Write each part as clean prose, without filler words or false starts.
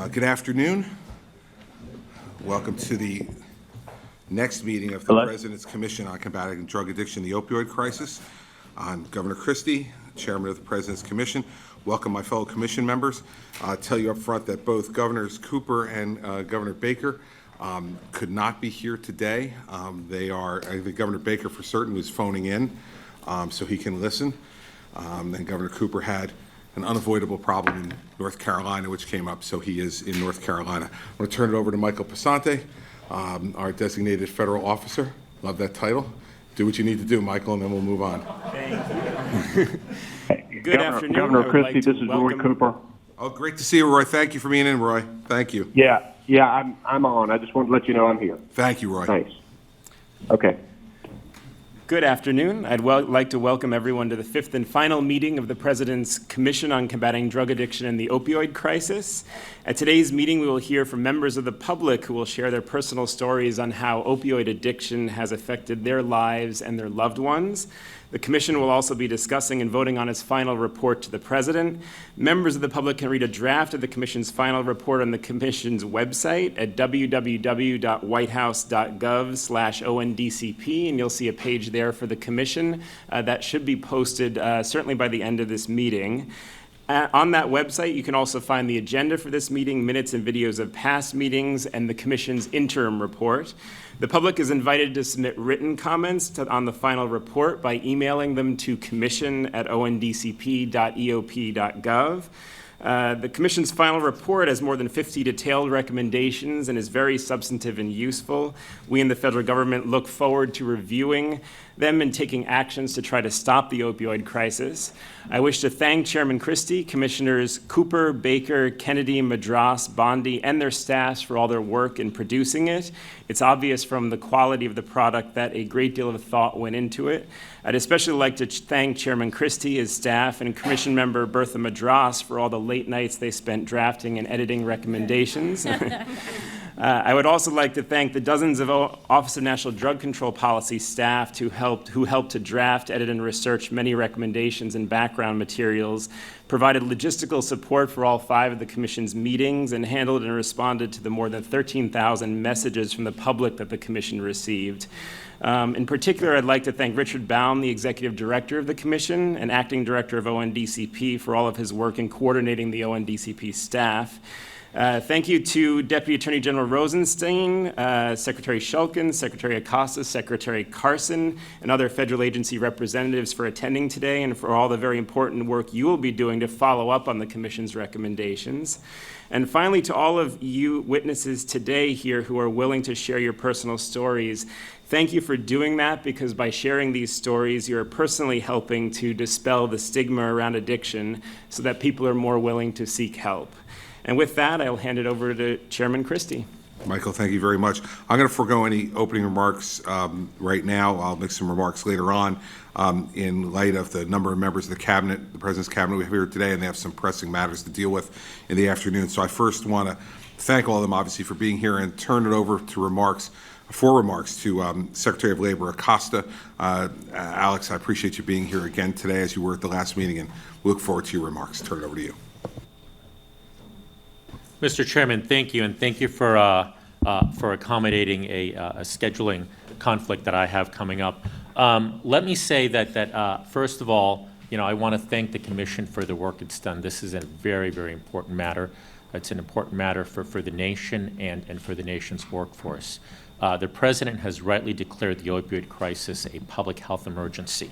Good afternoon. Welcome to the next meeting of the President's Commission on Combating Drug Addiction and the Opioid Crisis. I'm Governor Christie, Chairman of the President's Commission. Welcome my fellow Commission members. I'll tell you up front that both Governors Cooper and Governor Baker could not be here today. I think Governor Baker for certain was phoning in so he can listen. And Governor Cooper had an unavoidable problem in North Carolina, which came up, so he is in North Carolina. I'm going to turn it over to Michael Passante, our designated federal officer. Love that title. Do what you need to do, Michael, and then we'll move on. Thank you. Good afternoon. Governor Christie, this is Roy Cooper. Oh, great to see you, Roy. Thank you for being in, Roy. Thank you. Yeah, I'm on. I just wanted to let you know I'm here. Thank you, Roy. Thanks. Okay. Good afternoon. I'd like to welcome everyone to the fifth and final meeting of the President's Commission on Combating Drug Addiction and the Opioid Crisis. At today's meeting, we will hear from members of the public who will share their personal stories on how opioid addiction has affected their lives and their loved ones. The Commission will also be discussing and voting on its final report to the President. Members of the public can read a draft of the Commission's final report on the Commission's website at www.whitehouse.gov/ONDCP, and you'll see a page there for the Commission that should be posted certainly by the end of this meeting. On that website, you can also find the agenda for this meeting, minutes and videos of past meetings, and the Commission's interim report. The public is invited to submit written comments on the final report by emailing them to commission@ondcp.eop.gov. The Commission's final report has more than 50 detailed recommendations and is very substantive and useful. We in the federal government look forward to reviewing them and taking actions to try to stop the opioid crisis. I wish to thank Chairman Christie, Commissioners Cooper, Baker, Kennedy, Madras, Bondi, and their staffs for all their work in producing it. It's obvious from the quality of the product that a great deal of thought went into it. I'd especially like to thank Chairman Christie, his staff, and Commission member Bertha Madras for all the late nights they spent drafting and editing recommendations. I would also like to thank the dozens of Office of National Drug Control Policy staff who helped to draft, edit, and research many recommendations and background materials, provided logistical support for all 5 of the Commission's meetings, and handled and responded to the more than 13,000 messages from the public that the Commission received. In particular, I'd like to thank Richard Baum, the Executive Director of the Commission and Acting Director of ONDCP, for all of his work in coordinating the ONDCP staff. Thank you to Deputy Attorney General Rosenstein, Secretary Shulkin, Secretary Acosta, Secretary Carson, and other federal agency representatives for attending today and for all the very important work you will be doing to follow up on the Commission's recommendations. And finally, to all of you witnesses today here who are willing to share your personal stories, thank you for doing that, because by sharing these stories, you're personally helping to dispel the stigma around addiction so that people are more willing to seek help. And with that, I'll hand it over to Chairman Christie. Michael, thank you very much. I'm going to forego any opening remarks right now. I'll make some remarks later on in light of the number of members of the Cabinet, the President's Cabinet we have here today, and they have some pressing matters to deal with in the afternoon. So I first want to thank all of them, obviously, for being here and turn it over to remarks to Secretary of Labor Acosta. Alex, I appreciate you being here again today as you were at the last meeting, and we look forward to your remarks. Turn it over to you. Mr. Chairman, thank you, and thank you for accommodating a scheduling conflict that I have coming up. Let me say that first of all, I want to thank the Commission for the work it's done. This is a very, very important matter. It's an important matter for the nation and for the nation's workforce. The President has rightly declared the opioid crisis a public health emergency,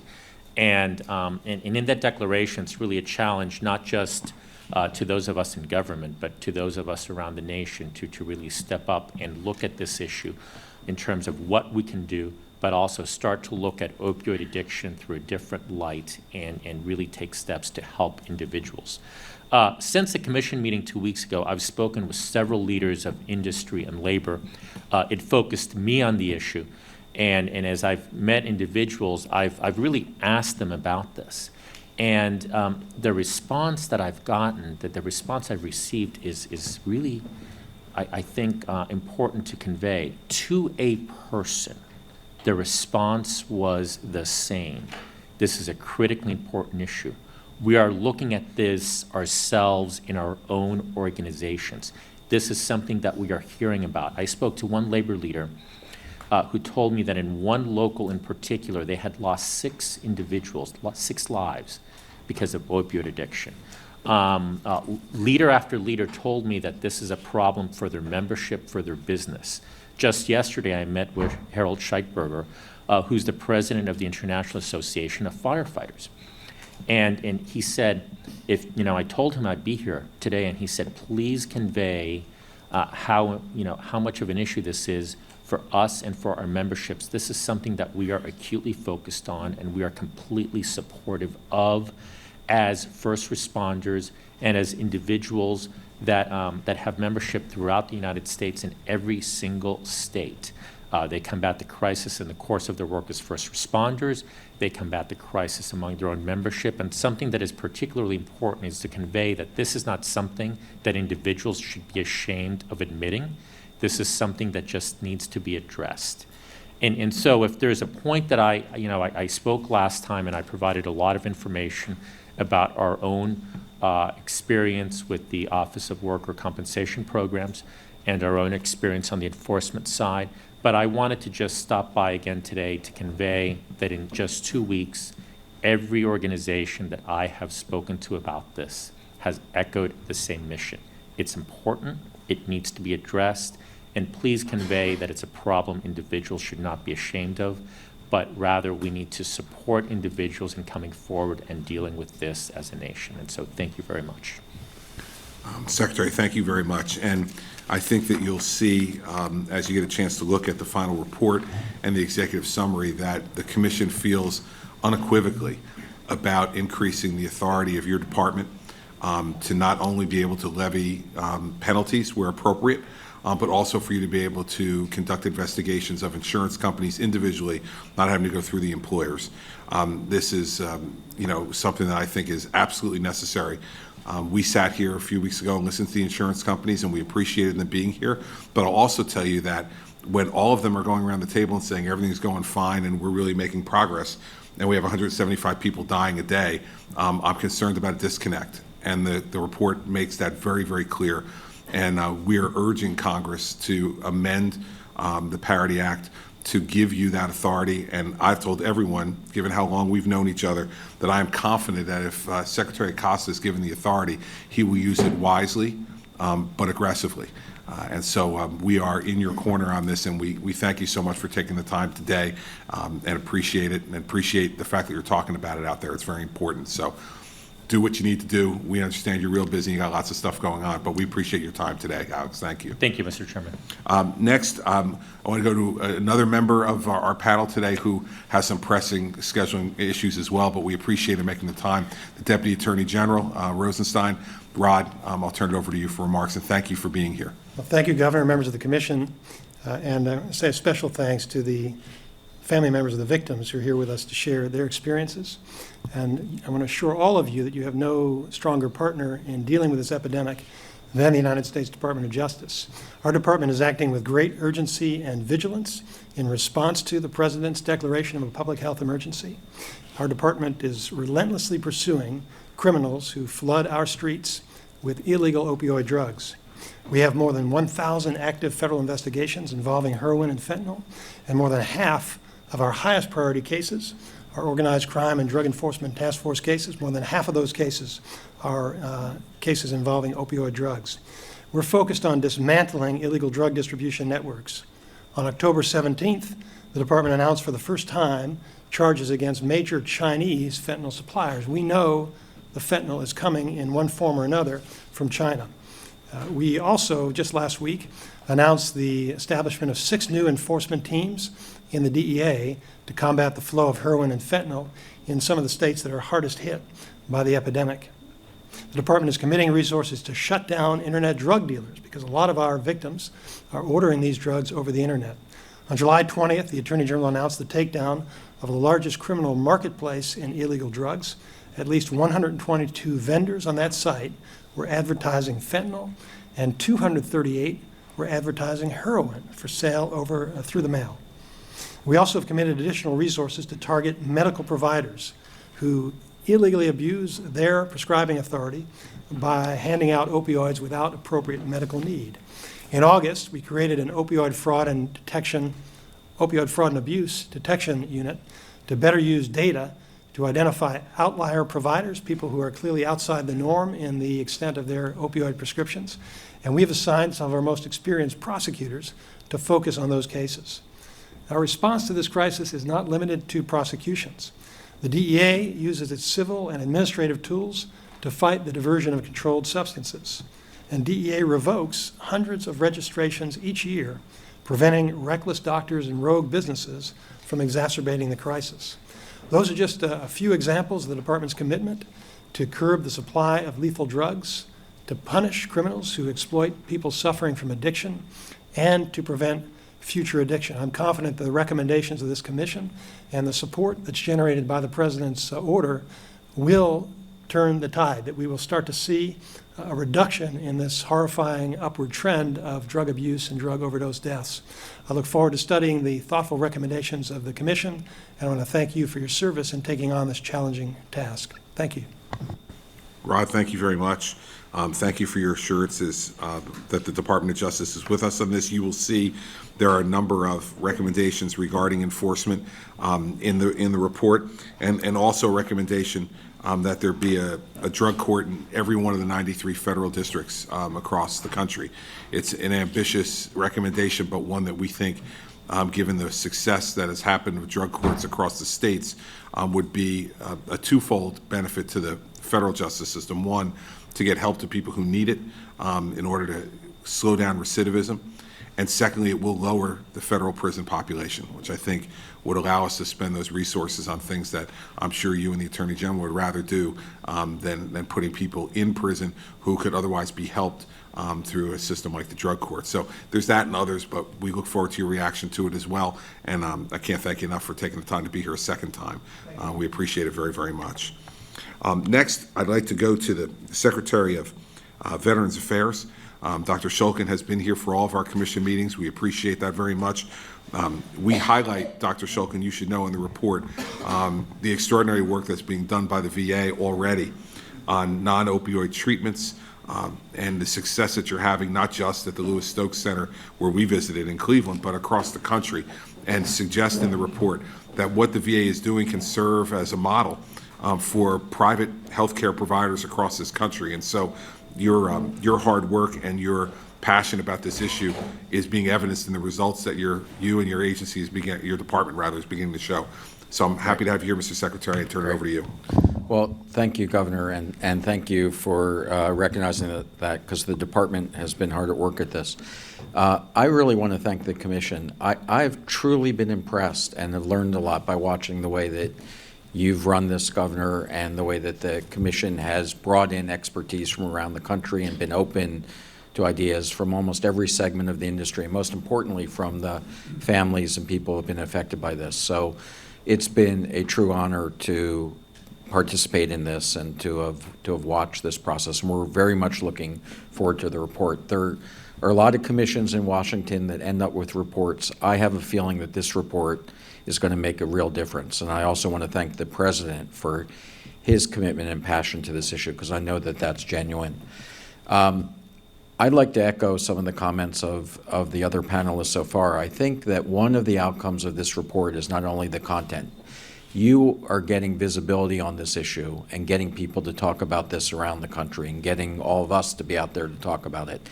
and in that declaration, it's really a challenge not just to those of us in government, but to those of us around the nation to really step up and look at this issue in terms of what we can do, but also start to look at opioid addiction through a different light and really take steps to help individuals. Since the Commission meeting 2 weeks ago, I've spoken with several leaders of industry and labor. It focused me on the issue, and as I've met individuals, I've really asked them about this. And the response that I've gotten, the response I've received is really, I think, important to convey. To a person, the response was the same. This is a critically important issue. we are looking at this ourselves in our own organizations. This is something that we are hearing about. I spoke to one labor leader who told me that in one local in particular, they had lost 6 individuals, lost 6 lives because of opioid addiction. Leader after leader told me that this is a problem for their membership, for their business. Just yesterday, I met with Harold Scheitberger, who's the president of the International Association of Firefighters. And he said, I told him I'd be here today, and he said, please convey how much of an issue this is for us and for our memberships. This is something that we are acutely focused on and we are completely supportive of as first responders and as individuals that have membership throughout the United States in every single state. They combat the crisis in the course of their work as first responders. They combat the crisis among their own membership. And something that is particularly important is to convey that this is not something that individuals should be ashamed of admitting. This is something that just needs to be addressed. And so if there's a point that I spoke last time and I provided a lot of information about our own experience with the Office of Worker Compensation Programs and our own experience on the enforcement side. But I wanted to just stop by again today to convey that in just 2 weeks, every organization that I have spoken to about this has echoed the same mission. It's important, it needs to be addressed, and please convey that it's a problem individuals should not be ashamed of, but rather we need to support individuals in coming forward and dealing with this as a nation. And so thank you very much. Secretary, thank you very much. And I think that you'll see, as you get a chance to look at the final report and the executive summary, that the Commission feels unequivocally about increasing the authority of your department to not only be able to levy penalties where appropriate, but also for you to be able to conduct investigations of insurance companies individually, not having to go through the employers. This is, something that I think is absolutely necessary. We sat here a few weeks ago and listened to the insurance companies, and we appreciated them being here. But I'll also tell you that when all of them are going around the table and saying everything's going fine and we're really making progress, and we have 175 people dying a day, I'm concerned about a disconnect. And the report makes that very, very clear. And we are urging Congress to amend the Parity Act to give you that authority. And I've told everyone, given how long we've known each other, that I am confident that if Secretary Acosta is given the authority, he will use it wisely, but aggressively. And so we are in your corner on this, and we thank you so much for taking the time today and appreciate it, and appreciate the fact that you're talking about it out there. It's very important. So do what you need to do. We understand you're real busy. You got lots of stuff going on, but we appreciate your time today, Alex. Thank you. Thank you, Mr. Chairman. Next, I want to go to another member of our panel today who has some pressing scheduling issues as well, but we appreciate him making the time. The Deputy Attorney General, Rosenstein. Rod, I'll turn it over to you for remarks, and thank you for being here. Well, thank you, Governor, members of the Commission, and I say a special thanks to the family members of the victims who are here with us to share their experiences. And I want to assure all of you that you have no stronger partner in dealing with this epidemic than the United States Department of Justice. Our department is acting with great urgency and vigilance in response to the President's declaration of a public health emergency. Our department is relentlessly pursuing criminals who flood our streets with illegal opioid drugs. We have more than 1,000 active federal investigations involving heroin and fentanyl, and more than half of our highest priority cases are organized crime and drug enforcement task force cases. More than half of those cases are cases involving opioid drugs. We're focused on dismantling illegal drug distribution networks. On October 17th, the department announced for the first time charges against major Chinese fentanyl suppliers. We know the fentanyl is coming in one form or another from China. We also, just last week, announced the establishment of 6 new enforcement teams in the DEA to combat the flow of heroin and fentanyl in some of the states that are hardest hit by the epidemic. The department is committing resources to shut down internet drug dealers because a lot of our victims are ordering these drugs over the internet. On July 20th, the Attorney General announced the takedown of the largest criminal marketplace in illegal drugs. At least 122 vendors on that site were advertising fentanyl, and 238 were advertising heroin for sale through the mail. We also have committed additional resources to target medical providers who illegally abuse their prescribing authority by handing out opioids without appropriate medical need. In August, we created an opioid fraud and abuse detection unit to better use data to identify outlier providers, people who are clearly outside the norm in the extent of their opioid prescriptions. And we've assigned some of our most experienced prosecutors to focus on those cases. Our response to this crisis is not limited to prosecutions. The DEA uses its civil and administrative tools to fight the diversion of controlled substances. And DEA revokes hundreds of registrations each year, preventing reckless doctors and rogue businesses from exacerbating the crisis. Those are just a few examples of the department's commitment to curb the supply of lethal drugs, to punish criminals who exploit people suffering from addiction, and to prevent future addiction. I'm confident that the recommendations of this commission and the support that's generated by the President's order will turn the tide, that we will start to see a reduction in this horrifying upward trend of drug abuse and drug overdose deaths. I look forward to studying the thoughtful recommendations of the Commission, and I want to thank you for your service in taking on this challenging task. Thank you. Rod, thank you very much. Thank you for your assurances that the Department of Justice is with us on this. You will see there are a number of recommendations regarding enforcement in the report, and also a recommendation that there be a drug court in every one of the 93 federal districts across the country. It's an ambitious recommendation, but one that we think, given the success that has happened with drug courts across the states, would be a twofold benefit to the federal justice system. One, to get help to people who need it in order to slow down recidivism. And secondly, it will lower the federal prison population, which I think would allow us to spend those resources on things that I'm sure you and the Attorney General would rather do than putting people in prison who could otherwise be helped through a system like the drug court. So there's that and others, but we look forward to your reaction to it as well. And I can't thank you enough for taking the time to be here a second time. We appreciate it very, very much. Next, I'd like to go to the Secretary of Veterans Affairs. Dr. Shulkin has been here for all of our commission meetings. We appreciate that very much. We highlight, Dr. Shulkin, you should know in the report, the extraordinary work that's being done by the VA already on non-opioid treatments and the success that you're having, not just at the Lewis Stokes Center where we visited in Cleveland, but across the country, and suggest in the report that what the VA is doing can serve as a model for private healthcare providers across this country. And so your hard work and your passion about this issue is being evidenced in the results that you and your agency your department rather is beginning to show. So I'm happy to have you here, Mr. Secretary, and turn it over to you. Well, thank you, Governor, and thank you for recognizing that because the department has been hard at work at this. I really want to thank the Commission. I've truly been impressed and have learned a lot by watching the way that you've run this, Governor, and the way that the Commission has brought in expertise from around the country and been open to ideas from almost every segment of the industry, and most importantly from the families and people who have been affected by this. So it's been a true honor to participate in this and to have watched this process, and we're very much looking forward to the report. There are a lot of commissions in Washington that end up with reports. I have a feeling that this report is going to make a real difference. And I also want to thank the President for his commitment and passion to this issue, because I know that that's genuine. I'd like to echo some of the comments of the other panelists so far. I think that one of the outcomes of this report is not only the content. You are getting visibility on this issue and getting people to talk about this around the country and getting all of us to be out there to talk about it.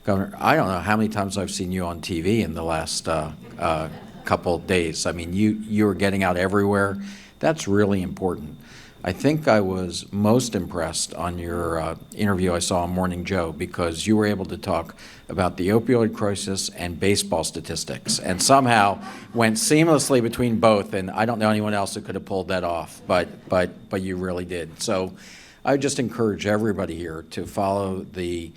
Governor, I don't know how many times I've seen you on TV in the last couple of days. I mean, you're getting out everywhere. That's really important. I think I was most impressed on your interview I saw on Morning Joe, because you were able to talk about the opioid crisis and baseball statistics and somehow went seamlessly between both, and I don't know anyone else who could have pulled that off, but you really did. So I would just encourage everybody here to follow the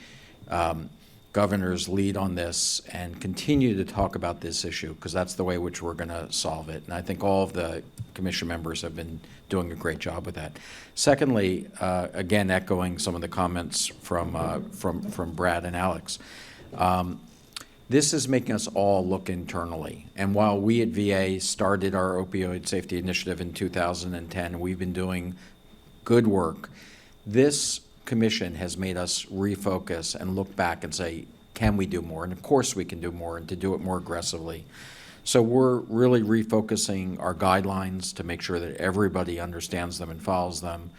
Governor's lead on this and continue to talk about this issue, because that's the way which we're going to solve it. And I think all of the commission members have been doing a great job with that. Secondly, again, echoing some of the comments from Brad and Alex, this is making us all look internally. And while we at VA started our opioid safety initiative in 2010, we've been doing good work. This commission has made us refocus and look back and say, can we do more? And of course we can do more, and to do it more aggressively. So we're really refocusing our guidelines to make sure that everybody understands them and follows them.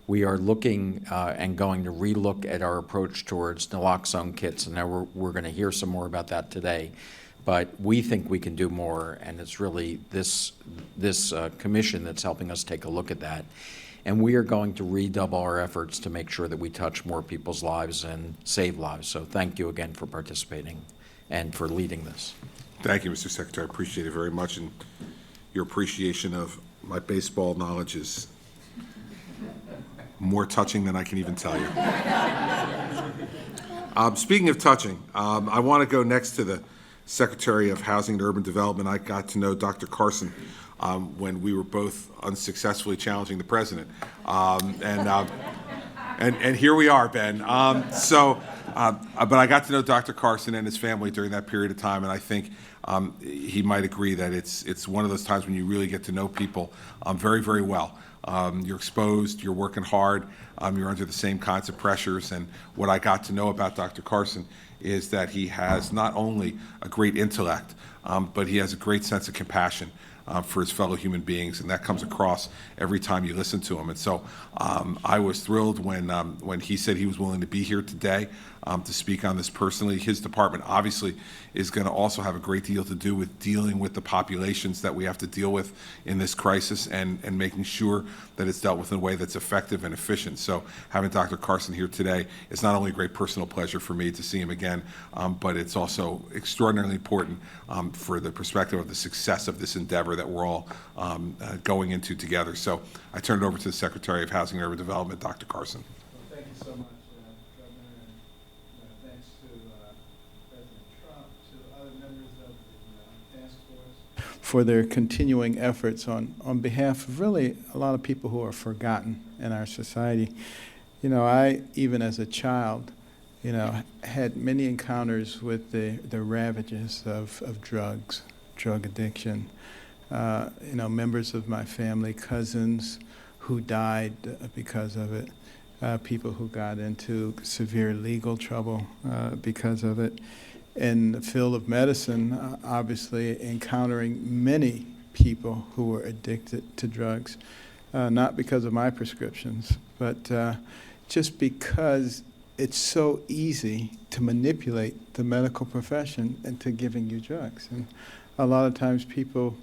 We are looking and going to relook at our approach towards naloxone kits, and now we're going to hear some more about that today. But we think we can do more, and it's really this commission that's helping us take a look at that. And we are going to redouble our efforts to make sure that we touch more people's lives and save lives. So thank you again for participating and for leading this. Thank you, Mr. Secretary. I appreciate it very much, and your appreciation of my baseball knowledge is more touching than I can even tell you. Speaking of touching, I want to go next to the Secretary of Housing and Urban Development. I got to know Dr. Carson when we were both unsuccessfully challenging the president, and here we are, Ben. But I got to know Dr. Carson and his family during that period of time, and I think he might agree that it's one of those times when you really get to know people very, very well. You're exposed, you're working hard, you're under the same kinds of pressures, and what I got to know about Dr. Carson is that he has not only a great intellect, but he has a great sense of compassion for his fellow human beings, and that comes across every time you listen to him. And so I was thrilled when he said he was willing to be here today to speak on this personally. His department obviously is going to also have a great deal to do with dealing with the populations that we have to deal with in this crisis, and making sure that it's dealt with in a way that's effective and efficient. So having Dr. Carson here today is not only a great personal pleasure for me to see him again, but it's also extraordinarily important for the perspective of the success of this endeavor that we're all going into together. So I turn it over to the Secretary of Housing and Urban Development, Dr. Carson. Well, thank you so much, Governor, and thanks to President Trump, to other members of the task force for their continuing efforts on behalf of really a lot of people who are forgotten in our society. You know, I, even as a child, you know, had many encounters with the ravages of drugs, drug addiction. You know, members of my family, cousins who died because of it, people who got into severe legal trouble because of it. In the field of medicine, obviously encountering many people who were addicted to drugs, not because of my prescriptions, but just because it's so easy to manipulate the medical profession into giving you drugs. And a lot of times people,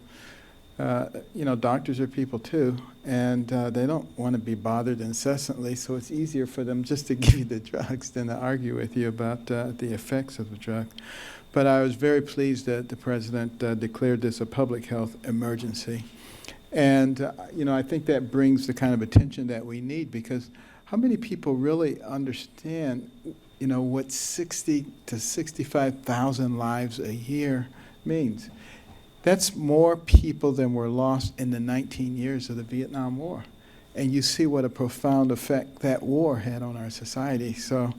you know, doctors are people too, and they don't want to be bothered incessantly, so it's easier for them just to give you the drugs than to argue with you about the effects of the drug. But I was very pleased that the President declared this a public health emergency. And, you know, I think that brings the kind of attention that we need, because how many people really understand, you know, what 60 to 65,000 lives a year means? That's more people than were lost in the 19 years of the Vietnam War. And you see what a profound effect that war had on our society. So,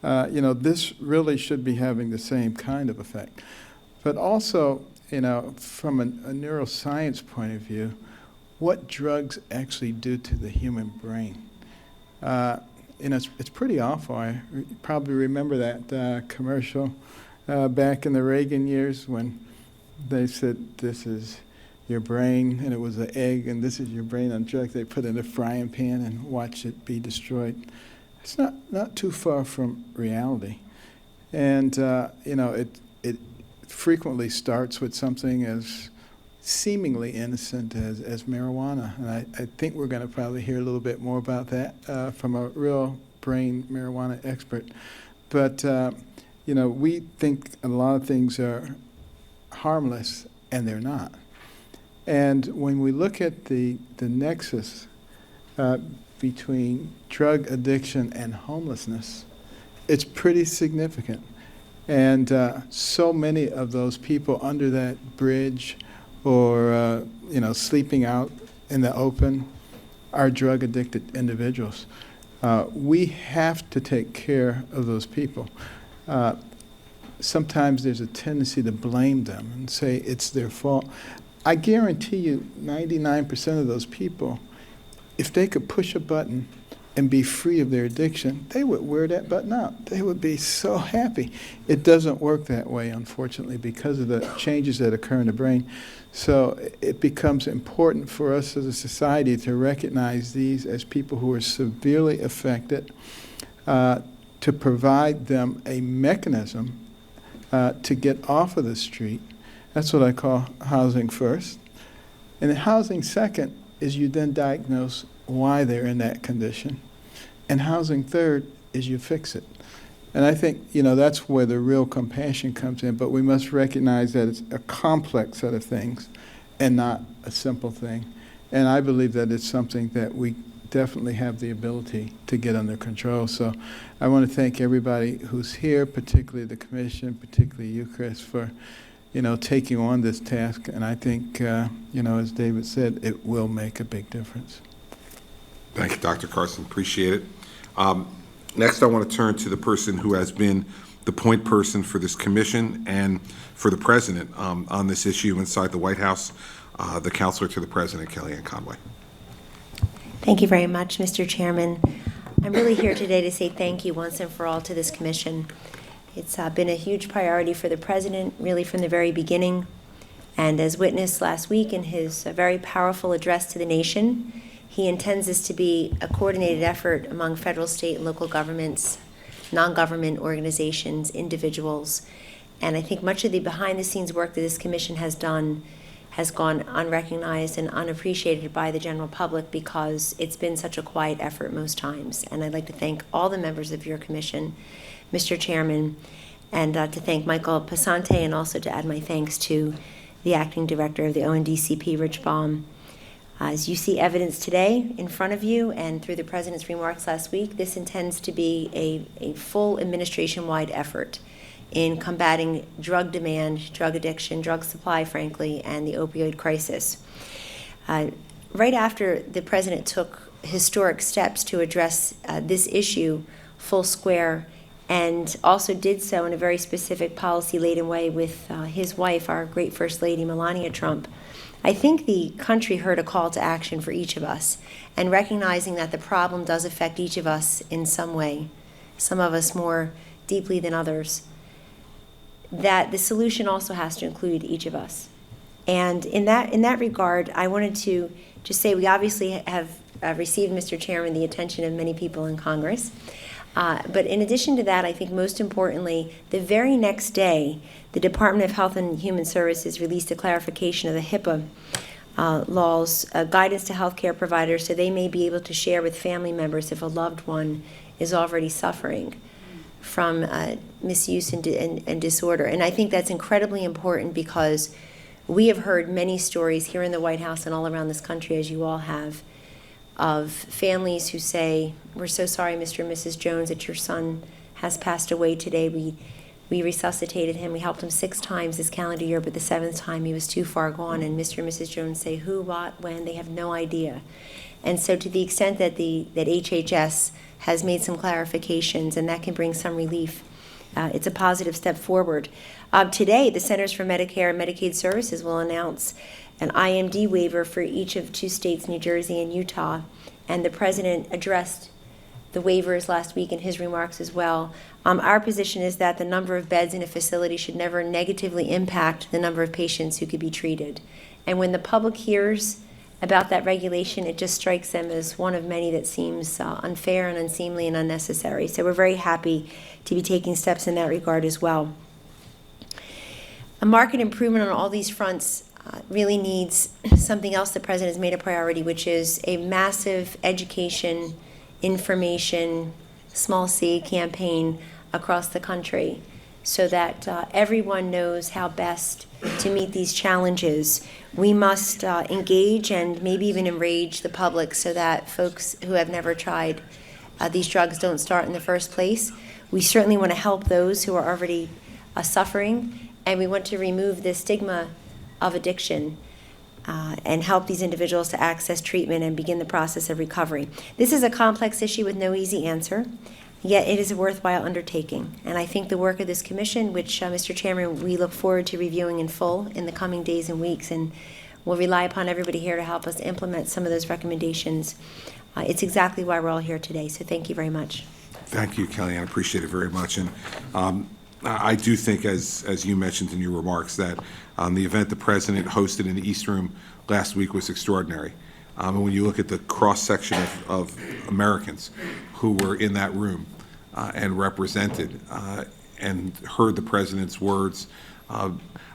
you know, this really should be having the same kind of effect. But also, you know, from a neuroscience point of view, what drugs actually do to the human brain. You know, it's pretty awful. I probably remember that commercial back in the Reagan years when they said, this is your brain, and it was an egg, and this is your brain on drugs. They put it in a frying pan and watch it be destroyed. It's not too far from reality. And, you know, it frequently starts with something as seemingly innocent as marijuana. And I think we're going to probably hear a little bit more about that from a real brain marijuana expert. But, you know, we think a lot of things are harmless, and they're not. And when we look at the nexus between drug addiction and homelessness, it's pretty significant. And so many of those people under that bridge or, you know, sleeping out in the open are drug-addicted individuals. We have to take care of those people. Sometimes there's a tendency to blame them and say it's their fault. I guarantee you 99% of those people if they could push a button and be free of their addiction, they would wear that button out. They would be so happy. It doesn't work that way, unfortunately, because of the changes that occur in the brain. So it becomes important for us as a society to recognize these as people who are severely affected, to provide them a mechanism to get off of the street. That's what I call housing first. And then housing second is you then diagnose why they're in that condition. And housing third is you fix it. And I think, that's where the real compassion comes in, but we must recognize that it's a complex set of things and not a simple thing. And I believe that it's something that we definitely have the ability to get under control. So I want to thank everybody who's here, particularly the commission, particularly you, Chris, for taking on this task. And I think, as David said, it will make a big difference. Thank you, Dr. Carson. Appreciate it. Next, I want to turn to the person who has been the point person for this commission and for the president on this issue inside the White House, the counselor to the president, Kellyanne Conway. Thank you very much, Mr. Chairman. I'm really here today to say thank you once and for all to this commission. It's been a huge priority for the president, really from the very beginning. And as witnessed last week in his very powerful address to the nation, he intends this to be a coordinated effort among federal, state, and local governments, non-government organizations, individuals. And I think much of the behind-the-scenes work that this commission has done has gone unrecognized and unappreciated by the general public because it's been such a quiet effort most times. And I'd like to thank all the members of your commission, Mr. Chairman, and to thank Michael Passante, and also to add my thanks to the acting director of the ONDCP, Rich Baum. As you see evidence today in front of you and through the president's remarks last week, this intends to be a full administration-wide effort in combating drug demand, drug addiction, drug supply, frankly, and the opioid crisis. Right after the president took historic steps to address this issue full square, and also did so in a very specific policy-laden way with his wife, our great First Lady, Melania Trump, I think the country heard a call to action for each of us, and recognizing that the problem does affect each of us in some way, some of us more deeply than others, that the solution also has to include each of us. And in that regard, I wanted to just say we obviously have received, Mr. Chairman, the attention of many people in Congress. But in addition to that, I think most importantly, the very next day, the Department of Health and Human Services released a clarification of the HIPAA laws, guidance to healthcare providers, so they may be able to share with family members if a loved one is already suffering from misuse and disorder. And I think that's incredibly important because we have heard many stories here in the White House and all around this country, as you all have, of families who say, "We're so sorry, Mr. and Mrs. Jones, that your son has passed away today. We resuscitated him. We helped him 6 times this calendar year, but the 7th time he was too far gone." And Mr. and Mrs. Jones say, who, what, when, they have no idea. And so to the extent that that HHS has made some clarifications, and that can bring some relief, it's a positive step forward. Today, the Centers for Medicare and Medicaid Services will announce an IMD waiver for each of 2 states, New Jersey and Utah. And the president addressed the waivers last week in his remarks as well. Our position is that the number of beds in a facility should never negatively impact the number of patients who could be treated. And when the public hears about that regulation, it just strikes them as one of many that seems unfair and unseemly and unnecessary. So we're very happy to be taking steps in that regard as well. A market improvement on all these fronts really needs something else the president has made a priority, which is a massive education, information, small c campaign across the country so that everyone knows how best to meet these challenges. We must engage and maybe even enrage the public so that folks who have never tried these drugs don't start in the first place. We certainly want to help those who are already suffering, and we want to remove the stigma of addiction and help these individuals to access treatment and begin the process of recovery. This is a complex issue with no easy answer, yet it is a worthwhile undertaking. And I think the work of this commission, which, Mr. Chairman, we look forward to reviewing in full in the coming days and weeks, and we'll rely upon everybody here to help us implement some of those recommendations. It's exactly why we're all here today, so thank you very much. Thank you, Kellyanne. I appreciate it very much. And I do think, as you mentioned in your remarks, that the event the President hosted in the East Room last week was extraordinary. And when you look at the cross-section of Americans who were in that room and represented and heard the President's words,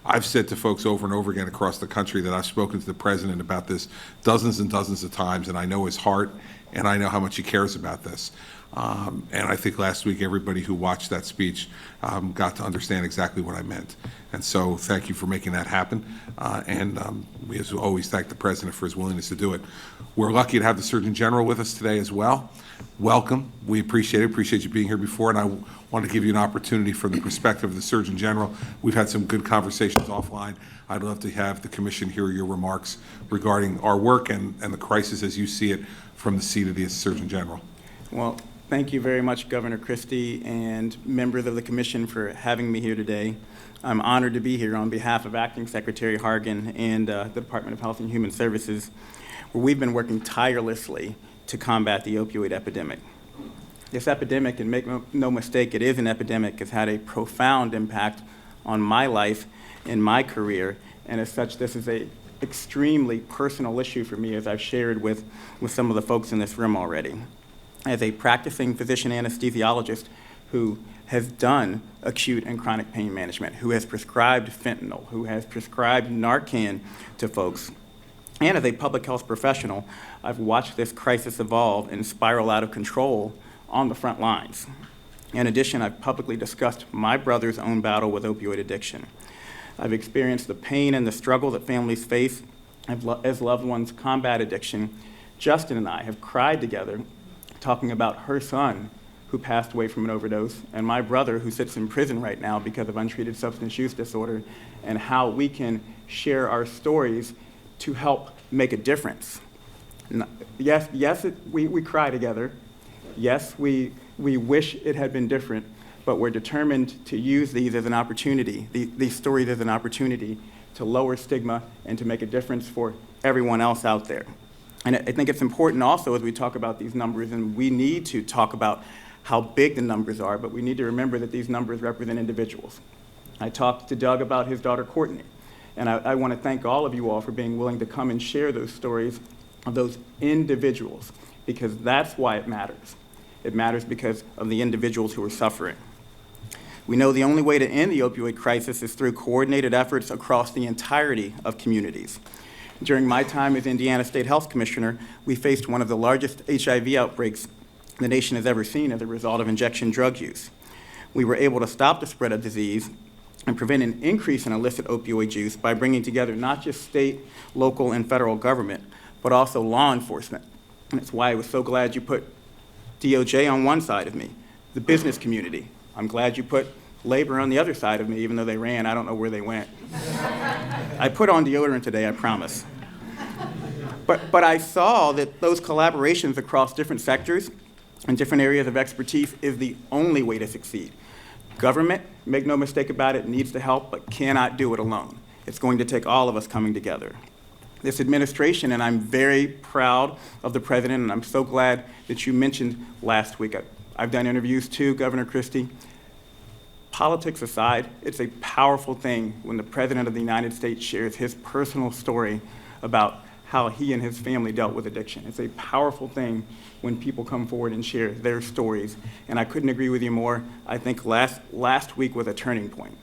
I've said to folks over and over again across the country that I've spoken to the President about this dozens and dozens of times, and I know his heart, and I know how much he cares about this. And I think last week everybody who watched that speech got to understand exactly what I meant. And so thank you for making that happen. And we, as always, thank the President for his willingness to do it. We're lucky to have the Surgeon General with us today as well. Welcome. We appreciate it. Appreciate you being here before. And I want to give you an opportunity from the perspective of the Surgeon General. We've had some good conversations offline. I'd love to have the Commission hear your remarks regarding our work and the crisis as you see it from the seat of the Surgeon General. Well, thank you very much, Governor Christie and members of the Commission, for having me here today. I'm honored to be here on behalf of Acting Secretary Hargan and the Department of Health and Human Services, where we've been working tirelessly to combat the opioid epidemic. This epidemic, and make no mistake, it is an epidemic, has had a profound impact on my life and my career, and as such, this is an extremely personal issue for me, as I've shared with some of the folks in this room already. As a practicing physician anesthesiologist who has done acute and chronic pain management, who has prescribed fentanyl, who has prescribed Narcan to folks, and as a public health professional, I've watched this crisis evolve and spiral out of control on the front lines. In addition, I've publicly discussed my brother's own battle with opioid addiction. I've experienced the pain and the struggle that families face as loved ones combat addiction. Justin and I have cried together talking about her son who passed away from an overdose, and my brother who sits in prison right now because of untreated substance use disorder, and how we can share our stories to help make a difference. Yes, we cry together. Yes, we wish it had been different, but we're determined to use these as an opportunity, these stories as an opportunity to lower stigma and to make a difference for everyone else out there. And I think it's important also as we talk about these numbers, and we need to talk about how big the numbers are, but we need to remember that these numbers represent individuals. I talked to Doug about his daughter, Courtney, and I want to thank all of you all for being willing to come and share those stories of those individuals, because that's why it matters. It matters because of the individuals who are suffering. We know the only way to end the opioid crisis is through coordinated efforts across the entirety of communities. During my time as Indiana State Health Commissioner, we faced one of the largest HIV outbreaks the nation has ever seen as a result of injection drug use. We were able to stop the spread of disease and prevent an increase in illicit opioid use by bringing together not just state, local, and federal government, but also law enforcement. And that's why I was so glad you put DOJ on one side of me, the business community. I'm glad you put labor on the other side of me, even though they ran. I don't know where they went. I put on deodorant today, I promise. But I saw that those collaborations across different sectors and different areas of expertise is the only way to succeed. Government, make no mistake about it, needs to help, but cannot do it alone. It's going to take all of us coming together. This administration, and I'm very proud of the President, and I'm so glad that you mentioned last week. I've done interviews too, Governor Christie. Politics aside, it's a powerful thing when the President of the United States shares his personal story about how he and his family dealt with addiction. It's a powerful thing when people come forward and share their stories. And I couldn't agree with you more. I think last week was a turning point.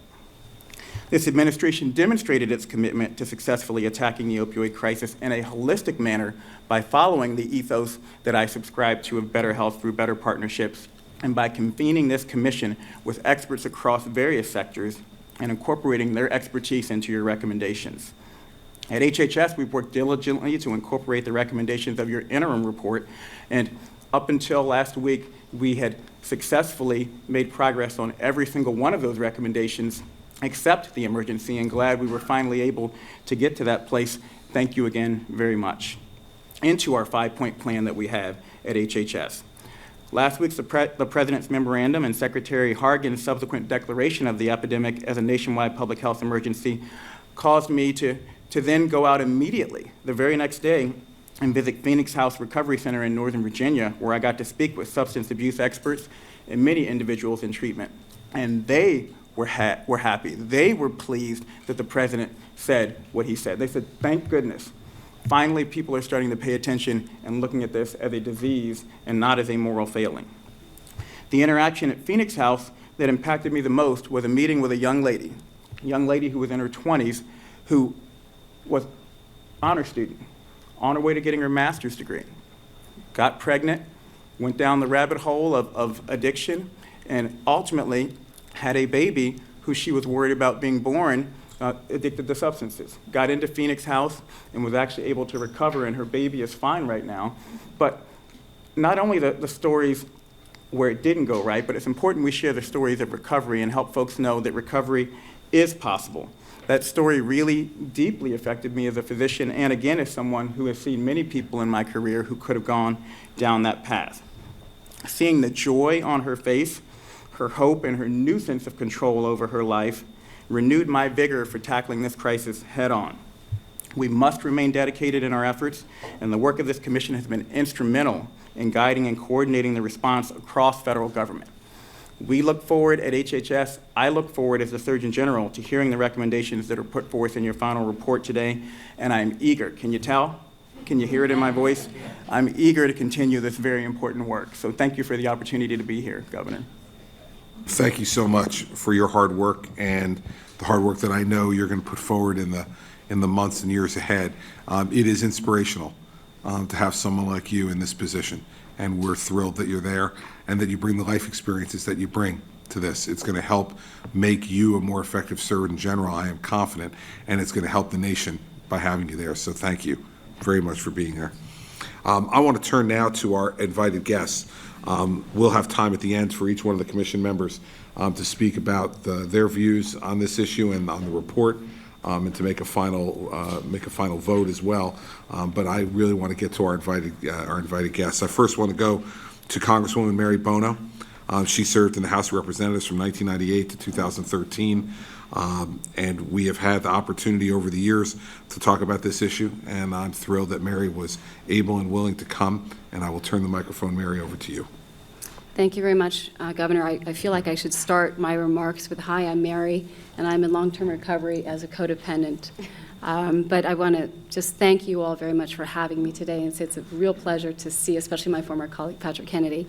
This administration demonstrated its commitment to successfully attacking the opioid crisis in a holistic manner by following the ethos that I subscribe to of better health through better partnerships, and by convening this commission with experts across various sectors and incorporating their expertise into your recommendations. At HHS, we've worked diligently to incorporate the recommendations of your interim report, and up until last week, we had successfully made progress on every single one of those recommendations except the emergency, and glad we were finally able to get to that place. Thank you again very much. Into our 5-point plan that we have at HHS. Last week's the President's memorandum and Secretary Hargan's subsequent declaration of the epidemic as a nationwide public health emergency caused me to to then go out immediately, the very next day, and visit Phoenix House Recovery Center in Northern Virginia, where I got to speak with substance abuse experts and many individuals in treatment. And they were happy. They were pleased that the president said what he said. They said, thank goodness. Finally, people are starting to pay attention and looking at this as a disease and not as a moral failing. The interaction at Phoenix House that impacted me the most was a meeting with a young lady who was in her 20s, who was an honor student on her way to getting her master's degree, got pregnant, went down the rabbit hole of addiction, and ultimately had a baby who she was worried about being born addicted to substances. Got into Phoenix House and was actually able to recover, and her baby is fine right now. But not only the stories where it didn't go right, but it's important we share the stories of recovery and help folks know that recovery is possible. That story really deeply affected me as a physician and, again, as someone who has seen many people in my career who could have gone down that path. Seeing the joy on her face, her hope, and her new sense of control over her life renewed my vigor for tackling this crisis head on. We must remain dedicated in our efforts, and the work of this commission has been instrumental in guiding and coordinating the response across federal government. We look forward at HHS, I look forward as the Surgeon General to hearing the recommendations that are put forth in your final report today, and I'm eager. Can you tell? Can you hear it in my voice? I'm eager to continue this very important work. So thank you for the opportunity to be here, Governor. Thank you so much for your hard work and the hard work that I know you're going to put forward in the months and years ahead. It is inspirational to have someone like you in this position, and we're thrilled that you're there and that you bring the life experiences that you bring to this. It's going to help make you a more effective surgeon general, I am confident, and it's going to help the nation by having you there. So thank you very much for being there. I want to turn now to our invited guests. We'll have time at the end for each one of the commission members to speak about their views on this issue and on the report, and to make a final vote as well. But I really want to get to our invited guests. I first want to go to Congresswoman Mary Bono. She served in the House of Representatives from 1998 to 2013. And we have had the opportunity over the years to talk about this issue, and I'm thrilled that Mary was able and willing to come, and I will turn the microphone, Mary, over to you. Thank you very much, Governor. I feel like I should start my remarks with, hi, I'm Mary, and I'm in long-term recovery as a codependent. But I want to just thank you all very much for having me today, and it's a real pleasure to see, especially my former colleague, Patrick Kennedy.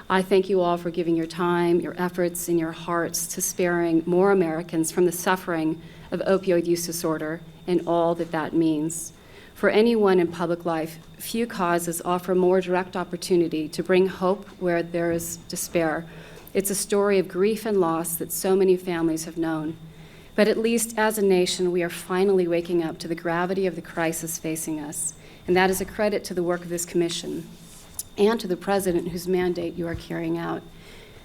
I thank you all for giving your time, your efforts, and your hearts to sparing more Americans from the suffering of opioid use disorder and all that that means. For anyone in public life, few causes offer more direct opportunity to bring hope where there is despair. It's a story of grief and loss that so many families have known. But at least as a nation, we are finally waking up to the gravity of the crisis facing us, and that is a credit to the work of this commission and to the president whose mandate you are carrying out.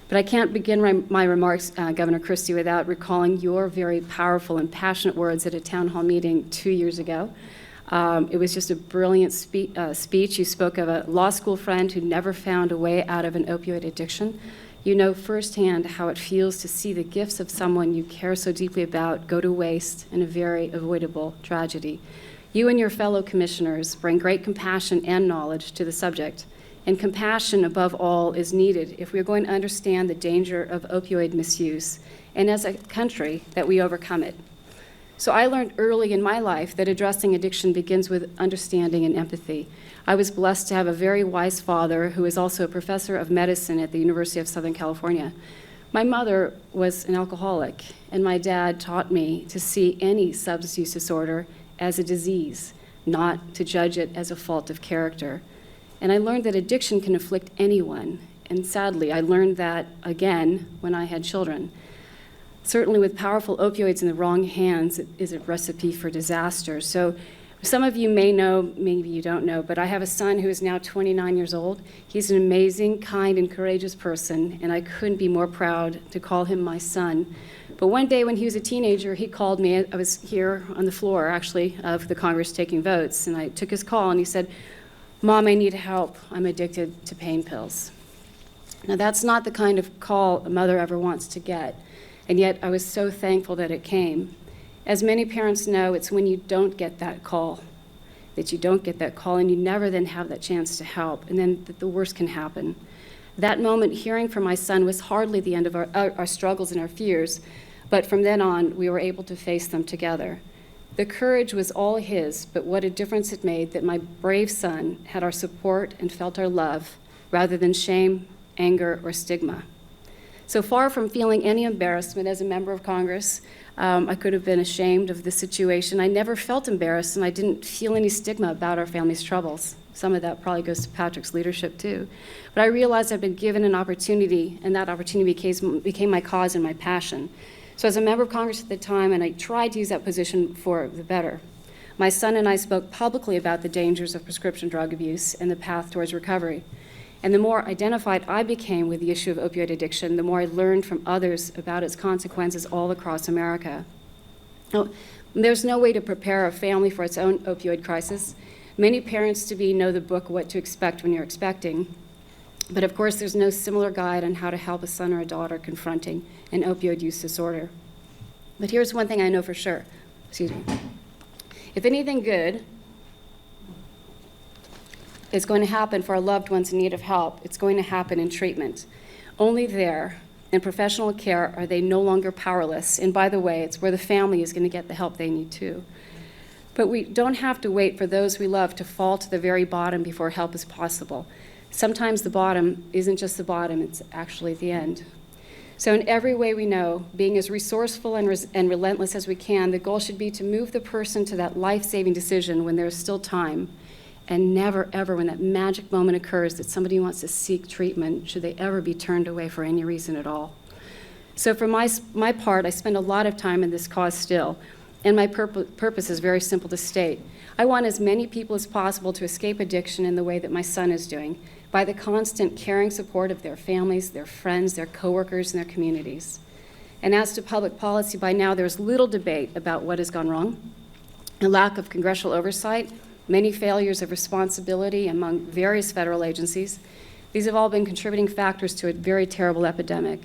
But I can't begin my remarks, Governor Christie, without recalling your very powerful and passionate words at a town hall meeting 2 years ago. It was just a brilliant speech. You spoke of a law school friend who never found a way out of an opioid addiction. You know firsthand how it feels to see the gifts of someone you care so deeply about go to waste in a very avoidable tragedy. You and your fellow commissioners bring great compassion and knowledge to the subject. And compassion, above all, is needed if we're going to understand the danger of opioid misuse, and as a country, that we overcome it. So I learned early in my life that addressing addiction begins with understanding and empathy. I was blessed to have a very wise father who is also a professor of medicine at the University of Southern California. My mother was an alcoholic, and my dad taught me to see any substance use disorder as a disease, not to judge it as a fault of character. And I learned that addiction can afflict anyone. And sadly, I learned that again when I had children. Certainly with powerful opioids in the wrong hands, it is a recipe for disaster. So some of you may know, maybe you don't know, but I have a son who is now 29 years old. He's an amazing, kind, and courageous person, and I couldn't be more proud to call him my son. But one day when he was a teenager, he called me. I was here on the floor, actually, of the Congress taking votes, and I took his call, and he said, "Mom, I need help. I'm addicted to pain pills." Now, that's not the kind of call a mother ever wants to get, and yet I was so thankful that it came. As many parents know, it's when you don't get that call, and you never then have that chance to help, and then the worst can happen. That moment, hearing from my son, was hardly the end of our struggles and our fears, but from then on, we were able to face them together. The courage was all his, but what a difference it made that my brave son had our support and felt our love, rather than shame, anger, or stigma. So far from feeling any embarrassment as a member of Congress, I could have been ashamed of the situation. I never felt embarrassed, and I didn't feel any stigma about our family's troubles. Some of that probably goes to Patrick's leadership, too. But I realized I'd been given an opportunity, and that opportunity became my cause and my passion. So as a member of Congress at the time, and I tried to use that position for the better, my son and I spoke publicly about the dangers of prescription drug abuse and the path towards recovery. And the more identified I became with the issue of opioid addiction, the more I learned from others about its consequences all across America. Now, there's no way to prepare a family for its own opioid crisis. Many parents-to-be know the book What to Expect When You're Expecting. But of course, there's no similar guide on how to help a son or a daughter confronting an opioid use disorder. But here's one thing I know for sure. If anything good is going to happen for our loved ones in need of help, it's going to happen in treatment. Only there, in professional care, are they no longer powerless. And by the way, it's where the family is going to get the help they need too. But we don't have to wait for those we love to fall to the very bottom before help is possible. Sometimes the bottom isn't just the bottom, it's actually the end. So in every way we know, being as resourceful and relentless as we can, the goal should be to move the person to that life-saving decision when there is still time, and never, ever, when that magic moment occurs that somebody wants to seek treatment, should they ever be turned away for any reason at all. So for my part, I spend a lot of time in this cause still, and my purpose is very simple to state. I want as many people as possible to escape addiction in the way that my son is doing, by the constant caring support of their families, their friends, their coworkers, and their communities. And as to public policy, by now there's little debate about what has gone wrong, a lack of congressional oversight, many failures of responsibility among various federal agencies. These have all been contributing factors to a very terrible epidemic.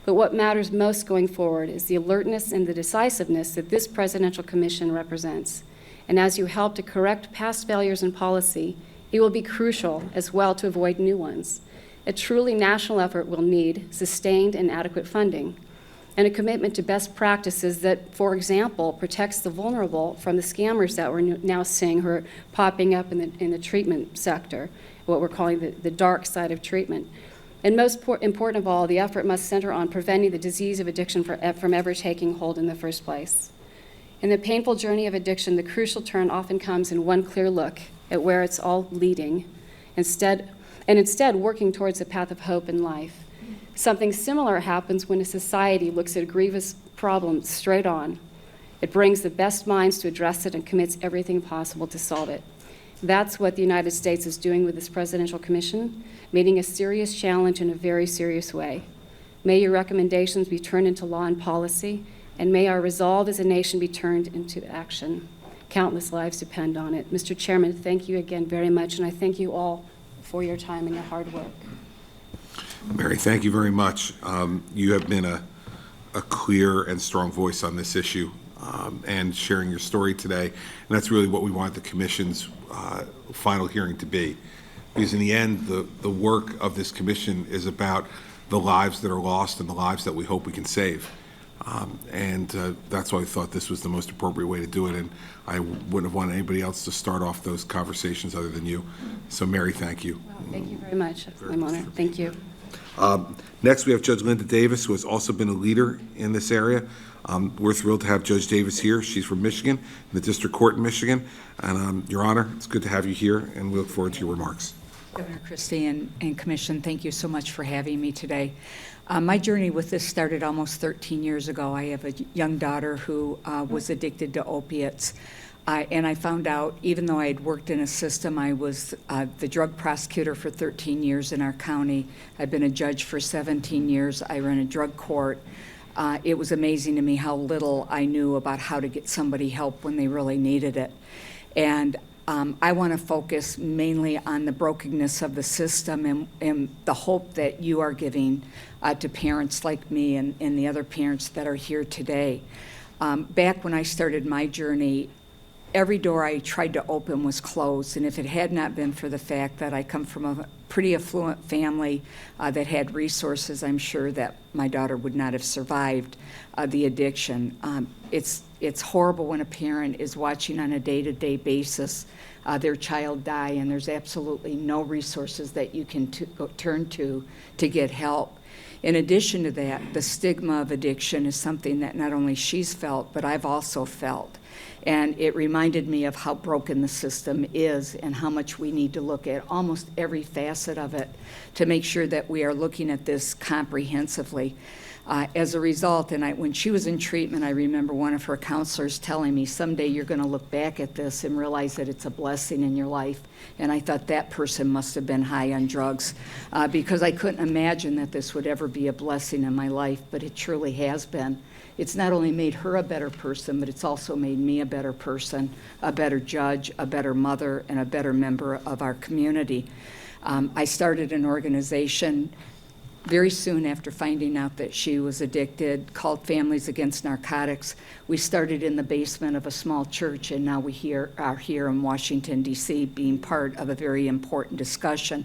But what matters most going forward is the alertness and the decisiveness that this presidential commission represents. And as you help to correct past failures in policy, it will be crucial as well to avoid new ones. A truly national effort will need sustained and adequate funding, and a commitment to best practices that, for example, protects the vulnerable from the scammers that we're now seeing who are popping up in the treatment sector, what we're calling the dark side of treatment. And most important of all, the effort must center on preventing the disease of addiction from ever taking hold in the first place. In the painful journey of addiction, the crucial turn often comes in one clear look at where it's all leading, instead working towards a path of hope in life. Something similar happens when a society looks at a grievous problem straight on. It brings the best minds to address it and commits everything possible to solve it. That's what the United States is doing with this presidential commission, meeting a serious challenge in a very serious way. May your recommendations be turned into law and policy, and may our resolve as a nation be turned into action. Countless lives depend on it. Mr. Chairman, thank you again very much, and I thank you all for your time and your hard work. Mary, thank you very much. You have been a clear and strong voice on this issue and sharing your story today, and that's really what we want the Commission's final hearing to be. Because in the end, the work of this Commission is about the lives that are lost and the lives that we hope we can save. That's why I thought this was the most appropriate way to do it, and I wouldn't have wanted anybody else to start off those conversations other than you. So, Mary, thank you. Well, thank you very much. I'm honored. Thank you. Next, we have Judge Linda Davis, who has also been a leader in this area. We're thrilled to have Judge Davis here. She's from Michigan, in the District Court in Michigan. And, Your Honor, it's good to have you here, and we look forward to your remarks. Governor Christie and Commission, thank you so much for having me today. My journey with this started almost 13 years ago. I have a young daughter who was addicted to opiates. And I found out, even though I had worked in a system, I was the drug prosecutor for 13 years in our county. I've been a judge for 17 years. I ran a drug court. It was amazing to me how little I knew about how to get somebody help when they really needed it. And I want to focus mainly on the brokenness of the system and the hope that you are giving to parents like me and the other parents that are here today. Back when I started my journey, every door I tried to open was closed, and if it had not been for the fact that I come from a pretty affluent family that had resources, I'm sure that my daughter would not have survived the addiction. It's horrible when a parent is watching on a day-to-day basis their child die, and there's absolutely no resources that you can turn to get help. In addition to that, the stigma of addiction is something that not only she's felt, but I've also felt. And it reminded me of how broken the system is and how much we need to look at almost every facet of it to make sure that we are looking at this comprehensively. As a result, and when she was in treatment, I remember one of her counselors telling me, someday you're going to look back at this and realize that it's a blessing in your life. And I thought that person must have been high on drugs because I couldn't imagine that this would ever be a blessing in my life, but it truly has been. It's not only made her a better person, but it's also made me a better person, a better judge, a better mother, and a better member of our community. I started an organization very soon after finding out that she was addicted, called Families Against Narcotics. We started in the basement of a small church, and now we are here in Washington, D.C., being part of a very important discussion.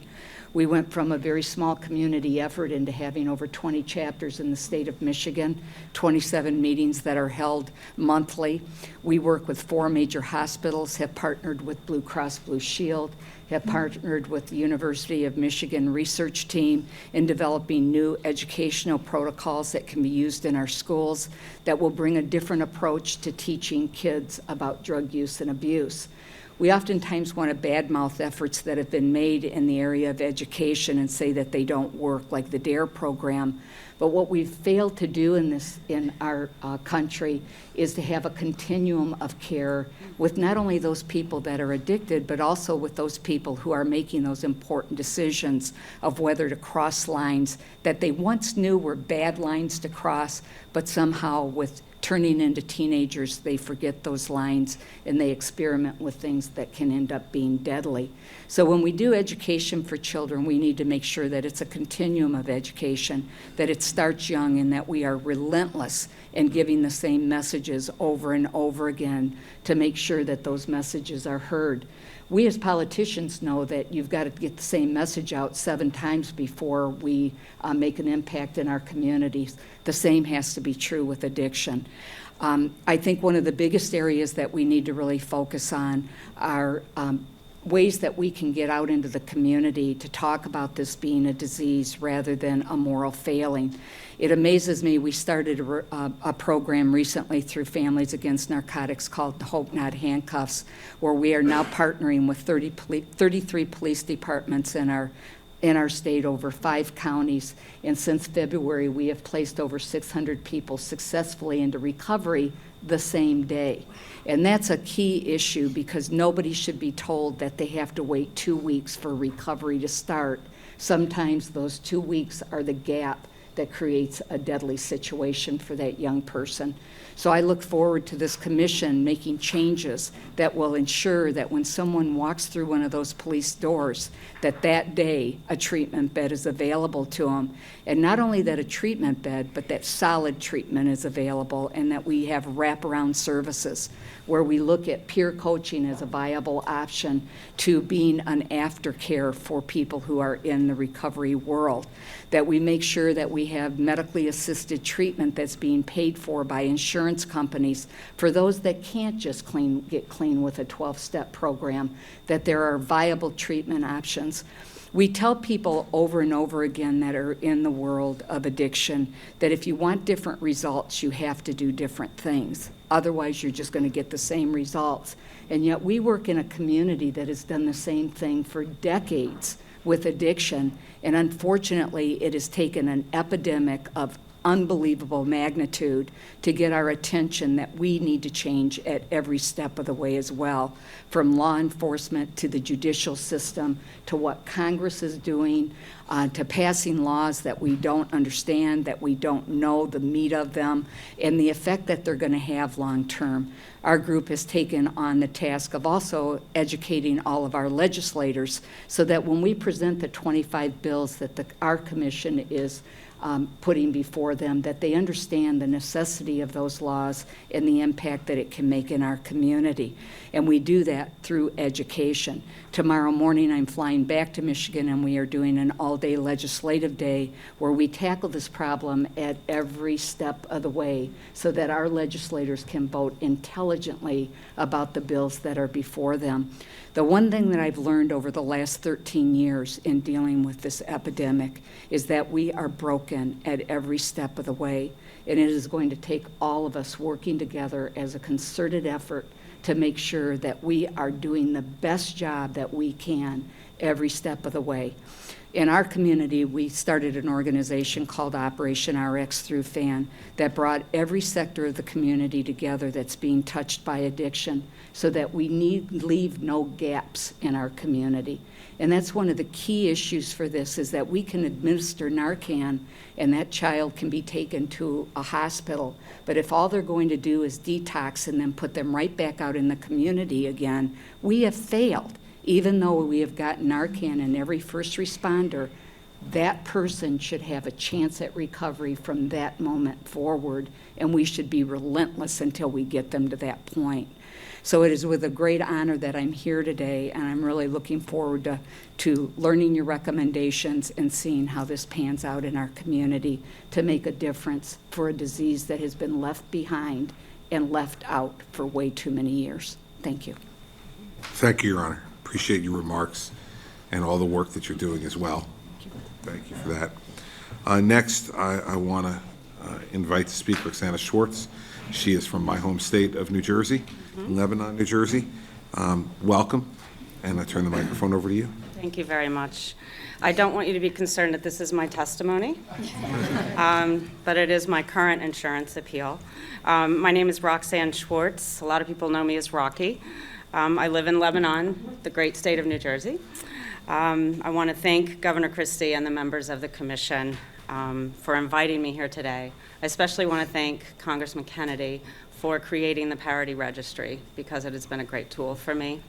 We went from a very small community effort into having over 20 chapters in the state of Michigan, 27 meetings that are held monthly. We work with 4 major hospitals, have partnered with Blue Cross Blue Shield, have partnered with the University of Michigan research team in developing new educational protocols that can be used in our schools that will bring a different approach to teaching kids about drug use and abuse. We oftentimes want to badmouth efforts that have been made in the area of education and say that they don't work, like the DARE program. But what we've failed to do in our country is to have a continuum of care with not only those people that are addicted, but also with those people who are making those important decisions of whether to cross lines that they once knew were bad lines to cross, but somehow with turning into teenagers, they forget those lines and they experiment with things that can end up being deadly. So when we do education for children, we need to make sure that it's a continuum of education, that it starts young, and that we are relentless in giving the same messages over and over again to make sure that those messages are heard. We as politicians know that you've got to get the same message out 7 times before we make an impact in our communities. The same has to be true with addiction. I think one of the biggest areas that we need to really focus on are ways that we can get out into the community to talk about this being a disease rather than a moral failing. It amazes me, we started a program recently through Families Against Narcotics called Hope Not Handcuffs, where we are now partnering with 33 police departments in our state, over 5 counties, and since February we have placed over 600 people successfully into recovery the same day. And that's a key issue because nobody should be told that they have to wait 2 weeks for recovery to start. Sometimes those 2 weeks are the gap that creates a deadly situation for that young person. So I look forward to this commission making changes that will ensure that when someone walks through one of those police doors, that day a treatment bed is available to them. And not only that a treatment bed, but that solid treatment is available, and that we have wraparound services where we look at peer coaching as a viable option to being an aftercare for people who are in the recovery world. That we make sure that we have medically assisted treatment that's being paid for by insurance companies for those that can't just get clean with a 12-step program, that there are viable treatment options. We tell people over and over again that are in the world of addiction that if you want different results, you have to do different things. Otherwise, you're just going to get the same results. And yet we work in a community that has done the same thing for decades with addiction, and unfortunately, it has taken an epidemic of unbelievable magnitude to get our attention that we need to change at every step of the way as well, from law enforcement to the judicial system to what Congress is doing, to passing laws that we don't understand, that we don't know the meat of them, and the effect that they're going to have long term. Our group has taken on the task of also educating all of our legislators so that when we present the 25 bills that our commission is putting before them, that they understand the necessity of those laws and the impact that it can make in our community. And we do that through education. Tomorrow morning, I'm flying back to Michigan, and we are doing an all-day legislative day where we tackle this problem at every step of the way so that our legislators can vote intelligently about the bills that are before them. The one thing that I've learned over the last 13 years in dealing with this epidemic is that we are broken at every step of the way, and it is going to take all of us working together as a concerted effort to make sure that we are doing the best job that we can every step of the way. In our community, we started an organization called Operation RX Through FAN that brought every sector of the community together that's being touched by addiction so that we leave no gaps in our community. And that's one of the key issues for this, is that we can administer Narcan and that child can be taken to a hospital. But if all they're going to do is detox and then put them right back out in the community again, we have failed. Even though we have gotten Narcan in every first responder, that person should have a chance at recovery from that moment forward, and we should be relentless until we get them to that point. So it is with a great honor that I'm here today, and I'm really looking forward to learning your recommendations and seeing how this pans out in our community to make a difference for a disease that has been left behind and left out for way too many years. Thank you. Thank you, Your Honor. Appreciate your remarks and all the work that you're doing as well. Thank you for that. Next, I want to invite to speak Roxana Schwartz. She is from my home state of New Jersey, Lebanon, New Jersey. Welcome, and I turn the microphone over to you. Thank you very much. I don't want you to be concerned that this is my testimony, but it is my current insurance appeal. My name is Roxanne Schwartz. A lot of people know me as Rocky. I live in Lebanon, the great state of New Jersey. I want to thank Governor Christie and the members of the commission for inviting me here today. I especially want to thank Congressman Kennedy for creating the parity registry, because it has been a great tool for me.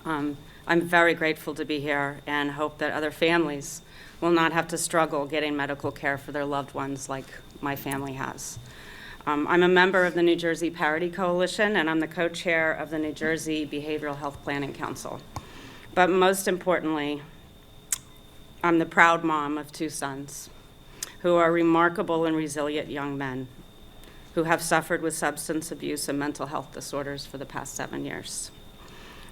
I'm very grateful to be here and hope that other families will not have to struggle getting medical care for their loved ones like my family has. I'm a member of the New Jersey Parity Coalition, and I'm the co-chair of the New Jersey Behavioral Health Planning Council. But most importantly, I'm the proud mom of 2 sons who are remarkable and resilient young men who have suffered with substance abuse and mental health disorders for the past 7 years.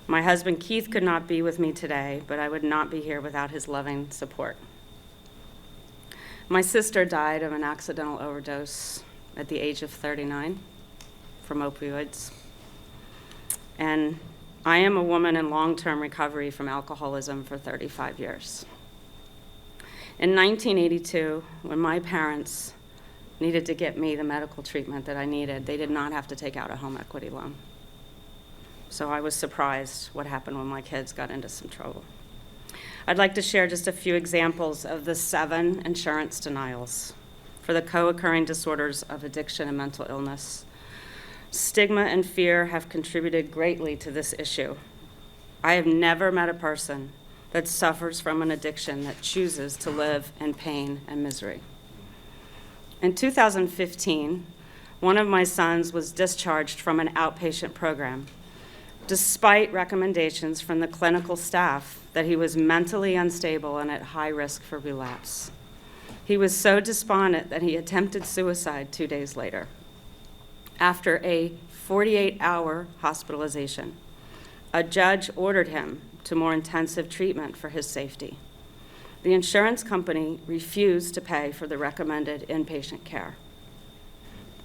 My husband Keith could not be with me today, but I would not be here without his loving support. My sister died of an accidental overdose at the age of 39 from opioids. And I am a woman in long-term recovery from alcoholism for 35 years. In 1982, when my parents needed to get me the medical treatment that I needed, they did not have to take out a home equity loan. So I was surprised what happened when my kids got into some trouble. I'd like to share just a few examples of the 7 insurance denials for the co-occurring disorders of addiction and mental illness. Stigma and fear have contributed greatly to this issue. I have never met a person that suffers from an addiction that chooses to live in pain and misery. In 2015, one of my sons was discharged from an outpatient program, despite recommendations from the clinical staff that he was mentally unstable and at high risk for relapse. He was so despondent that he attempted suicide 2 days later, after a 48-hour hospitalization. A judge ordered him to more intensive treatment for his safety. The insurance company refused to pay for the recommended inpatient care.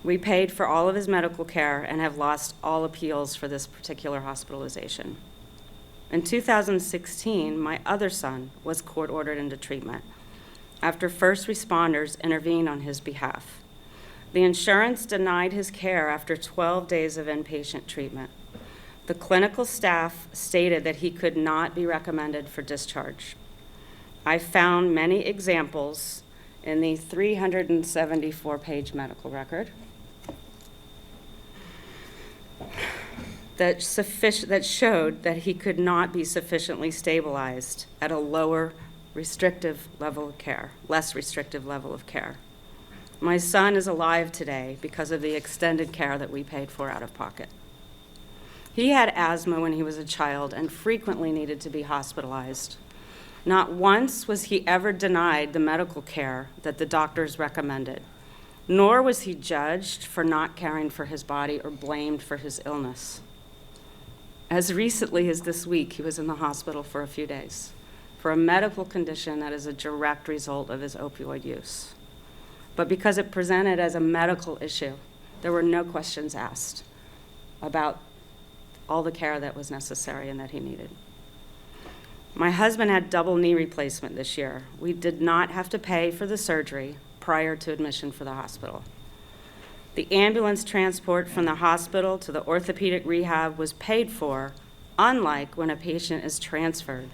We paid for all of his medical care and have lost all appeals for this particular hospitalization. In 2016, my other son was court-ordered into treatment after first responders intervened on his behalf. The insurance denied his care after 12 days of inpatient treatment. The clinical staff stated that he could not be recommended for discharge. I found many examples in the 374-page medical record that showed that he could not be sufficiently stabilized at a lower restrictive level of care, less restrictive level of care. My son is alive today because of the extended care that we paid for out of pocket. He had asthma when he was a child and frequently needed to be hospitalized. Not once was he ever denied the medical care that the doctors recommended, nor was he judged for not caring for his body or blamed for his illness. As recently as this week, he was in the hospital for a few days for a medical condition that is a direct result of his opioid use. But because it presented as a medical issue, there were no questions asked about all the care that was necessary and that he needed. My husband had double knee replacement this year. We did not have to pay for the surgery prior to admission for the hospital. The ambulance transport from the hospital to the orthopedic rehab was paid for, unlike when a patient is transferred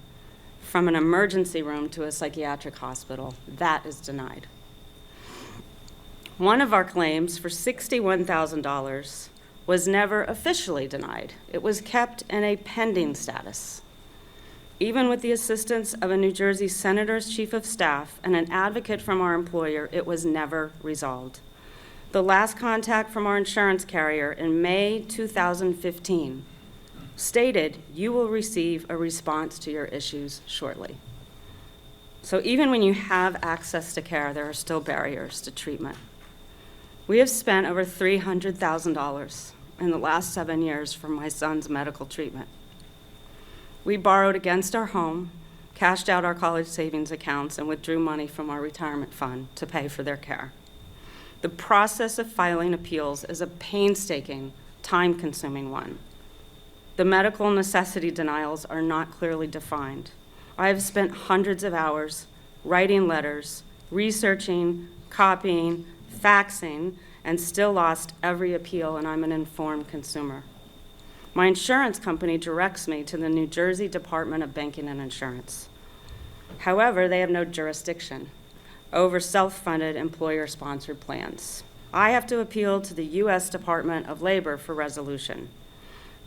from an emergency room to a psychiatric hospital. That is denied. One of our claims for $61,000 was never officially denied. It was kept in a pending status. Even with the assistance of a New Jersey senator's chief of staff and an advocate from our employer, it was never resolved. The last contact from our insurance carrier in May 2015 stated, "You will receive a response to your issues shortly." So even when you have access to care, there are still barriers to treatment. We have spent over $300,000 in the last 7 years for my son's medical treatment. We borrowed against our home, cashed out our college savings accounts, and withdrew money from our retirement fund to pay for their care. The process of filing appeals is a painstaking, time-consuming one. The medical necessity denials are not clearly defined. I have spent hundreds of hours writing letters, researching, copying, faxing, and still lost every appeal, and I'm an informed consumer. My insurance company directs me to the New Jersey Department of Banking and Insurance. However, they have no jurisdiction over self-funded employer-sponsored plans. I have to appeal to the U.S. Department of Labor for resolution.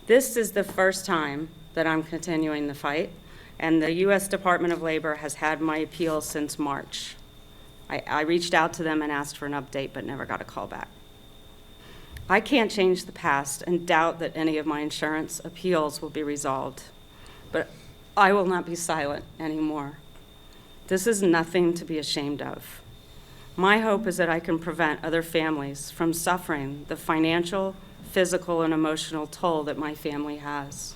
This is the first time that I'm continuing the fight, and the U.S. Department of Labor has had my appeal since March. I reached out to them and asked for an update, but never got a call back. I can't change the past and doubt that any of my insurance appeals will be resolved, but I will not be silent anymore. This is nothing to be ashamed of. My hope is that I can prevent other families from suffering the financial, physical, and emotional toll that my family has.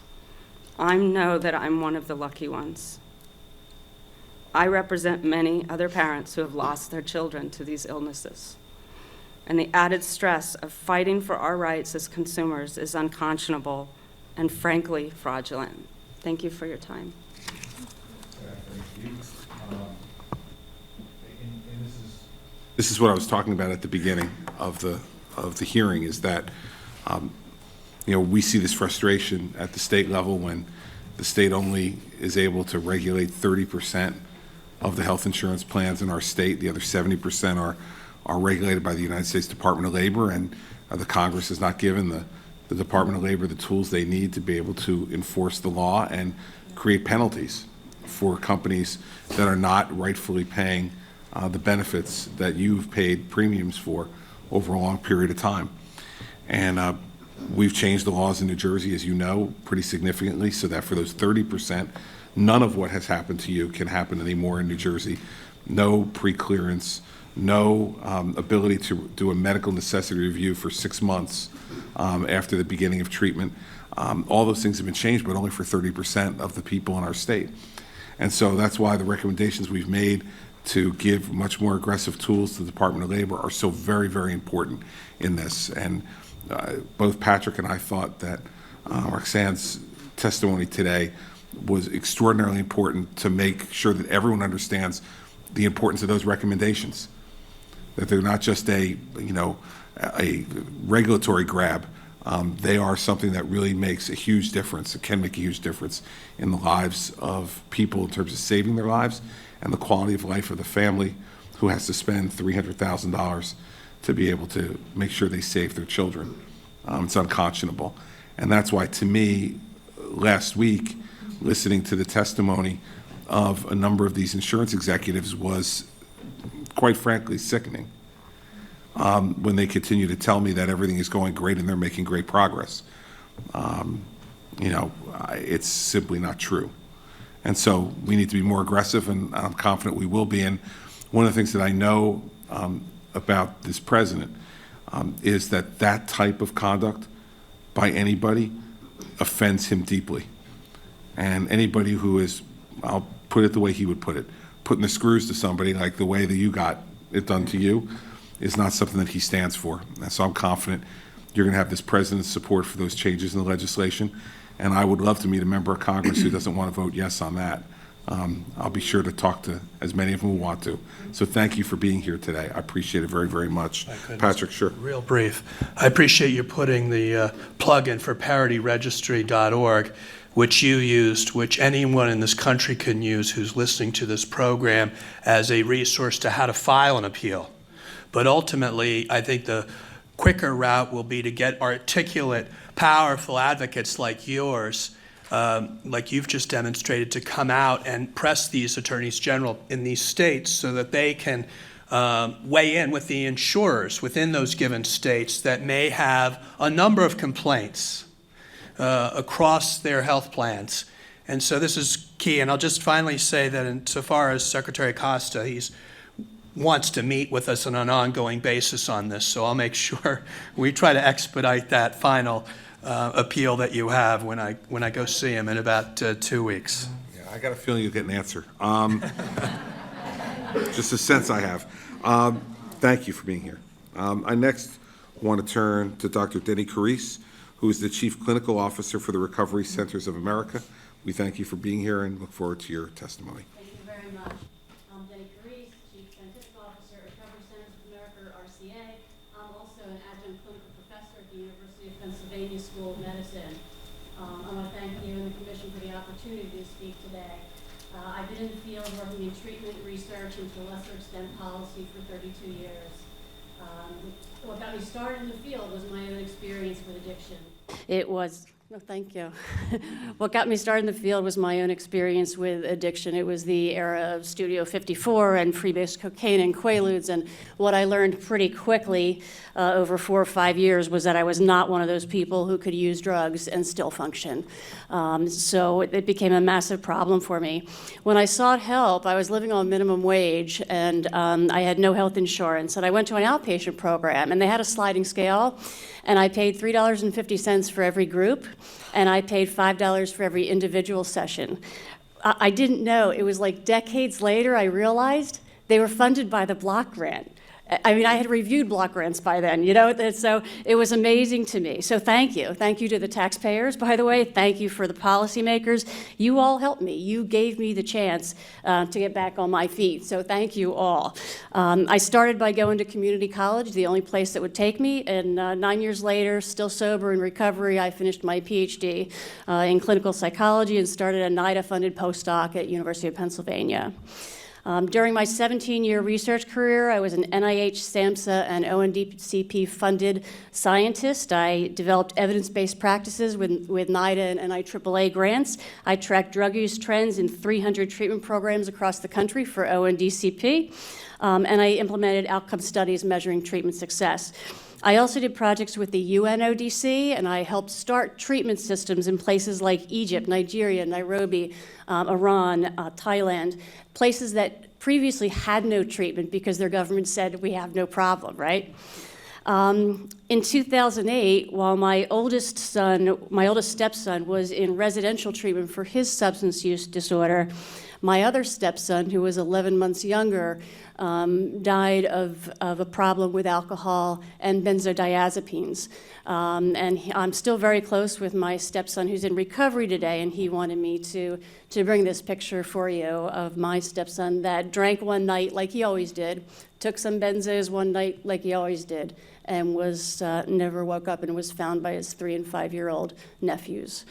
I know that I'm one of the lucky ones. I represent many other parents who have lost their children to these illnesses. And the added stress of fighting for our rights as consumers is unconscionable and frankly fraudulent. Thank you for your time. This is what I was talking about at the beginning of the hearing, is that we see this frustration at the state level when the state only is able to regulate 30% of the health insurance plans in our state. The other 70% are regulated by the United States Department of Labor, and the Congress has not given the Department of Labor the tools they need to be able to enforce the law and create penalties for companies that are not rightfully paying the benefits that you've paid premiums for over a long period of time. And we've changed the laws in New Jersey, as you know, pretty significantly, so that for those 30%, none of what has happened to you can happen anymore in New Jersey. No pre-clearance, no ability to do a medical necessity review for 6 months after the beginning of treatment. All those things have been changed, but only for 30% of the people in our state. And so that's why the recommendations we've made to give much more aggressive tools to the Department of Labor are so very, very important in this. And both Patrick and I thought that Roxanne's testimony today was extraordinarily important to make sure that everyone understands the importance of those recommendations, that they're not just a regulatory grab. They are something that really makes a huge difference. It can make a huge difference in the lives of people in terms of saving their lives and the quality of life of the family who has to spend $300,000 to be able to make sure they save their children. It's unconscionable. And that's why, to me, last week, listening to the testimony of a number of these insurance executives was, quite frankly, sickening. When they continue to tell me that everything is going great and they're making great progress. It's simply not true. And so we need to be more aggressive, and I'm confident we will be. And one of the things that I know about this president is that that type of conduct by anybody offends him deeply. And anybody who is, I'll put it the way he would put it, putting the screws to somebody like the way that you got it done to you is not something that he stands for. And so I'm confident you're going to have this president's support for those changes in the legislation. And I would love to meet a member of Congress who doesn't want to vote yes on that. I'll be sure to talk to as many of them who want to. So thank you for being here today. I appreciate it very, very much. Patrick, sure. Real brief. I appreciate you putting the plug in for parityregistry.org, which you used, which anyone in this country can use who's listening to this program as a resource to how to file an appeal. But ultimately, I think the quicker route will be to get articulate, powerful advocates like yours, like you've just demonstrated, to come out and press these attorneys general in these states so that they can weigh in with the insurers within those given states that may have a number of complaints across their health plans. And so this is key. And I'll just finally say that insofar as Secretary Costa, he's wants to meet with us on an ongoing basis on this, so I'll make sure we try to expedite that final appeal that you have when I go see him in about 2 weeks. Yeah, I got a feeling you'll get an answer. Just a sense I have. Thank you for being here. I next want to turn to Dr. Denny Carisse, who is the Chief Clinical Officer for the Recovery Centers of America. We thank you for being here and look forward to your testimony. Thank you very much. I'm Denny Carisse, Chief Scientific Officer at Recovery Centers of America, or RCA. I'm also an adjunct clinical professor at the University of Pennsylvania School of Medicine. I want to thank you and the Commission for the opportunity to speak today. I've been in the field working in treatment, research, and to a lesser extent policy for 32 years. What got me started in the field was my own experience with addiction. No, thank you. What got me started in the field was my own experience with addiction. It was the era of Studio 54 and freebase cocaine and Quaaludes, and what I learned pretty quickly over 4 or 5 years was that I was not one of those people who could use drugs and still function. So it became a massive problem for me. When I sought help, I was living on minimum wage, and I had no health insurance, and I went to an outpatient program, and they had a sliding scale, and I paid $3.50 for every group, and I paid $5 for every individual session. I didn't know. It was like decades later I realized they were funded by the block grant. I mean, I had reviewed block grants by then, so it was amazing to me. So thank you. Thank you to the taxpayers, by the way. Thank you for the policymakers. You all helped me. You gave me the chance to get back on my feet, so thank you all. I started by going to community college, the only place that would take me, and 9 years later, still sober in recovery, I finished my PhD in clinical psychology and started a NIDA-funded postdoc at University of Pennsylvania. During my 17-year research career, I was an NIH, SAMHSA, and ONDCP-funded scientist. I developed evidence-based practices with NIDA and IAAA grants. I tracked drug use trends in 300 treatment programs across the country for ONDCP, and I implemented outcome studies measuring treatment success. I also did projects with the UNODC, and I helped start treatment systems in places like Egypt, Nigeria, Nairobi, Iran, Thailand, places that previously had no treatment because their government said we have no problem, right? In 2008, while my oldest stepson was in residential treatment for his substance use disorder, my other stepson, who was 11 months younger, died of a problem with alcohol and benzodiazepines. I'm still very close with my stepson, who's in recovery today, and he wanted me to bring this picture for you of my stepson that drank one night like he always did, took some benzos one night like he always did, and was never woke up and was found by his 3- and 5-year-old nephews.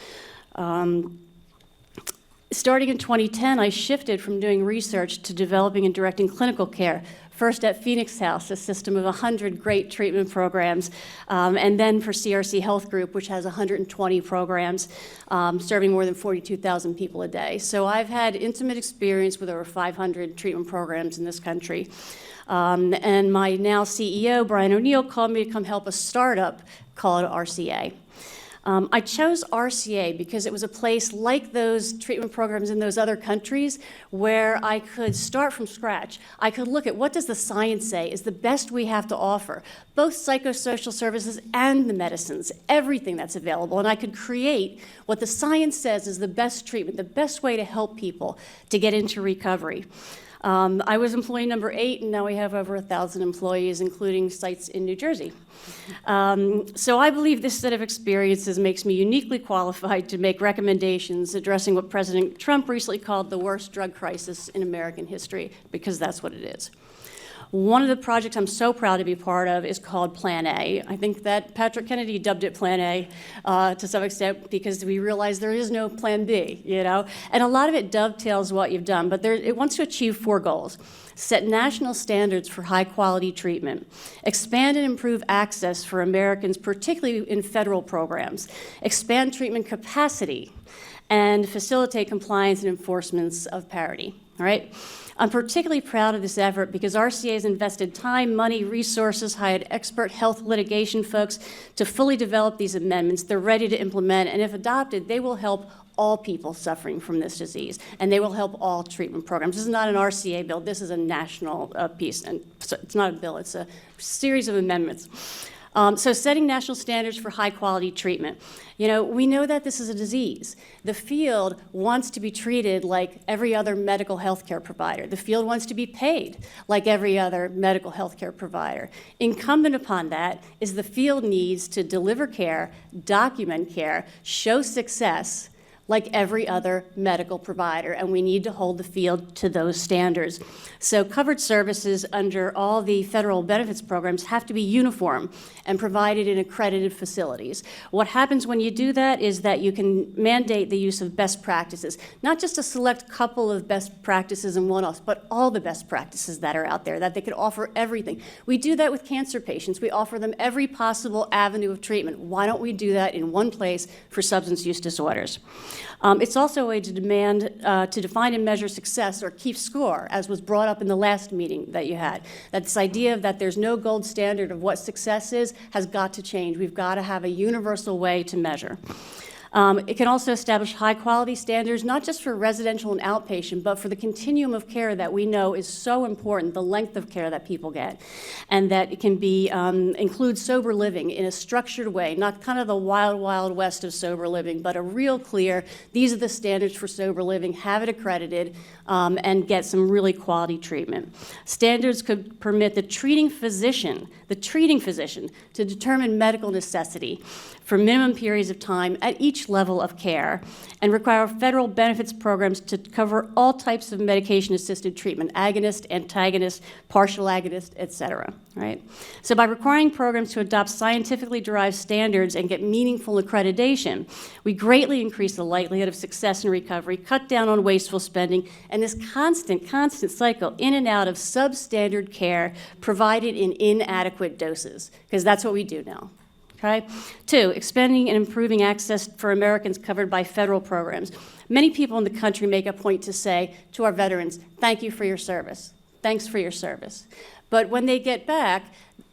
Starting in 2010, I shifted from doing research to developing and directing clinical care, first at Phoenix House, a system of 100 great treatment programs, and then for CRC Health Group, which has 120 programs, serving more than 42,000 people a day. So I've had intimate experience with over 500 treatment programs in this country. And my now CEO, Brian O'Neill, called me to come help a startup called RCA. I chose RCA because it was a place like those treatment programs in those other countries where I could start from scratch. I could look at what does the science say is the best we have to offer, both psychosocial services and the medicines, everything that's available. And I could create what the science says is the best treatment, the best way to help people to get into recovery. I was employee number 8, and now we have over 1,000 employees, including sites in New Jersey. So I believe this set of experiences makes me uniquely qualified to make recommendations addressing what President Trump recently called the worst drug crisis in American history, because that's what it is. One of the projects I'm so proud to be part of is called Plan A. I think that Patrick Kennedy dubbed it Plan A to some extent because we realize there is no Plan B, you know? And a lot of it dovetails what you've done, but it wants to achieve 4 goals. Set national standards for high-quality treatment, expand and improve access for Americans, particularly in federal programs, expand treatment capacity, and facilitate compliance and enforcement of parity, all right? I'm particularly proud of this effort because RCA has invested time, money, resources, hired expert health litigation folks to fully develop these amendments. They're ready to implement, and if adopted, they will help all people suffering from this disease, and they will help all treatment programs. This is not an RCA bill. This is a national piece, and so it's not a bill. It's a series of amendments. So setting national standards for high-quality treatment. You know, we know that this is a disease. The field wants to be treated like every other medical health care provider. The field wants to be paid like every other medical health care provider. Incumbent upon that is the field needs to deliver care, document care, show success like every other medical provider, and we need to hold the field to those standards. So covered services under all the federal benefits programs have to be uniform and provided in accredited facilities. What happens when you do that is that you can mandate the use of best practices, not just a select couple of best practices and one-offs, but all the best practices that are out there, that they could offer everything. We do that with cancer patients. We offer them every possible avenue of treatment. Why don't we do that in one place for substance use disorders? It's also a way to demand, to define and measure success or keep score, as was brought up in the last meeting that you had. That this idea that there's no gold standard of what success is has got to change. We've got to have a universal way to measure. It can also establish high-quality standards, not just for residential and outpatient, but for the continuum of care that we know is so important, the length of care that people get, and that it can be include sober living in a structured way, not kind of the wild, wild west of sober living, but a real clear, these are the standards for sober living, have it accredited, and get some really quality treatment. Standards could permit the treating physician to determine medical necessity for minimum periods of time at each level of care, and require federal benefits programs to cover all types of medication-assisted treatment, agonist, antagonist, partial agonist, et cetera, right? So by requiring programs to adopt scientifically derived standards and get meaningful accreditation, we greatly increase the likelihood of success in recovery, cut down on wasteful spending, and this constant cycle in and out of substandard care provided in inadequate doses, because that's what we do now. Okay? 2, expanding and improving access for Americans covered by federal programs. Many people in the country make a point to say to our veterans, thank you for your service. Thanks for your service. But when they get back,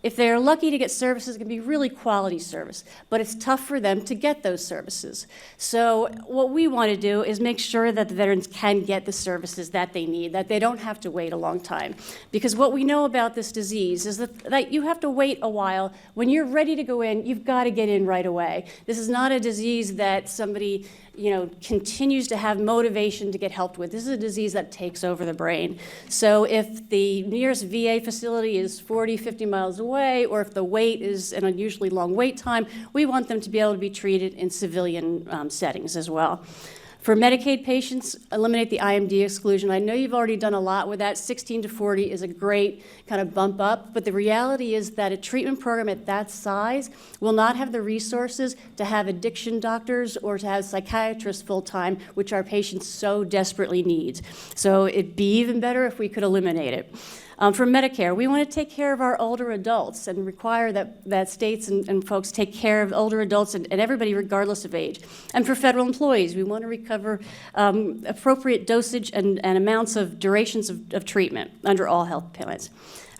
if they're lucky to get services, it can be really quality service, but it's tough for them to get those services. So what we want to do is make sure that the veterans can get the services that they need, that they don't have to wait a long time. Because what we know about this disease is that you have to wait a while. When you're ready to go in, you've got to get in right away. This is not a disease that somebody continues to have motivation to get helped with. This is a disease that takes over the brain. So if the nearest VA facility is 40, 50 miles away, or if the wait is an unusually long wait time, we want them to be able to be treated in civilian settings as well. For Medicaid patients, eliminate the IMD exclusion. I know you've already done a lot with that. 16 to 40 is a great kind of bump up, but the reality is that a treatment program at that size will not have the resources to have addiction doctors or to have psychiatrists full-time, which our patients so desperately need. So it'd be even better if we could eliminate it. For Medicare, we want to take care of our older adults and require that states and folks take care of older adults and everybody regardless of age. And for federal employees, we want to recover appropriate dosage and amounts of durations of treatment under all health plans.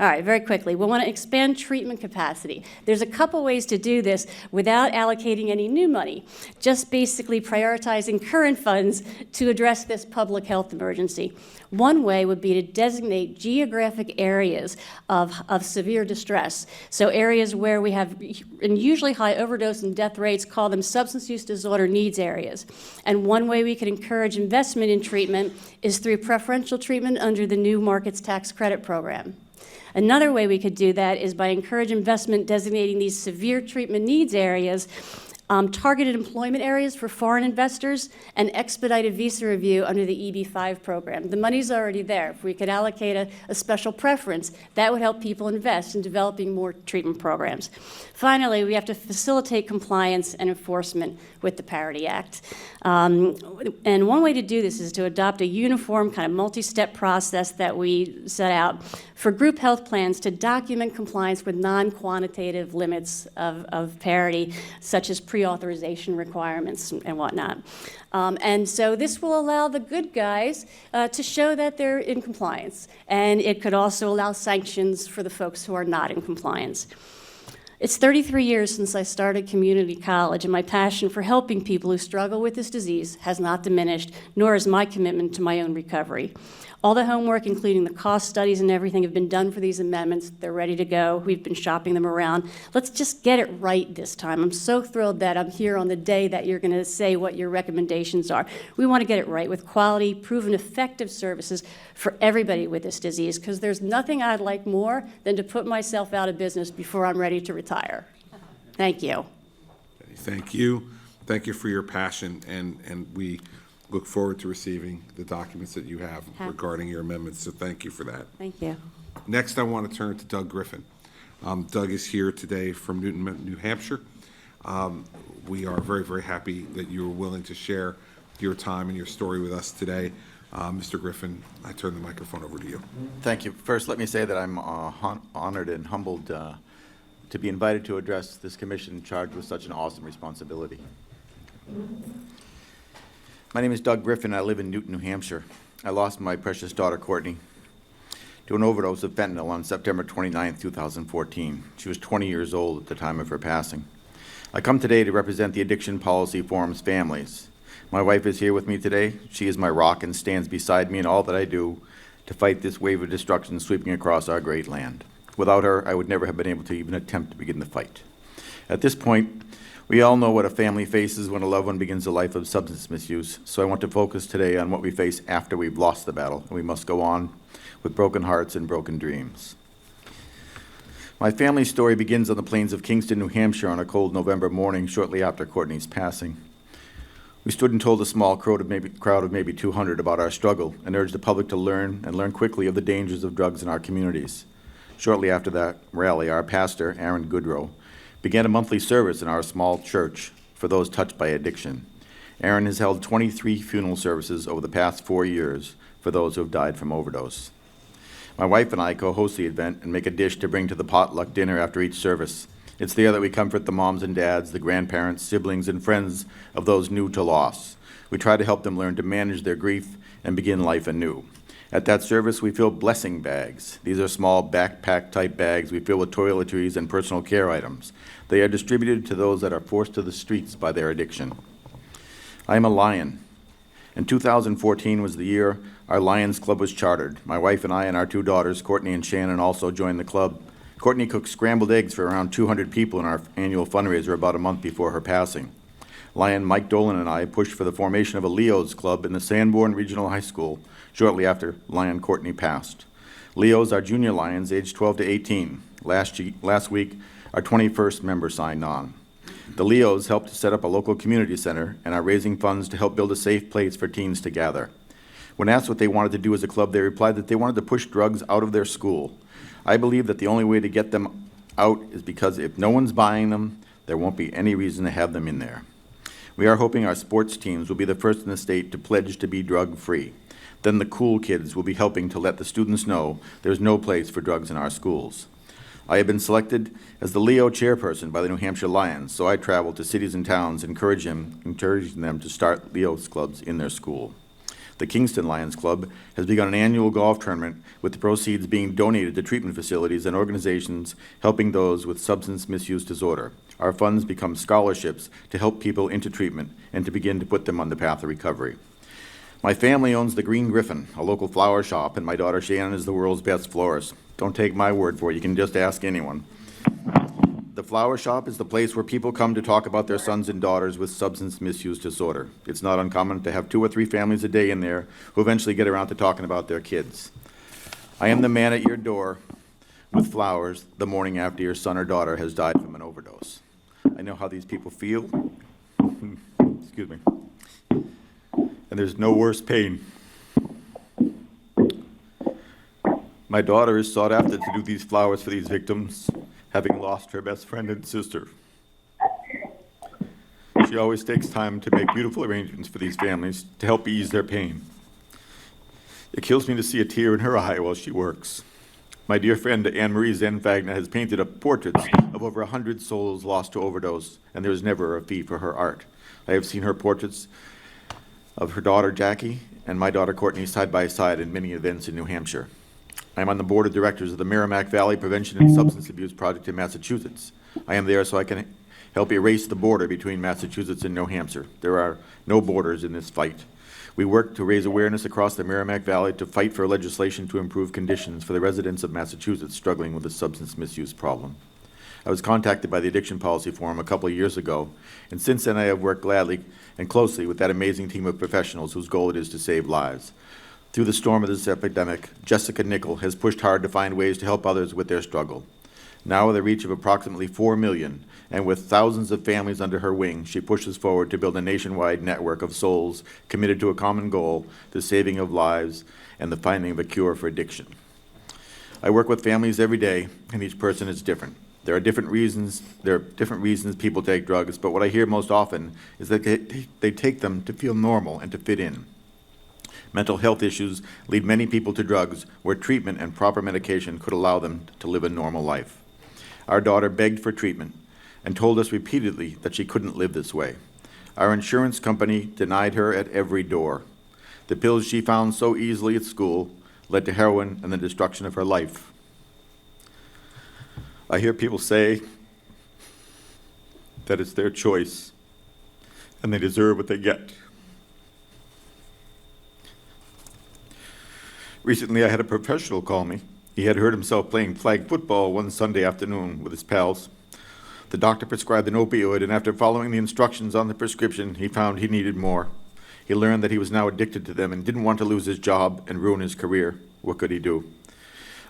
All right, very quickly, we want to expand treatment capacity. There's a couple ways to do this without allocating any new money, just basically prioritizing current funds to address this public health emergency. One way would be to designate geographic areas of severe distress. So areas where we have unusually high overdose and death rates, call them substance use disorder needs areas. And one way we could encourage investment in treatment is through preferential treatment under the new Markets Tax Credit Program. Another way we could do that is by encouraging investment designating these severe treatment needs areas, targeted employment areas for foreign investors, and expedited visa review under the EB-5 program. The money's already there. If we could allocate a special preference, that would help people invest in developing more treatment programs. Finally, we have to facilitate compliance and enforcement with the Parity Act. And one way to do this is to adopt a uniform kind of multi-step process that we set out for group health plans to document compliance with non-quantitative limits of parity, such as pre-authorization requirements and whatnot. And so this will allow the good guys to show that they're in compliance. And it could also allow sanctions for the folks who are not in compliance. It's 33 years since I started community college, and my passion for helping people who struggle with this disease has not diminished, nor is my commitment to my own recovery. All the homework, including the cost studies and everything, have been done for these amendments. They're ready to go. We've been shopping them around. Let's just get it right this time. I'm so thrilled that I'm here on the day that you're going to say what your recommendations are. We want to get it right with quality, proven effective services for everybody with this disease, because there's nothing I'd like more than to put myself out of business before I'm ready to retire. Thank you. Thank you. Thank you for your passion, and we look forward to receiving the documents that you have regarding your amendments, so thank you for that. Thank you. Next, I want to turn to Doug Griffin. Doug is here today from Newton, New Hampshire. We are very, very happy that you were willing to share your time and your story with us today. Mr. Griffin, I turn the microphone over to you. Thank you. First, let me say that I'm honored and humbled to be invited to address this commission charged with such an awesome responsibility. My name is Doug Griffin. I live in Newton, New Hampshire. I lost my precious daughter, Courtney, to an overdose of fentanyl on September 29, 2014. She was 20 years old at the time of her passing. I come today to represent the Addiction Policy Forum's families. My wife is here with me today. She is my rock and stands beside me in all that I do to fight this wave of destruction sweeping across our great land. Without her, I would never have been able to even attempt to begin the fight. At this point, we all know what a family faces when a loved one begins a life of substance misuse, so I want to focus today on what we face after we've lost the battle, and we must go on with broken hearts and broken dreams. My family's story begins on the plains of Kingston, New Hampshire on a cold November morning shortly after Courtney's passing. We stood and told a small crowd of maybe 200 about our struggle and urged the public to learn quickly of the dangers of drugs in our communities. Shortly after that rally, our pastor, Aaron Goodrow, began a monthly service in our small church for those touched by addiction. Aaron has held 23 funeral services over the past 4 years for those who have died from overdose. My wife and I co-host the event and make a dish to bring to the potluck dinner after each service. It's there that we comfort the moms and dads, the grandparents, siblings, and friends of those new to loss. We try to help them learn to manage their grief and begin life anew. At that service, we fill blessing bags. These are small backpack-type bags we fill with toiletries and personal care items. They are distributed to those that are forced to the streets by their addiction. I am a Lion. In 2014 was the year our Lions Club was chartered. My wife and I and our 2 daughters, Courtney and Shannon, also joined the club. Courtney cooked scrambled eggs for around 200 people in our annual fundraiser about a month before her passing. Lion Mike Dolan and I pushed for the formation of a Leo's Club in the Sanborn Regional High School shortly after Lion Courtney passed. Leo's are junior Lions aged 12 to 18. Last week, our 21st member signed on. The Leos helped to set up a local community center and are raising funds to help build a safe place for teens to gather. When asked what they wanted to do as a club, they replied that they wanted to push drugs out of their school. I believe that the only way to get them out is because if no one's buying them, there won't be any reason to have them in there. We are hoping our sports teams will be the first in the state to pledge to be drug-free. Then the cool kids will be helping to let the students know there's no place for drugs in our schools. I have been selected as the Leo chairperson by the New Hampshire Lions, so I travel to cities and towns encouraging them to start Leo's clubs in their school. The Kingston Lions Club has begun an annual golf tournament with the proceeds being donated to treatment facilities and organizations helping those with substance misuse disorder. Our funds become scholarships to help people into treatment and to begin to put them on the path of recovery. My family owns the Green Griffin, a local flower shop, and my daughter Shannon is the world's best florist. Don't take my word for it, you can just ask anyone. The flower shop is the place where people come to talk about their sons and daughters with substance misuse disorder. It's not uncommon to have 2 or 3 families a day in there who eventually get around to talking about their kids. I am the man at your door with flowers the morning after your son or daughter has died from an overdose. I know how these people feel. Excuse me. And there's no worse pain. My daughter is sought after to do these flowers for these victims, having lost her best friend and sister. She always takes time to make beautiful arrangements for these families to help ease their pain. It kills me to see a tear in her eye while she works. My dear friend Anne-Marie Zenfagna has painted up portraits of over 100 souls lost to overdose, and there is never a fee for her art. I have seen her portraits of her daughter Jackie and my daughter Courtney side by side in many events in New Hampshire. I am on the board of directors of the Merrimack Valley Prevention and Substance Abuse Project in Massachusetts. I am there so I can help erase the border between Massachusetts and New Hampshire. There are no borders in this fight. We work to raise awareness across the Merrimack Valley to fight for legislation to improve conditions for the residents of Massachusetts struggling with the substance misuse problem. I was contacted by the Addiction Policy Forum a couple of years ago, and since then I have worked gladly and closely with that amazing team of professionals whose goal it is to save lives. Through the storm of this epidemic, Jessica Nickel has pushed hard to find ways to help others with their struggle. Now with a reach of approximately 4 million, and with thousands of families under her wing, she pushes forward to build a nationwide network of souls committed to a common goal, the saving of lives and the finding of a cure for addiction. I work with families every day, and each person is different. There are different reasons people take drugs, but what I hear most often is that they take them to feel normal and to fit in. Mental health issues lead many people to drugs where treatment and proper medication could allow them to live a normal life. Our daughter begged for treatment and told us repeatedly that she couldn't live this way. Our insurance company denied her at every door. The pills she found so easily at school led to heroin and the destruction of her life. I hear people say that it's their choice and they deserve what they get. Recently, I had a professional call me. He had hurt himself playing flag football one Sunday afternoon with his pals. The doctor prescribed an opioid, and after following the instructions on the prescription, he found he needed more. He learned that he was now addicted to them and didn't want to lose his job and ruin his career. What could he do?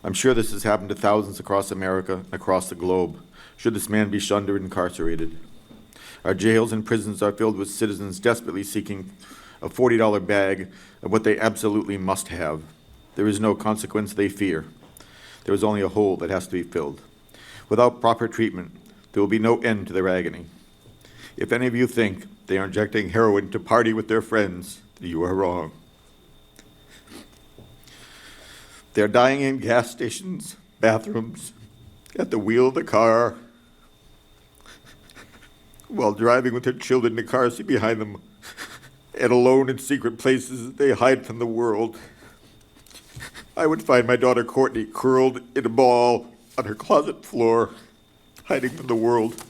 I'm sure this has happened to thousands across America and across the globe. Should this man be shunned or incarcerated? Our jails and prisons are filled with citizens desperately seeking a $40 bag of what they absolutely must have. There is no consequence they fear. There is only a hole that has to be filled. Without proper treatment, there will be no end to their agony. If any of you think they are injecting heroin to party with their friends, you are wrong. They're dying in gas stations, bathrooms, at the wheel of the car, while driving with their children in the car seat behind them, and alone in secret places they hide from the world. I would find my daughter Courtney curled in a ball on her closet floor, hiding from the world.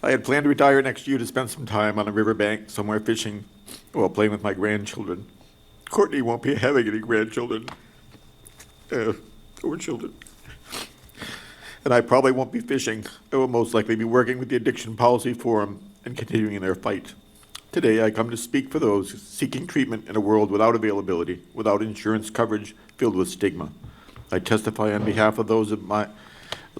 I had planned to retire next year to spend some time on a riverbank somewhere fishing while playing with my grandchildren. Courtney won't be having any grandchildren or children. And I probably won't be fishing. I will most likely be working with the Addiction Policy Forum and continuing their fight. Today, I come to speak for those seeking treatment in a world without availability, without insurance coverage, filled with stigma. I testify on behalf of those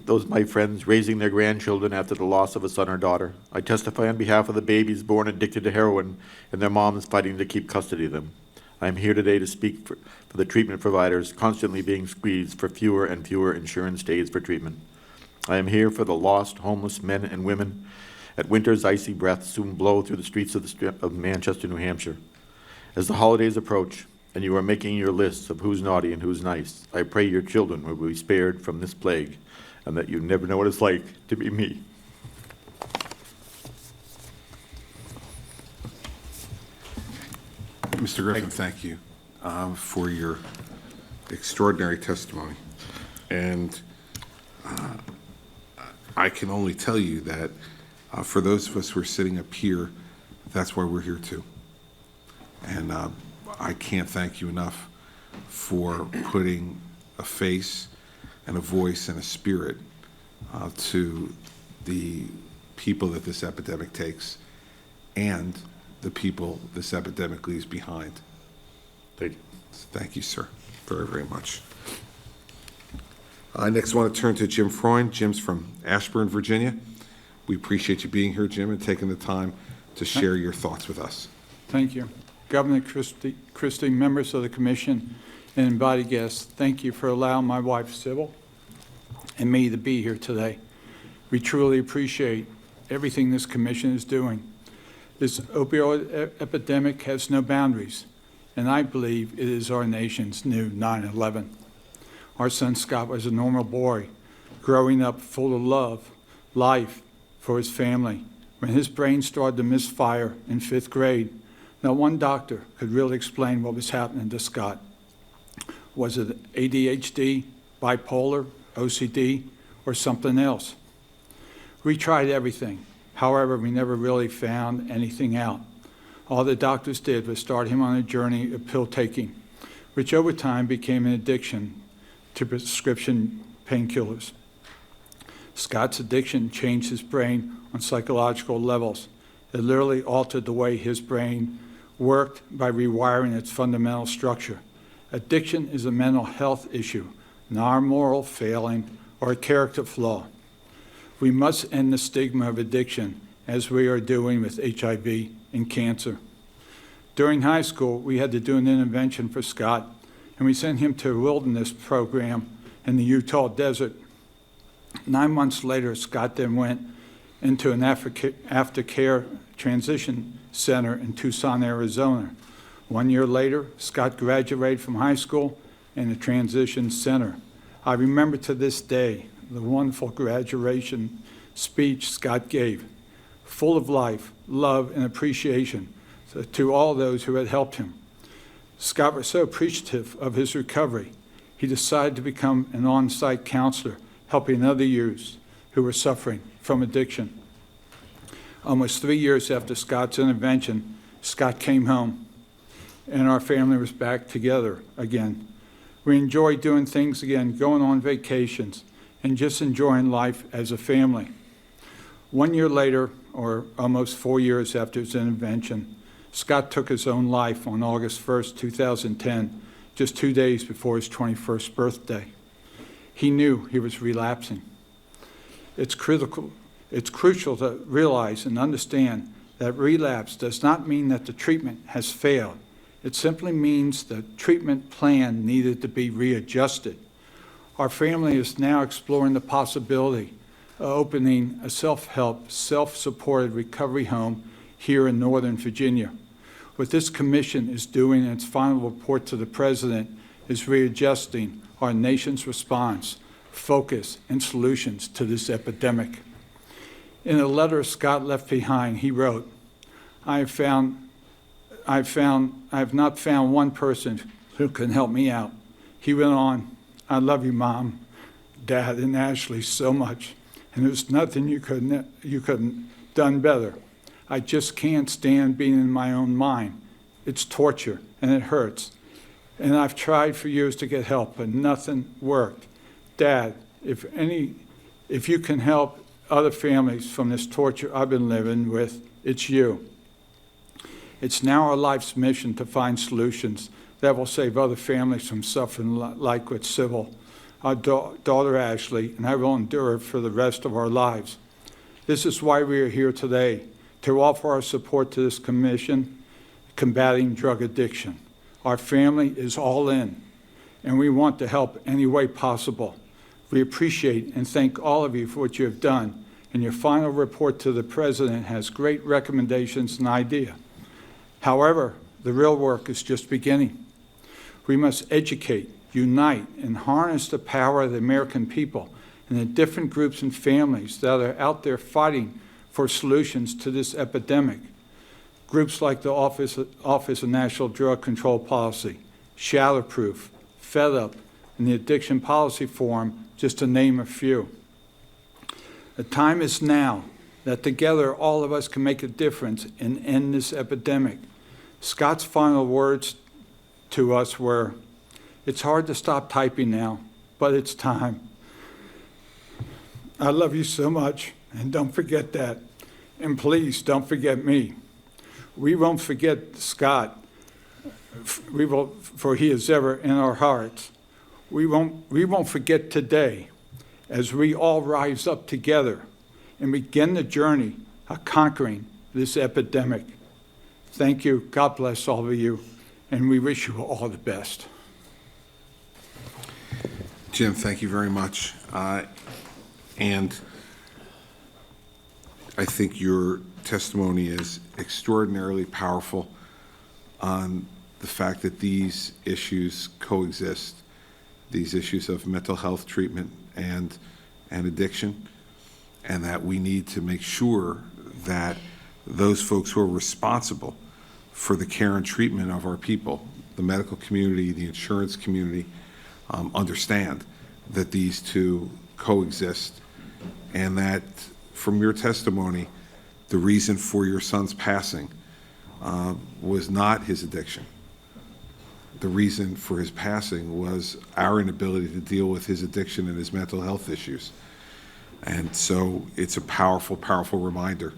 those my friends raising their grandchildren after the loss of a son or daughter. I testify on behalf of the babies born addicted to heroin and their moms fighting to keep custody of them. I am here today to speak for the treatment providers constantly being squeezed for fewer and fewer insurance days for treatment. I am here for the lost, homeless men and women at winter's icy breath soon blow through the streets of Manchester, New Hampshire. As the holidays approach, and you are making your lists of who's naughty and who's nice, I pray your children will be spared from this plague, and that you never know what it's like to be me. Mr. Griffin, thank you for your extraordinary testimony. And I can only tell you that for those of us who are sitting up here, that's why we're here too. And I can't thank you enough for putting a face and a voice and a spirit to the people that this epidemic takes and the people this epidemic leaves behind. Thank you, sir, very, very much. I next want to turn to Jim Freund. Jim's from Ashburn, Virginia. We appreciate you being here, Jim, and taking the time to share your thoughts with us. Thank you. Governor Christie, members of the commission, and invited guests, thank you for allowing my wife, Sybil, and me to be here today. We truly appreciate everything this commission is doing. This opioid epidemic has no boundaries, and I believe it is our nation's new 9/11. Our son Scott was a normal boy, growing up full of love, life for his family. When his brain started to misfire in 5th grade, not one doctor could really explain what was happening to Scott. Was it ADHD, bipolar, OCD, or something else? We tried everything. However, we never really found anything out. All the doctors did was start him on a journey of pill taking, which over time became an addiction to prescription painkillers. Scott's addiction changed his brain on psychological levels. It literally altered the way his brain worked by rewiring its fundamental structure. Addiction is a mental health issue, not a moral failing or a character flaw. We must end the stigma of addiction, as we are doing with HIV and cancer. During high school, we had to do an intervention for Scott, and we sent him to a wilderness program in the Utah desert. 9 months later, Scott then went into an aftercare transition center in Tucson, Arizona. 1 year later, Scott graduated from high school in a transition center. I remember to this day the wonderful graduation speech Scott gave, full of life, love, and appreciation to all those who had helped him. Scott was so appreciative of his recovery, he decided to become an on-site counselor, helping other youths who were suffering from addiction. Almost 3 years after Scott's intervention, Scott came home, and our family was back together again. We enjoyed doing things again, going on vacations, and just enjoying life as a family. 1 year later, or almost 4 years after his intervention, Scott took his own life on August 1st, 2010, just 2 days before his 21st birthday. He knew he was relapsing. It's crucial to realize and understand that relapse does not mean that the treatment has failed. It simply means the treatment plan needed to be readjusted. Our family is now exploring the possibility of opening a self-help, self-supported recovery home here in Northern Virginia. What this commission is doing in its final report to the President is readjusting our nation's response, focus, and solutions to this epidemic. In a letter Scott left behind, he wrote, I have not found one person who can help me out. He went on, I love you, Mom, Dad, and Ashley so much, and there's nothing you couldn't done better. I just can't stand being in my own mind. It's torture, and it hurts. And I've tried for years to get help, but nothing worked. Dad, if you can help other families from this torture I've been living with, it's you. It's now our life's mission to find solutions that will save other families from suffering like with Sybil. our daughter Ashley, and I will endure it for the rest of our lives. This is why we are here today, to offer our support to this commission combating drug addiction. Our family is all in, and we want to help any way possible. We appreciate and thank all of you for what you have done, and your final report to the President has great recommendations and ideas. However, the real work is just beginning. We must educate, unite, and harness the power of the American people and the different groups and families that are out there fighting for solutions to this epidemic. Groups like the Office of National Drug Control Policy, Shatterproof, Fed Up, and the Addiction Policy Forum, just to name a few. The time is now that together all of us can make a difference and end this epidemic. Scott's final words to us were, "It's hard to stop typing now, but it's time." I love you so much, and don't forget that. And please don't forget me. We won't forget Scott, for he is ever in our hearts. We won't forget today as we all rise up together and begin the journey of conquering this epidemic. Thank you. God bless all of you, and we wish you all the best. Jim, thank you very much. And I think your testimony is extraordinarily powerful on the fact that these issues coexist, these issues of mental health treatment and addiction, and that we need to make sure that those folks who are responsible for the care and treatment of our people, the medical community, the insurance community, understand that these two coexist, and that from your testimony, the reason for your son's passing was not his addiction. The reason for his passing was our inability to deal with his addiction and his mental health issues. And so it's a powerful, powerful reminder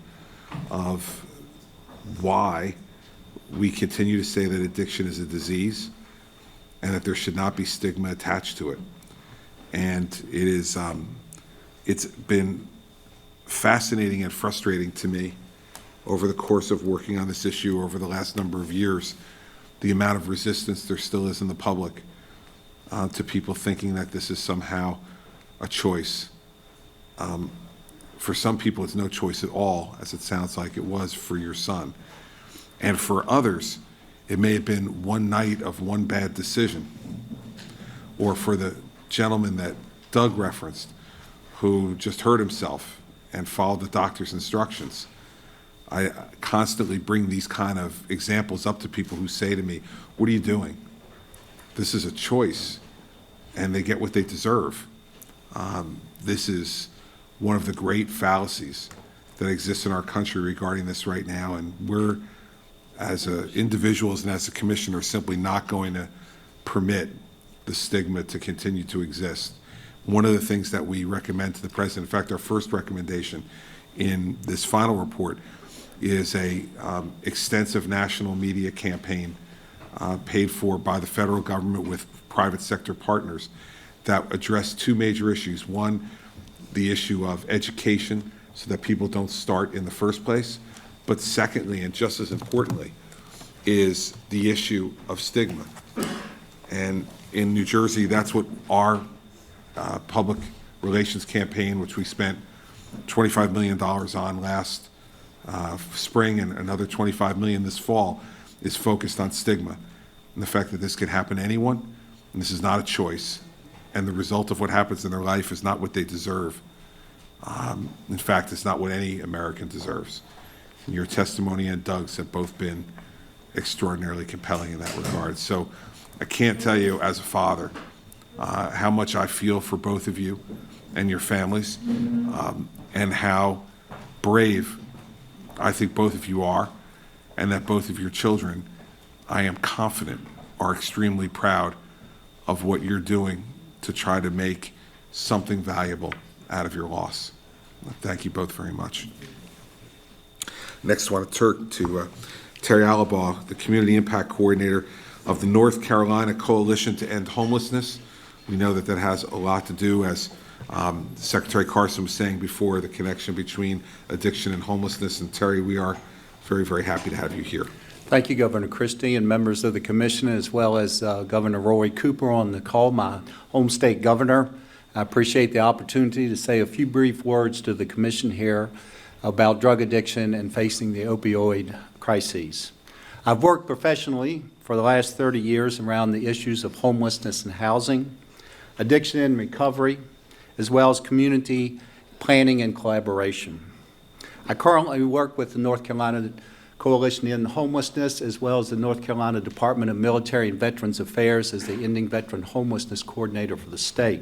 of why we continue to say that addiction is a disease and that there should not be stigma attached to it. And it is, it's been fascinating and frustrating to me over the course of working on this issue over the last number of years, the amount of resistance there still is in the public to people thinking that this is somehow a choice. For some people, it's no choice at all, as it sounds like it was for your son. And for others, it may have been one night of one bad decision. Or for the gentleman that Doug referenced, who just hurt himself and followed the doctor's instructions. I constantly bring these kind of examples up to people who say to me, "What are you doing? This is a choice," and they get what they deserve. This is one of the great fallacies that exists in our country regarding this right now, and we're, as individuals and as a commission, are simply not going to permit the stigma to continue to exist. One of the things that we recommend to the President, in fact, our first recommendation in this final report, is a extensive national media campaign paid for by the federal government with private sector partners that address two major issues. One, the issue of education so that people don't start in the first place. But secondly, and just as importantly, is the issue of stigma. And in New Jersey, that's what our public relations campaign, which we spent $25 million on last spring and another $25 million this fall, is focused on stigma and the fact that this can happen to anyone, and this is not a choice, and the result of what happens in their life is not what they deserve. In fact, it's not what any American deserves. And your testimony and Doug's have both been extraordinarily compelling in that regard. So I can't tell you as a father how much I feel for both of you and your families, and how brave I think both of you are, and that both of your children, I am confident, are extremely proud of what you're doing to try to make something valuable out of your loss. Thank you both very much. Next, I want to turn to Terry Alabaugh, the Community Impact Coordinator of the North Carolina Coalition to End Homelessness, We know that that has a lot to do, as Secretary Carson was saying before, the connection between addiction and homelessness. And Terry, we are very, very happy to have you here. Thank you, Governor Christie, and members of the commission, as well as Governor Roy Cooper on the call, my home state governor. I appreciate the opportunity to say a few brief words to the commission here about drug addiction and facing the opioid crises. I've worked professionally for the last 30 years around the issues of homelessness and housing, addiction and recovery, as well as community planning and collaboration. I currently work with the North Carolina Coalition to End Homelessness, as well as the North Carolina Department of Military and Veterans Affairs as the Ending Veteran Homelessness Coordinator for the state.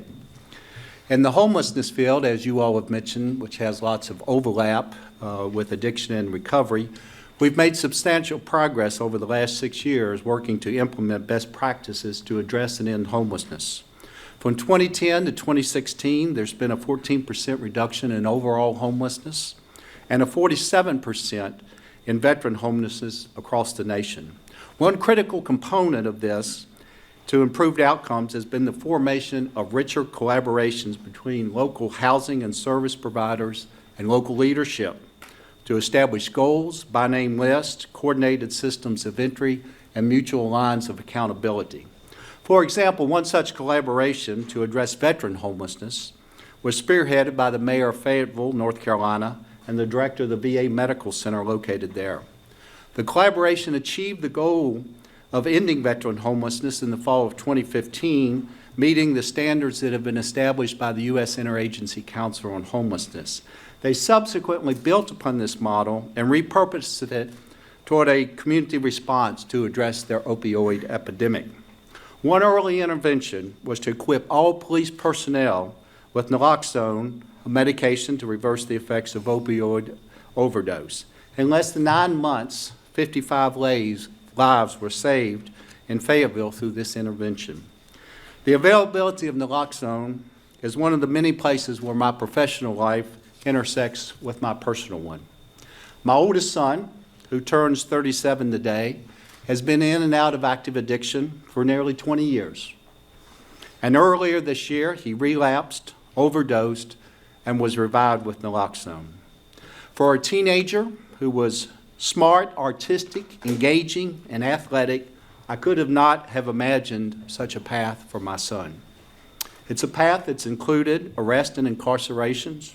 In the homelessness field, as you all have mentioned, which has lots of overlap with addiction and recovery, we've made substantial progress over the last 6 years working to implement best practices to address and end homelessness. From 2010 to 2016, there's been a 14% reduction in overall homelessness and a 47% in veteran homelessness across the nation. One critical component of this to improved outcomes has been the formation of richer collaborations between local housing and service providers and local leadership to establish goals, by name lists, coordinated systems of entry, and mutual lines of accountability. For example, one such collaboration to address veteran homelessness was spearheaded by the mayor of Fayetteville, North Carolina, and the director of the VA Medical Center located there. The collaboration achieved the goal of ending veteran homelessness in the fall of 2015, meeting the standards that have been established by the U.S. Interagency Council on Homelessness. They subsequently built upon this model and repurposed it toward a community response to address their opioid epidemic. One early intervention was to equip all police personnel with naloxone, a medication to reverse the effects of opioid overdose. In less than 9 months, 55 lives were saved in Fayetteville through this intervention. The availability of naloxone is one of the many places where my professional life intersects with my personal one. My oldest son, who turns 37 today, has been in and out of active addiction for nearly 20 years. And earlier this year, he relapsed, overdosed, and was revived with naloxone. For a teenager who was smart, artistic, engaging, and athletic, I could have not have imagined such a path for my son. It's a path that's included arrest and incarcerations,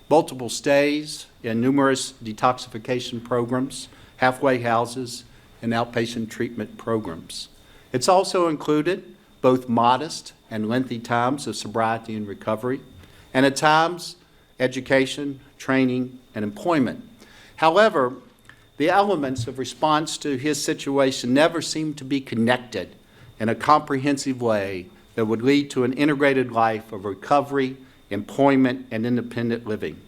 multiple stays in numerous detoxification programs, halfway houses, and outpatient treatment programs. It's also included both modest and lengthy times of sobriety and recovery, and at times, education, training, and employment. However, the elements of response to his situation never seemed to be connected in a comprehensive way that would lead to an integrated life of recovery, employment, and independent living.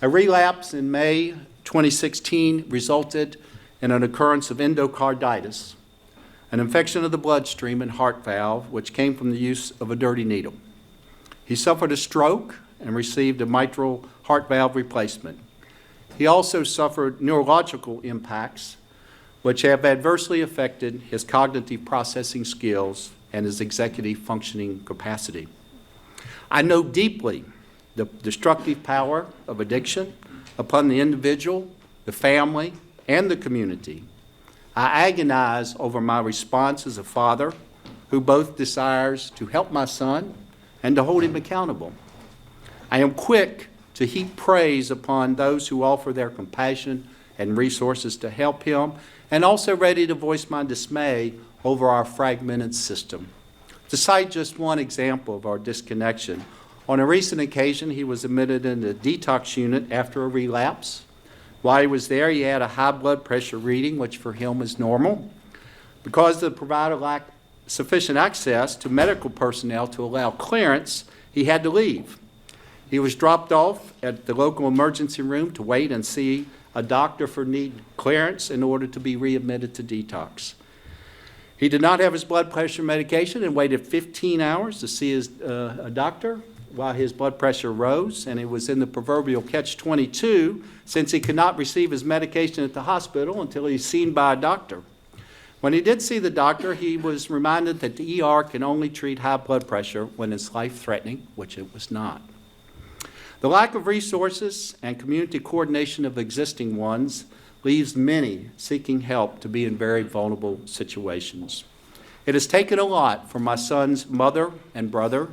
A relapse in May 2016 resulted in an occurrence of endocarditis, an infection of the bloodstream and heart valve, which came from the use of a dirty needle. He suffered a stroke and received a mitral heart valve replacement. He also suffered neurological impacts, which have adversely affected his cognitive processing skills and his executive functioning capacity. I know deeply the destructive power of addiction upon the individual, the family, and the community. I agonize over my response as a father who both desires to help my son and to hold him accountable. I am quick to heap praise upon those who offer their compassion and resources to help him, and also ready to voice my dismay over our fragmented system. To cite just one example of our disconnection, on a recent occasion, he was admitted in the detox unit after a relapse. While he was there, he had a high blood pressure reading, which for him is normal. Because the provider lacked sufficient access to medical personnel to allow clearance, he had to leave. He was dropped off at the local emergency room to wait and see a doctor for need clearance in order to be readmitted to detox. He did not have his blood pressure medication and waited 15 hours to see a doctor while his blood pressure rose, and it was in the proverbial catch-22 since he could not receive his medication at the hospital until he's seen by a doctor. When he did see the doctor, he was reminded that the ER can only treat high blood pressure when it's life-threatening, which it was not. The lack of resources and community coordination of existing ones leaves many seeking help to be in very vulnerable situations. It has taken a lot for my son's mother and brother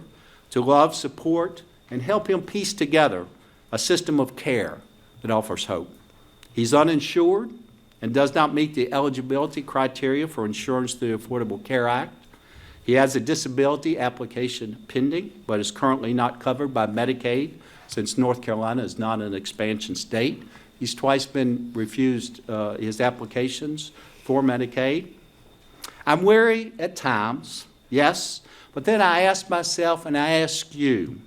to love, support, and help him piece together a system of care that offers hope. He's uninsured and does not meet the eligibility criteria for insurance through the Affordable Care Act. He has a disability application pending, but is currently not covered by Medicaid since North Carolina is not an expansion state. He's twice been refused his applications for Medicaid. I'm weary at times, yes, but then I ask myself and I ask you,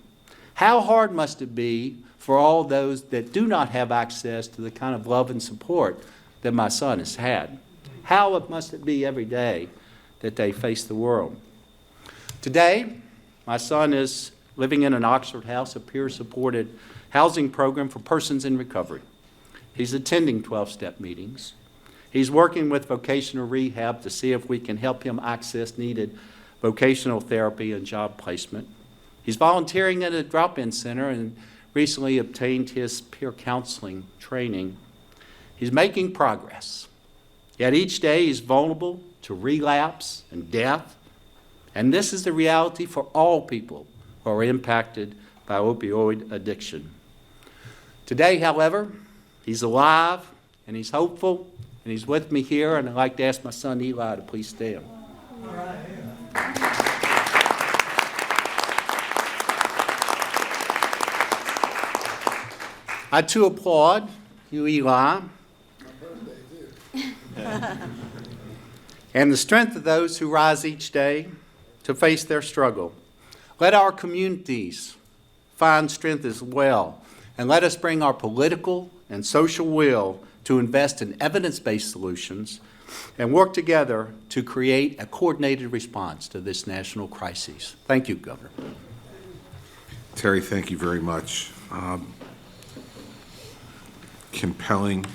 how hard must it be for all those that do not have access to the kind of love and support that my son has had? How must it be every day that they face the world? Today, my son is living in an Oxford House, a peer-supported housing program for persons in recovery. He's attending 12-step meetings. He's working with vocational rehab to see if we can help him access needed vocational therapy and job placement. He's volunteering at a drop-in center and recently obtained his peer counseling training. He's making progress. Yet each day he's vulnerable to relapse and death. And this is the reality for all people who are impacted by opioid addiction. Today, however, he's alive and he's hopeful and he's with me here, and I'd like to ask my son Eli to please stand. I too applaud you, Eli, and the strength of those who rise each day to face their struggle. Let our communities find strength as well, and let us bring our political and social will to invest in evidence-based solutions and work together to create a coordinated response to this national crisis. Thank you, Governor. Terry, thank you very much. Compelling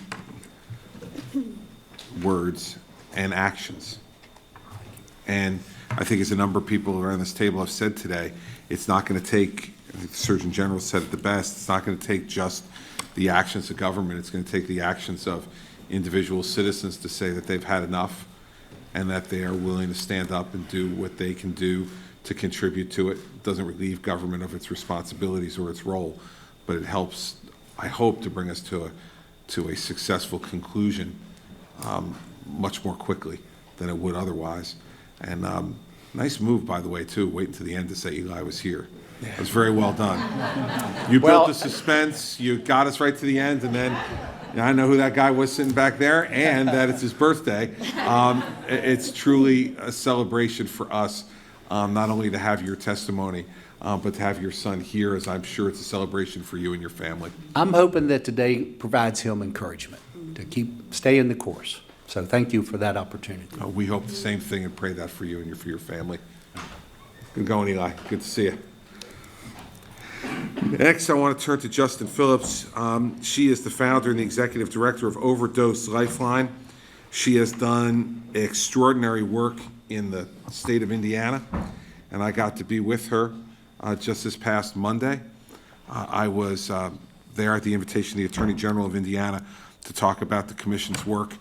words and actions. And I think, as a number of people around this table have said today, it's not going to take, I think the Surgeon General said it the best, it's not going to take just the actions of government, it's going to take the actions of individual citizens to say that they've had enough and that they are willing to stand up and do what they can do to contribute to it. It doesn't relieve government of its responsibilities or its role, but it helps, I hope, to bring us to a successful conclusion much more quickly than it would otherwise. And nice move, by the way, too, waiting to the end to say Eli was here. It was very well done. You built the suspense, you got us right to the end, and then I know who that guy was sitting back there and that it's his birthday. It's truly a celebration for us, not only to have your testimony, but to have your son here, as I'm sure it's a celebration for you and your family. I'm hoping that today provides him encouragement to stay in the course. So thank you for that opportunity. We hope the same thing and pray that for you and for your family. Good going, Eli. Good to see you. Next, I want to turn to Justin Phillips. She is the founder and the executive director of Overdose Lifeline. She has done extraordinary work in the state of Indiana, and I got to be with her just this past Monday. I was there at the invitation of the Attorney General of Indiana to talk about the commission's work,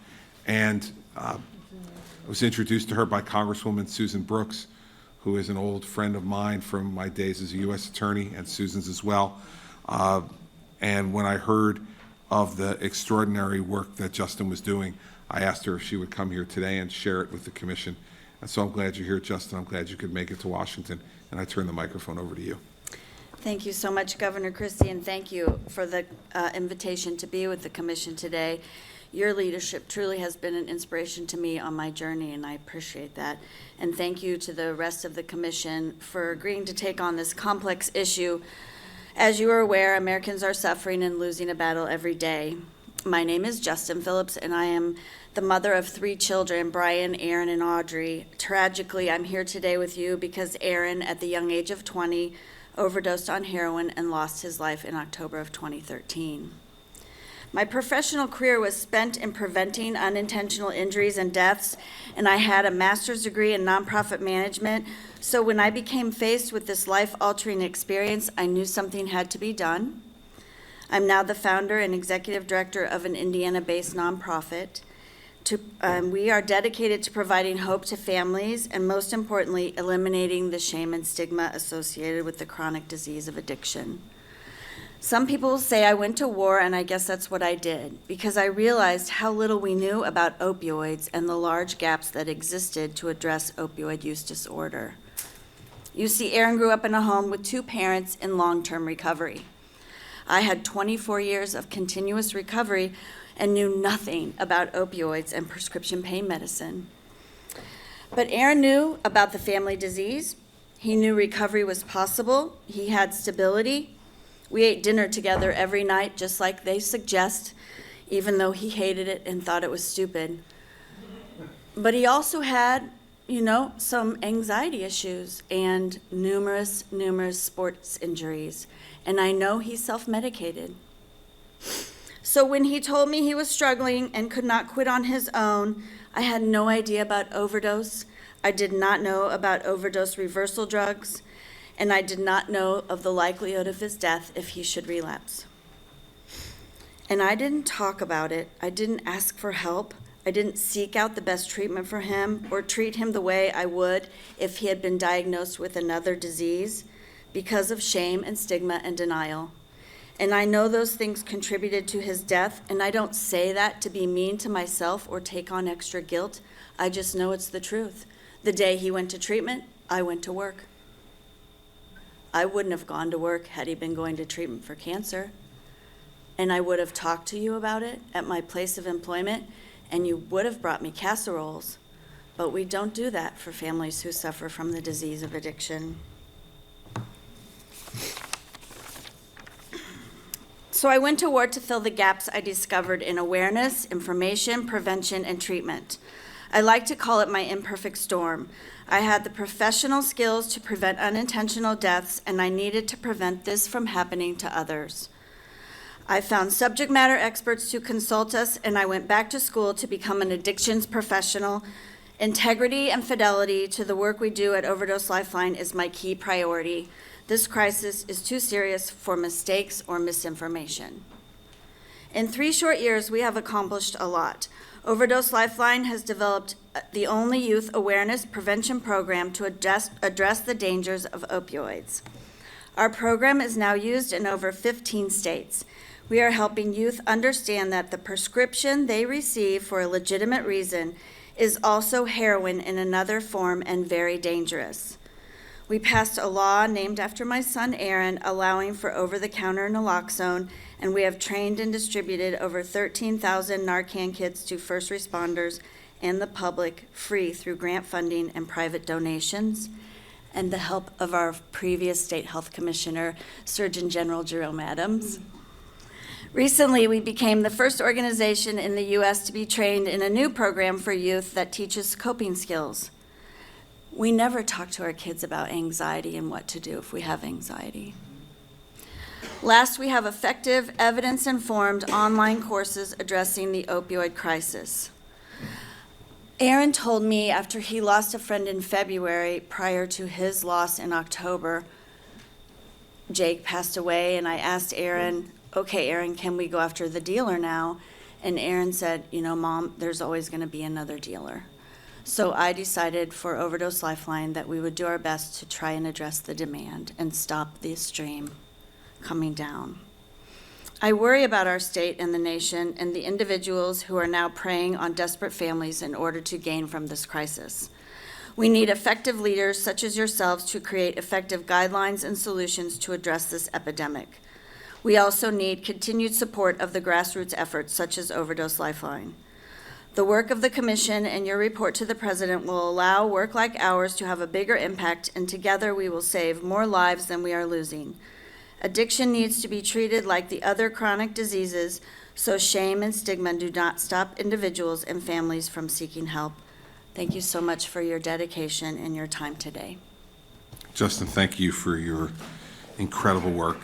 and I was introduced to her by Congresswoman Susan Brooks, who is an old friend of mine from my days as a U.S. attorney, and Susan's as well. And when I heard of the extraordinary work that Justin was doing, I asked her if she would come here today and share it with the commission. And so I'm glad you're here, Justin. I'm glad you could make it to Washington. And I turn the microphone over to you. Thank you so much, Governor Christie, and thank you for the invitation to be with the commission today. Your leadership truly has been an inspiration to me on my journey, and I appreciate that. And thank you to the rest of the commission for agreeing to take on this complex issue. As you are aware, Americans are suffering and losing a battle every day. My name is Justin Phillips, and I am the mother of 3 children, Brian, Aaron, and Audrey. Tragically, I'm here today with you because Aaron, at the young age of 20, overdosed on heroin and lost his life in October of 2013. My professional career was spent in preventing unintentional injuries and deaths, and I had a master's degree in nonprofit management. So when I became faced with this life-altering experience, I knew something had to be done. I'm now the founder and executive director of an Indiana-based nonprofit. We are dedicated to providing hope to families and, most importantly, eliminating the shame and stigma associated with the chronic disease of addiction. Some people say I went to war, and I guess that's what I did, because I realized how little we knew about opioids and the large gaps that existed to address opioid use disorder. You see, Aaron grew up in a home with 2 parents in long-term recovery. I had 24 years of continuous recovery and knew nothing about opioids and prescription pain medicine. But Aaron knew about the family disease. He knew recovery was possible. He had stability. We ate dinner together every night, just like they suggest, even though he hated it and thought it was stupid. But he also had, some anxiety issues and numerous sports injuries. And I know he self-medicated. So when he told me he was struggling and could not quit on his own, I had no idea about overdose. I did not know about overdose reversal drugs, and I did not know of the likelihood of his death if he should relapse. And I didn't talk about it. I didn't ask for help. I didn't seek out the best treatment for him or treat him the way I would if he had been diagnosed with another disease because of shame and stigma and denial. And I know those things contributed to his death, and I don't say that to be mean to myself or take on extra guilt. I just know it's the truth. The day he went to treatment, I went to work. I wouldn't have gone to work had he been going to treatment for cancer. And I would have talked to you about it at my place of employment, and you would have brought me casseroles. But we don't do that for families who suffer from the disease of addiction. So I went to war to fill the gaps I discovered in awareness, information, prevention, and treatment. I like to call it my imperfect storm. I had the professional skills to prevent unintentional deaths, and I needed to prevent this from happening to others. I found subject matter experts to consult us, and I went back to school to become an addictions professional. Integrity and fidelity to the work we do at Overdose Lifeline is my key priority. This crisis is too serious for mistakes or misinformation. In 3 short years, we have accomplished a lot. Overdose Lifeline has developed the only youth awareness prevention program to address the dangers of opioids. Our program is now used in over 15 states. We are helping youth understand that the prescription they receive for a legitimate reason is also heroin in another form and very dangerous. We passed a law named after my son Aaron, allowing for over-the-counter naloxone, and we have trained and distributed over 13,000 Narcan kits to first responders and the public free through grant funding and private donations, and the help of our previous state health commissioner, Surgeon General Jerome Adams. Recently, we became the first organization in the U.S. to be trained in a new program for youth that teaches coping skills. We never talk to our kids about anxiety and what to do if we have anxiety. Last, we have effective, evidence-informed online courses addressing the opioid crisis. Aaron told me after he lost a friend in February, prior to his loss in October, Jake passed away, and I asked Aaron, okay, Aaron, can we go after the dealer now? And Aaron said, Mom, there's always going to be another dealer. So I decided for Overdose Lifeline that we would do our best to try and address the demand and stop the stream coming down. I worry about our state and the nation and the individuals who are now preying on desperate families in order to gain from this crisis. We need effective leaders such as yourselves to create effective guidelines and solutions to address this epidemic. We also need continued support of the grassroots efforts such as Overdose Lifeline. The work of the Commission and your report to the President will allow work like ours to have a bigger impact, and together we will save more lives than we are losing. Addiction needs to be treated like the other chronic diseases, so shame and stigma do not stop individuals and families from seeking help. Thank you so much for your dedication and your time today. Justin, thank you for your incredible work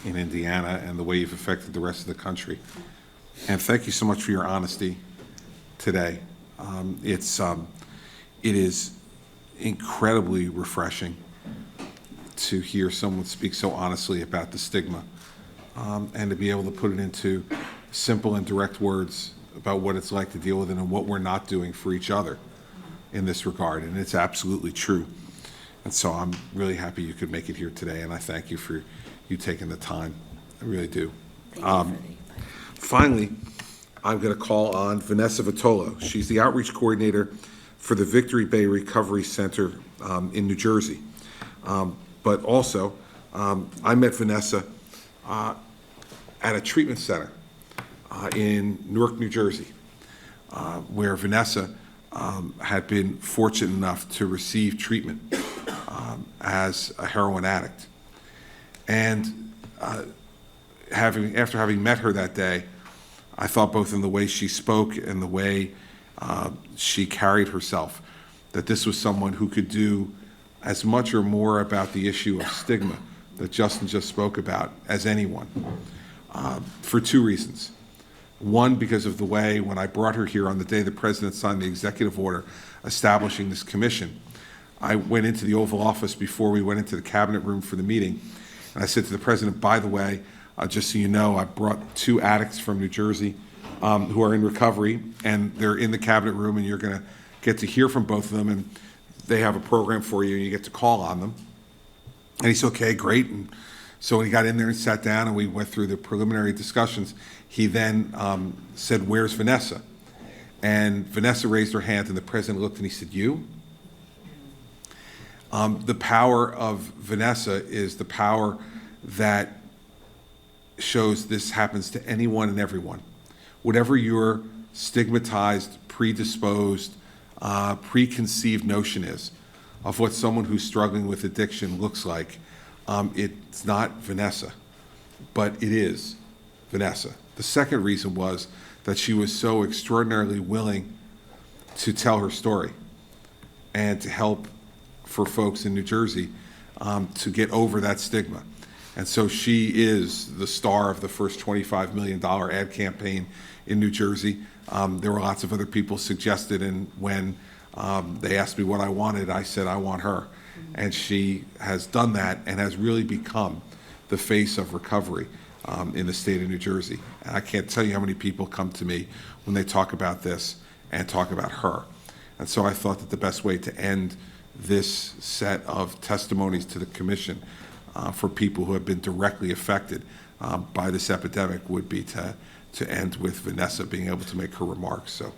in Indiana and the way you've affected the rest of the country. And thank you so much for your honesty today. It is incredibly refreshing to hear someone speak so honestly about the stigma, and to be able to put it into simple and direct words about what it's like to deal with it and what we're not doing for each other in this regard. And it's absolutely true. And so I'm really happy you could make it here today, and I thank you for you taking the time. I really do. Finally, I'm going to call on Vanessa Vitolo. She's the outreach coordinator for the Victory Bay Recovery Center in New Jersey. But also, I met Vanessa at a treatment center in Newark, New Jersey, where Vanessa had been fortunate enough to receive treatment as a heroin addict. And after having met her that day, I thought both in the way she spoke and the way she carried herself, that this was someone who could do as much or more about the issue of stigma that Justin just spoke about as anyone, for two reasons. One, because of the way when I brought her here on the day the president signed the executive order establishing this commission, I went into the Oval Office before we went into the cabinet room for the meeting, and I said to the president, by the way, just so you know, I brought 2 addicts from New Jersey who are in recovery, and they're in the cabinet room, and you're going to get to hear from both of them, and they have a program for you, and you get to call on them. And he said, okay, great. And so when he got in there and sat down and we went through the preliminary discussions, he then said, where's Vanessa? And Vanessa raised her hand, and the president looked and he said, you? The power of Vanessa is the power that shows this happens to anyone and everyone. Whatever your stigmatized, predisposed, preconceived notion is of what someone who's struggling with addiction looks like, it's not Vanessa, but it is Vanessa. The second reason was that she was so extraordinarily willing to tell her story and to help for folks in New Jersey to get over that stigma. And so she is the star of the first $25 million ad campaign in New Jersey. There were lots of other people suggested, and when they asked me what I wanted, I said, I want her. And she has done that and has really become the face of recovery in the state of New Jersey. And I can't tell you how many people come to me when they talk about this and talk about her. And so I thought that the best way to end this set of testimonies to the commission for people who have been directly affected by this epidemic would be to end with Vanessa being able to make her remarks. So,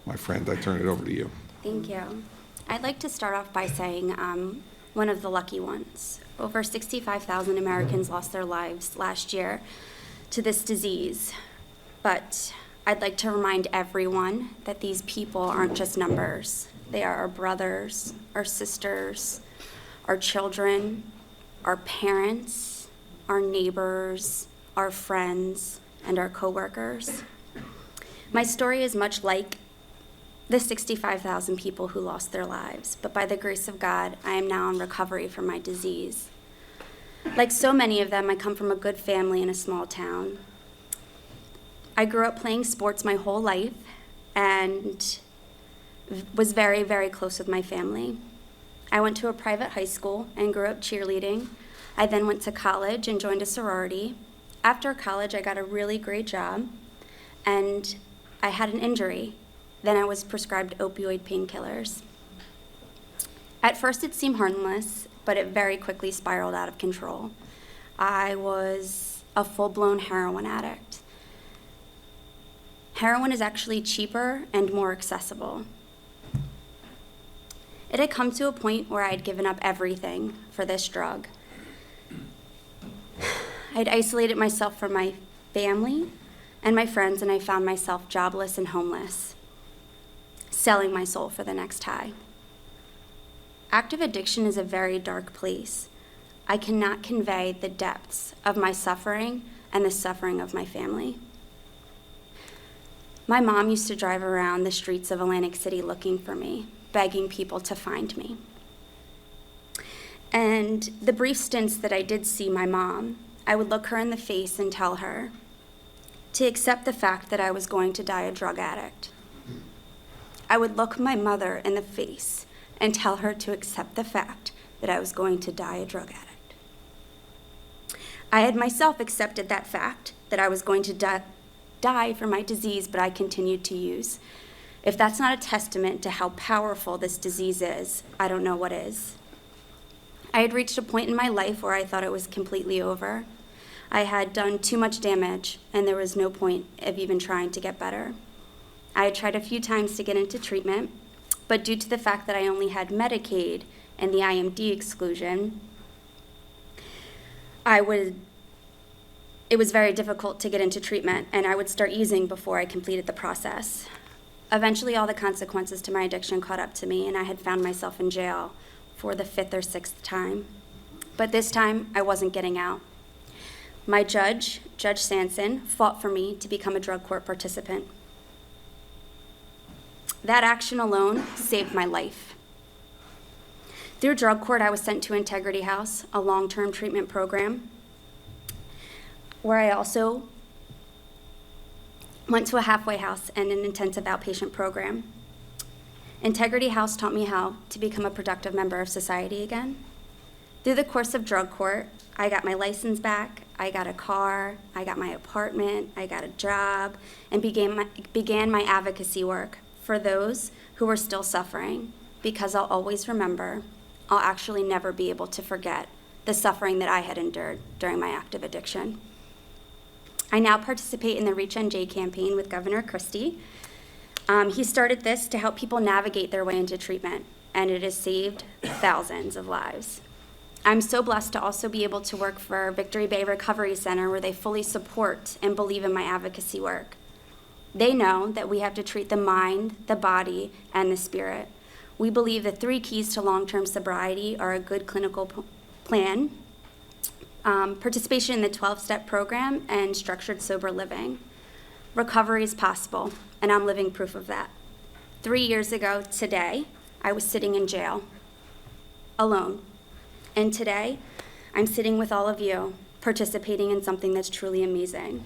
my friend, I turn it over to you. Thank you. I'd like to start off by saying I'm one of the lucky ones. Over 65,000 Americans lost their lives last year to this disease. But I'd like to remind everyone that these people aren't just numbers. They are our brothers, our sisters, our children, our parents, our neighbors, our friends, and our coworkers. My story is much like the 65,000 people who lost their lives, but by the grace of God, I am now in recovery from my disease. Like so many of them, I come from a good family in a small town. I grew up playing sports my whole life and was very, very close with my family. I went to a private high school and grew up cheerleading. I then went to college and joined a sorority. After college, I got a really great job, and I had an injury. Then I was prescribed opioid painkillers. At first, it seemed harmless, but it very quickly spiraled out of control. I was a full-blown heroin addict. Heroin is actually cheaper and more accessible. It had come to a point where I had given up everything for this drug. I'd isolated myself from my family and my friends, and I found myself jobless and homeless, selling my soul for the next high. Active addiction is a very dark place. I cannot convey the depths of my suffering and the suffering of my family. My mom used to drive around the streets of Atlantic City looking for me, begging people to find me. And the brief stints that I did see my mom, I would look her in the face and tell her, to accept the fact that I was going to die a drug addict. I would look my mother in the face and tell her to accept the fact that I was going to die a drug addict. I had myself accepted that fact that I was going to die for my disease, but I continued to use. If that's not a testament to how powerful this disease is, I don't know what is. I had reached a point in my life where I thought it was completely over. I had done too much damage, and there was no point of even trying to get better. I had tried a few times to get into treatment, but due to the fact that I only had Medicaid and the IMD exclusion, it was very difficult to get into treatment, and I would start using before I completed the process. Eventually, all the consequences to my addiction caught up to me, and I had found myself in jail for the 5th or 6th time. But this time, I wasn't getting out. My judge, Judge Sanson, fought for me to become a drug court participant. That action alone saved my life. Through drug court, I was sent to Integrity House, a long-term treatment program, where I also went to a halfway house and an intensive outpatient program. Integrity House taught me how to become a productive member of society again. Through the course of drug court, I got my license back, I got a car, I got my apartment, I got a job, and began my advocacy work for those who are still suffering, because I'll always remember, I'll actually never be able to forget the suffering that I had endured during my active addiction. I now participate in the Reach NJ campaign with Governor Christie. He started this to help people navigate their way into treatment, and it has saved thousands of lives. I'm so blessed to also be able to work for Victory Bay Recovery Center, where they fully support and believe in my advocacy work. They know that we have to treat the mind, the body, and the spirit. We believe the 3 keys to long-term sobriety are a good clinical plan, participation in the 12-step program, and structured sober living. Recovery is possible, and I'm living proof of that. 3 years ago today, I was sitting in jail, alone. And today, I'm sitting with all of you, participating in something that's truly amazing.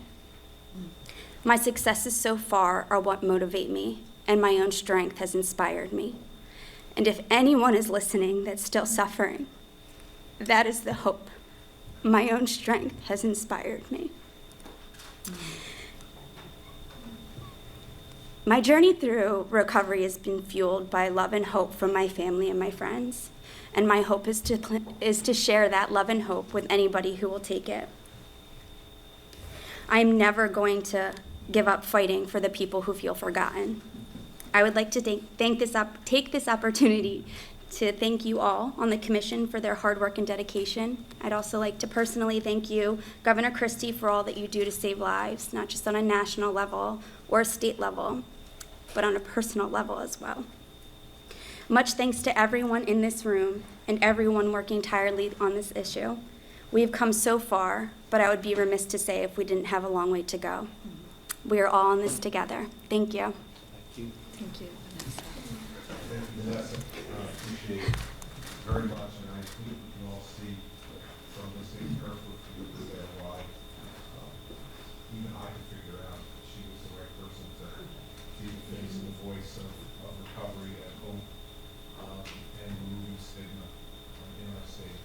My successes so far are what motivate me, and my own strength has inspired me. And if anyone is listening that's still suffering, that is the hope. My own strength has inspired me. My journey through recovery has been fueled by love and hope from my family and my friends. And my hope is to share that love and hope with anybody who will take it. I'm never going to give up fighting for the people who feel forgotten. I would like to take this opportunity to thank you all on the commission for their hard work and dedication. I'd also like to personally thank you, Governor Christie, for all that you do to save lives, not just on a national level or a state level, but on a personal level as well. Much thanks to everyone in this room and everyone working tirelessly on this issue. We have come so far, but I would be remiss to say if we didn't have a long way to go. We are all in this together. Thank you. Thank you. Vanessa, I appreciate it very much, and I think we can all see from listening to her for there why even I could figure out that she was the right person to be the face and the voice of recovery at home and removing stigma in our state.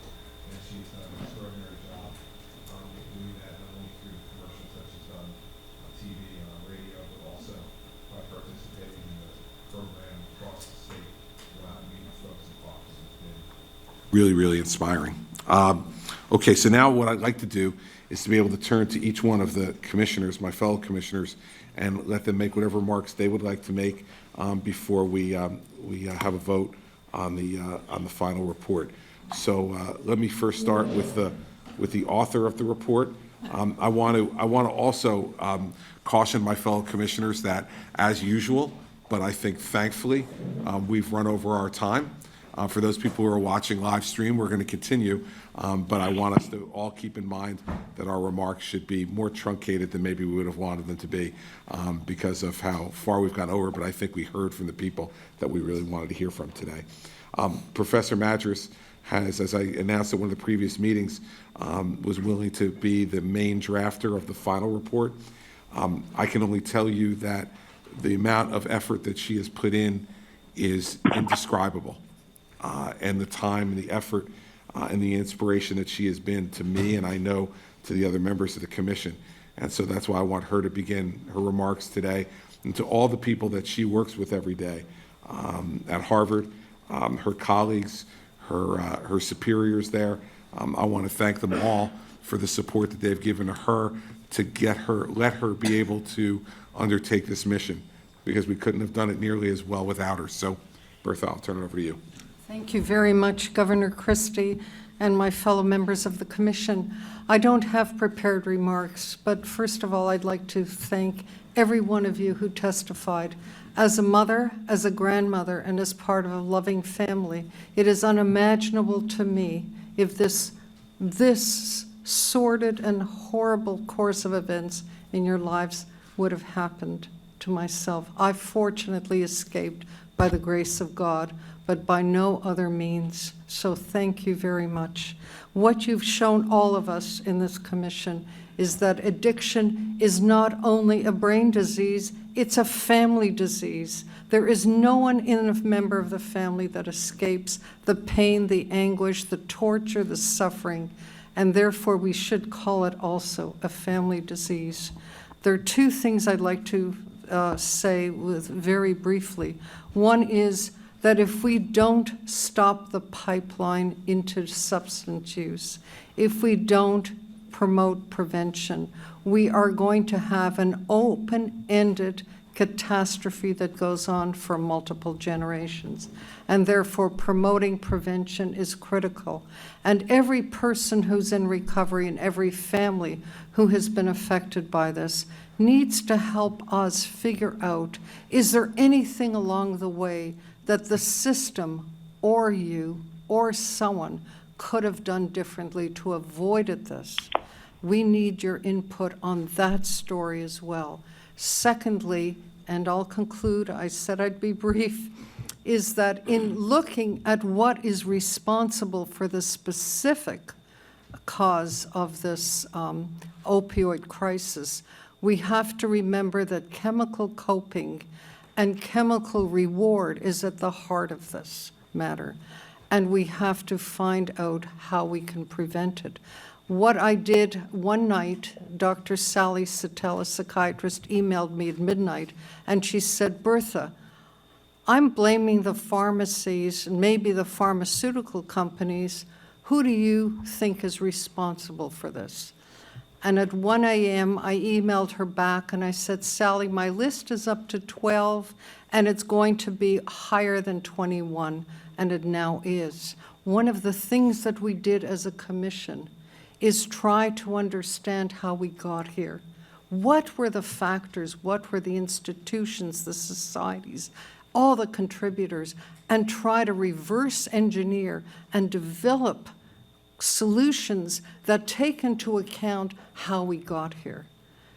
And she's done an extraordinary job doing that, not only through commercials that she's done on TV and on radio, but also by participating in the program across the state. Really, really inspiring. Okay, so now what I'd like to do is to be able to turn to each one of the commissioners, my fellow commissioners, and let them make whatever remarks they would like to make before we have a vote on the final report. So let me first start with the author of the report. I want to also caution my fellow commissioners that, as usual, but I think thankfully we've run over our time. For those people who are watching live stream, we're going to continue, but I want us to all keep in mind that our remarks should be more truncated than maybe we would have wanted them to be because of how far we've gone over, but I think we heard from the people that we really wanted to hear from today. Professor Madras has, as I announced at one of the previous meetings, was willing to be the main drafter of the final report. I can only tell you that the amount of effort that she has put in is indescribable. And the time and the effort and the inspiration that she has been to me, and I know to the other members of the commission. And so that's why I want her to begin her remarks today, and to all the people that she works with every day at Harvard, her colleagues, her superiors there. I want to thank them all for the support that they've given to her to let her be able to undertake this mission, because we couldn't have done it nearly as well without her. So, Bertha, I'll turn it over to you. Thank you very much, Governor Christie and my fellow members of the Commission. I don't have prepared remarks, but first of all, I'd like to thank every one of you who testified. As a mother, as a grandmother, and as part of a loving family, it is unimaginable to me if this sordid and horrible course of events in your lives would have happened to myself. I fortunately escaped by the grace of God, but by no other means. So thank you very much. What you've shown all of us in this commission is that addiction is not only a brain disease, it's a family disease. There is no one in a member of the family that escapes the pain, the anguish, the torture, the suffering, and therefore we should call it also a family disease. There are two things I'd like to say very briefly. One is that if we don't stop the pipeline into substance use, if we don't promote prevention, we are going to have an open-ended catastrophe that goes on for multiple generations. And therefore, promoting prevention is critical. And every person who's in recovery and every family who has been affected by this needs to help us figure out, is there anything along the way that the system or you or someone could have done differently to avoid this? We need your input on that story as well. Secondly, and I'll conclude, I said I'd be brief, is that in looking at what is responsible for the specific cause of this opioid crisis, we have to remember that chemical coping and chemical reward is at the heart of this matter. And we have to find out how we can prevent it. What I did one night, Dr. Sally Sattel, a psychiatrist, emailed me at midnight, and she said, Bertha, I'm blaming the pharmacies and maybe the pharmaceutical companies. Who do you think is responsible for this? And at 1 a.m., I emailed her back and I said, Sally, my list is up to 12 and it's going to be higher than 21, and it now is. One of the things that we did as a commission is try to understand how we got here. What were the factors? What were the institutions, the societies, all the contributors, and try to reverse engineer and develop solutions that take into account how we got here.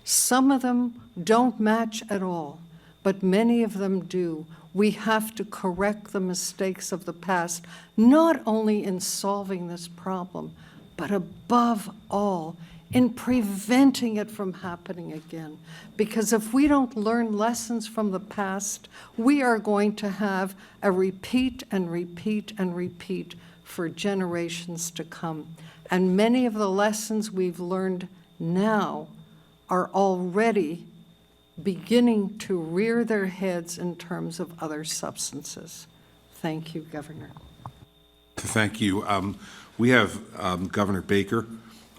Some of them don't match at all, but many of them do. We have to correct the mistakes of the past, not only in solving this problem, but above all, in preventing it from happening again. Because if we don't learn lessons from the past, we are going to have a repeat and repeat and repeat for generations to come. And many of the lessons we've learned now are already beginning to rear their heads in terms of other substances. Thank you, Governor. Thank you. We have Governor Baker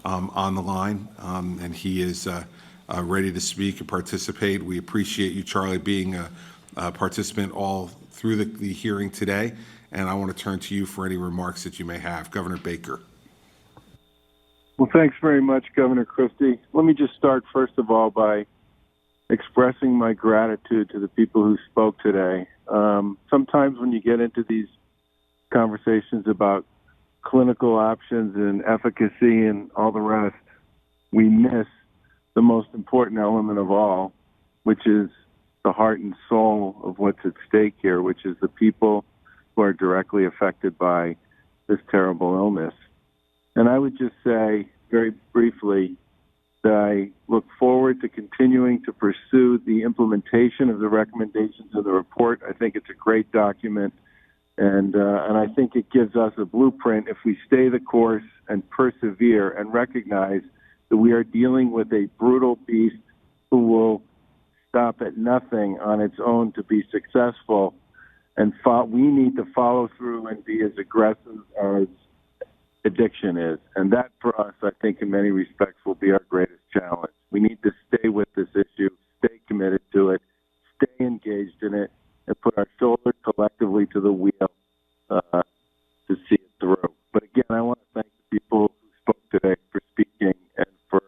on the line, and he is ready to speak and participate. We appreciate you, Charlie, being a participant all through the hearing today, and I want to turn to you for any remarks that you may have. Governor Baker. Well, thanks very much, Governor Christie. Let me just start, first of all, by expressing my gratitude to the people who spoke today. Sometimes when you get into these conversations about clinical options and efficacy and all the rest, we miss the most important element of all, which is the heart and soul of what's at stake here, which is the people who are directly affected by this terrible illness. And I would just say very briefly that I look forward to continuing to pursue the implementation of the recommendations of the report. I think it's a great document, and I think it gives us a blueprint if we stay the course and persevere and recognize that we are dealing with a brutal beast who will stop at nothing on its own to be successful. And we need to follow through and be as aggressive as addiction is. And that, for us, I think, in many respects, will be our greatest challenge. We need to stay with this issue, stay committed to it, stay engaged in it, and put our shoulders collectively to the wheel to see it through. But again, I want to thank the people who spoke today for speaking and for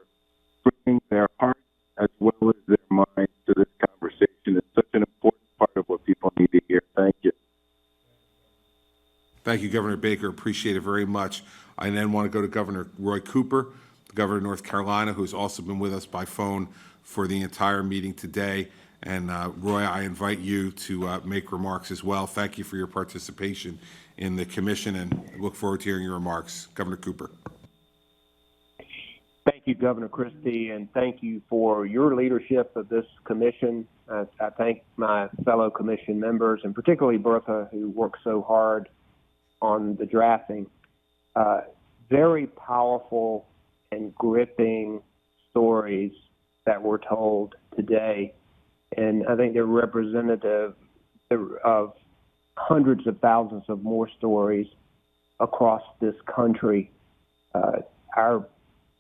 bringing their heart as well as their minds to this conversation. It's such an important part of what people need to hear. Thank you. Thank you, Governor Baker. Appreciate it very much. I then want to go to Governor Roy Cooper, the governor of North Carolina, who's also been with us by phone for the entire meeting today. And Roy, I invite you to make remarks as well. Thank you for your participation in the commission, and look forward to hearing your remarks. Governor Cooper. Thank you, Governor Christie, and thank you for your leadership of this commission. I thank my fellow commission members, and particularly Bertha, who worked so hard on the drafting. Very powerful and gripping stories that were told today, and I think they're representative of hundreds of thousands of more stories across this country. Our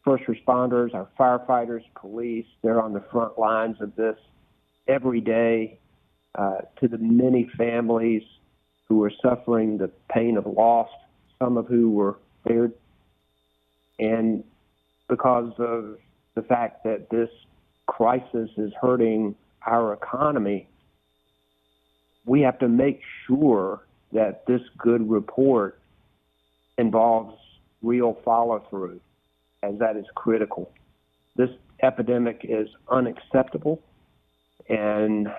first responders, our firefighters, police, they're on the front lines of this every day. To the many families who are suffering the pain of loss, some of who were spared, and because of the fact that this crisis is hurting our economy, we have to make sure that this good report involves real follow-through, as that is critical. This epidemic is unacceptable, and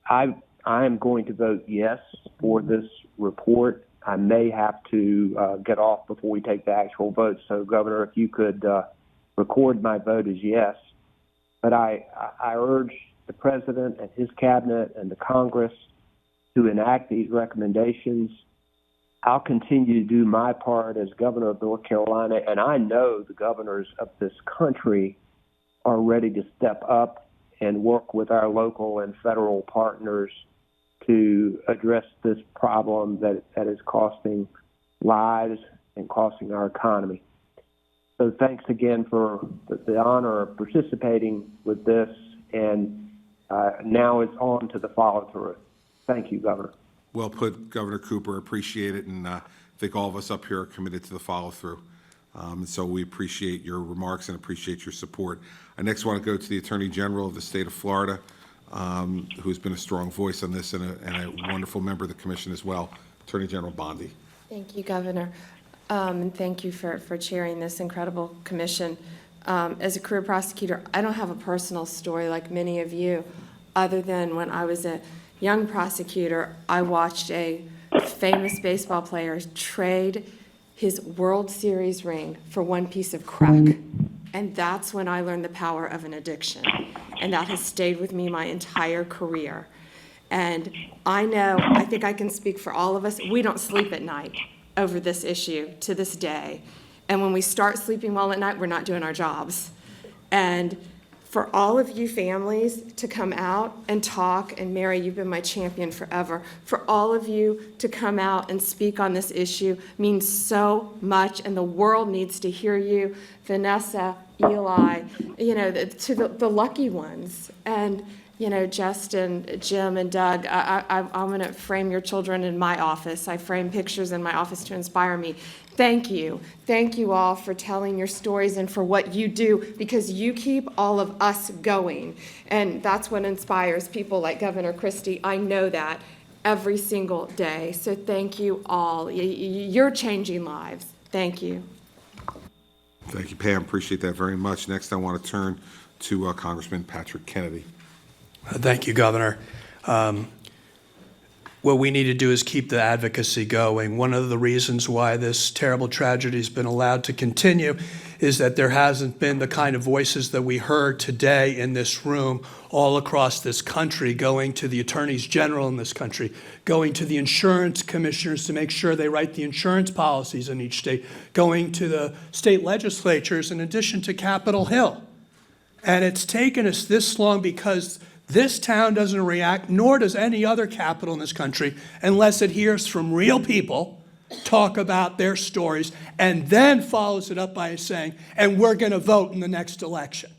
I am going to vote yes for this report. I may have to get off before we take the actual vote. So, Governor, if you could record my vote as yes. But I urge the President and his cabinet and the Congress to enact these recommendations. I'll continue to do my part as governor of North Carolina, and I know the governors of this country are ready to step up and work with our local and federal partners to address this problem that is costing lives and costing our economy. So thanks again for the honor of participating with this, and now it's on to the follow-through. Thank you, Governor. Well put, Governor Cooper. Appreciate it, and I think all of us up here are committed to the follow-through. And so we appreciate your remarks and appreciate your support. I next want to go to the Attorney General of the state of Florida, who's been a strong voice on this and a wonderful member of the commission as well, Attorney General Bondi. Thank you, Governor, and thank you for chairing this incredible commission. As a career prosecutor, I don't have a personal story like many of you, other than when I was a young prosecutor, I watched a famous baseball player trade his World Series ring for one piece of crack. And that's when I learned the power of an addiction. And that has stayed with me my entire career. And I think I can speak for all of us, we don't sleep at night over this issue to this day. And when we start sleeping well at night, we're not doing our jobs. And for all of you families to come out and talk, and Mary, you've been my champion forever, for all of you to come out and speak on this issue means so much, and the world needs to hear you. Vanessa, Eli, to the lucky ones, and Justin, Jim, and Doug, I'm going to frame your children in my office. I frame pictures in my office to inspire me. Thank you. Thank you all for telling your stories and for what you do, because you keep all of us going. And that's what inspires people like Governor Christie. I know that every single day. So thank you all. You're changing lives. Thank you. Thank you, Pam. Appreciate that very much. Next, I want to turn to Congressman Patrick Kennedy. Thank you, Governor. What we need to do is keep the advocacy going. One of the reasons why this terrible tragedy has been allowed to continue is that there hasn't been the kind of voices that we heard today in this room all across this country, going to the attorneys general in this country, going to the insurance commissioners to make sure they write the insurance policies in each state, going to the state legislatures in addition to Capitol Hill. And it's taken us this long because this town doesn't react, nor does any other capital in this country, unless it hears from real people talk about their stories, and then follows it up by saying, and we're going to vote in the next election.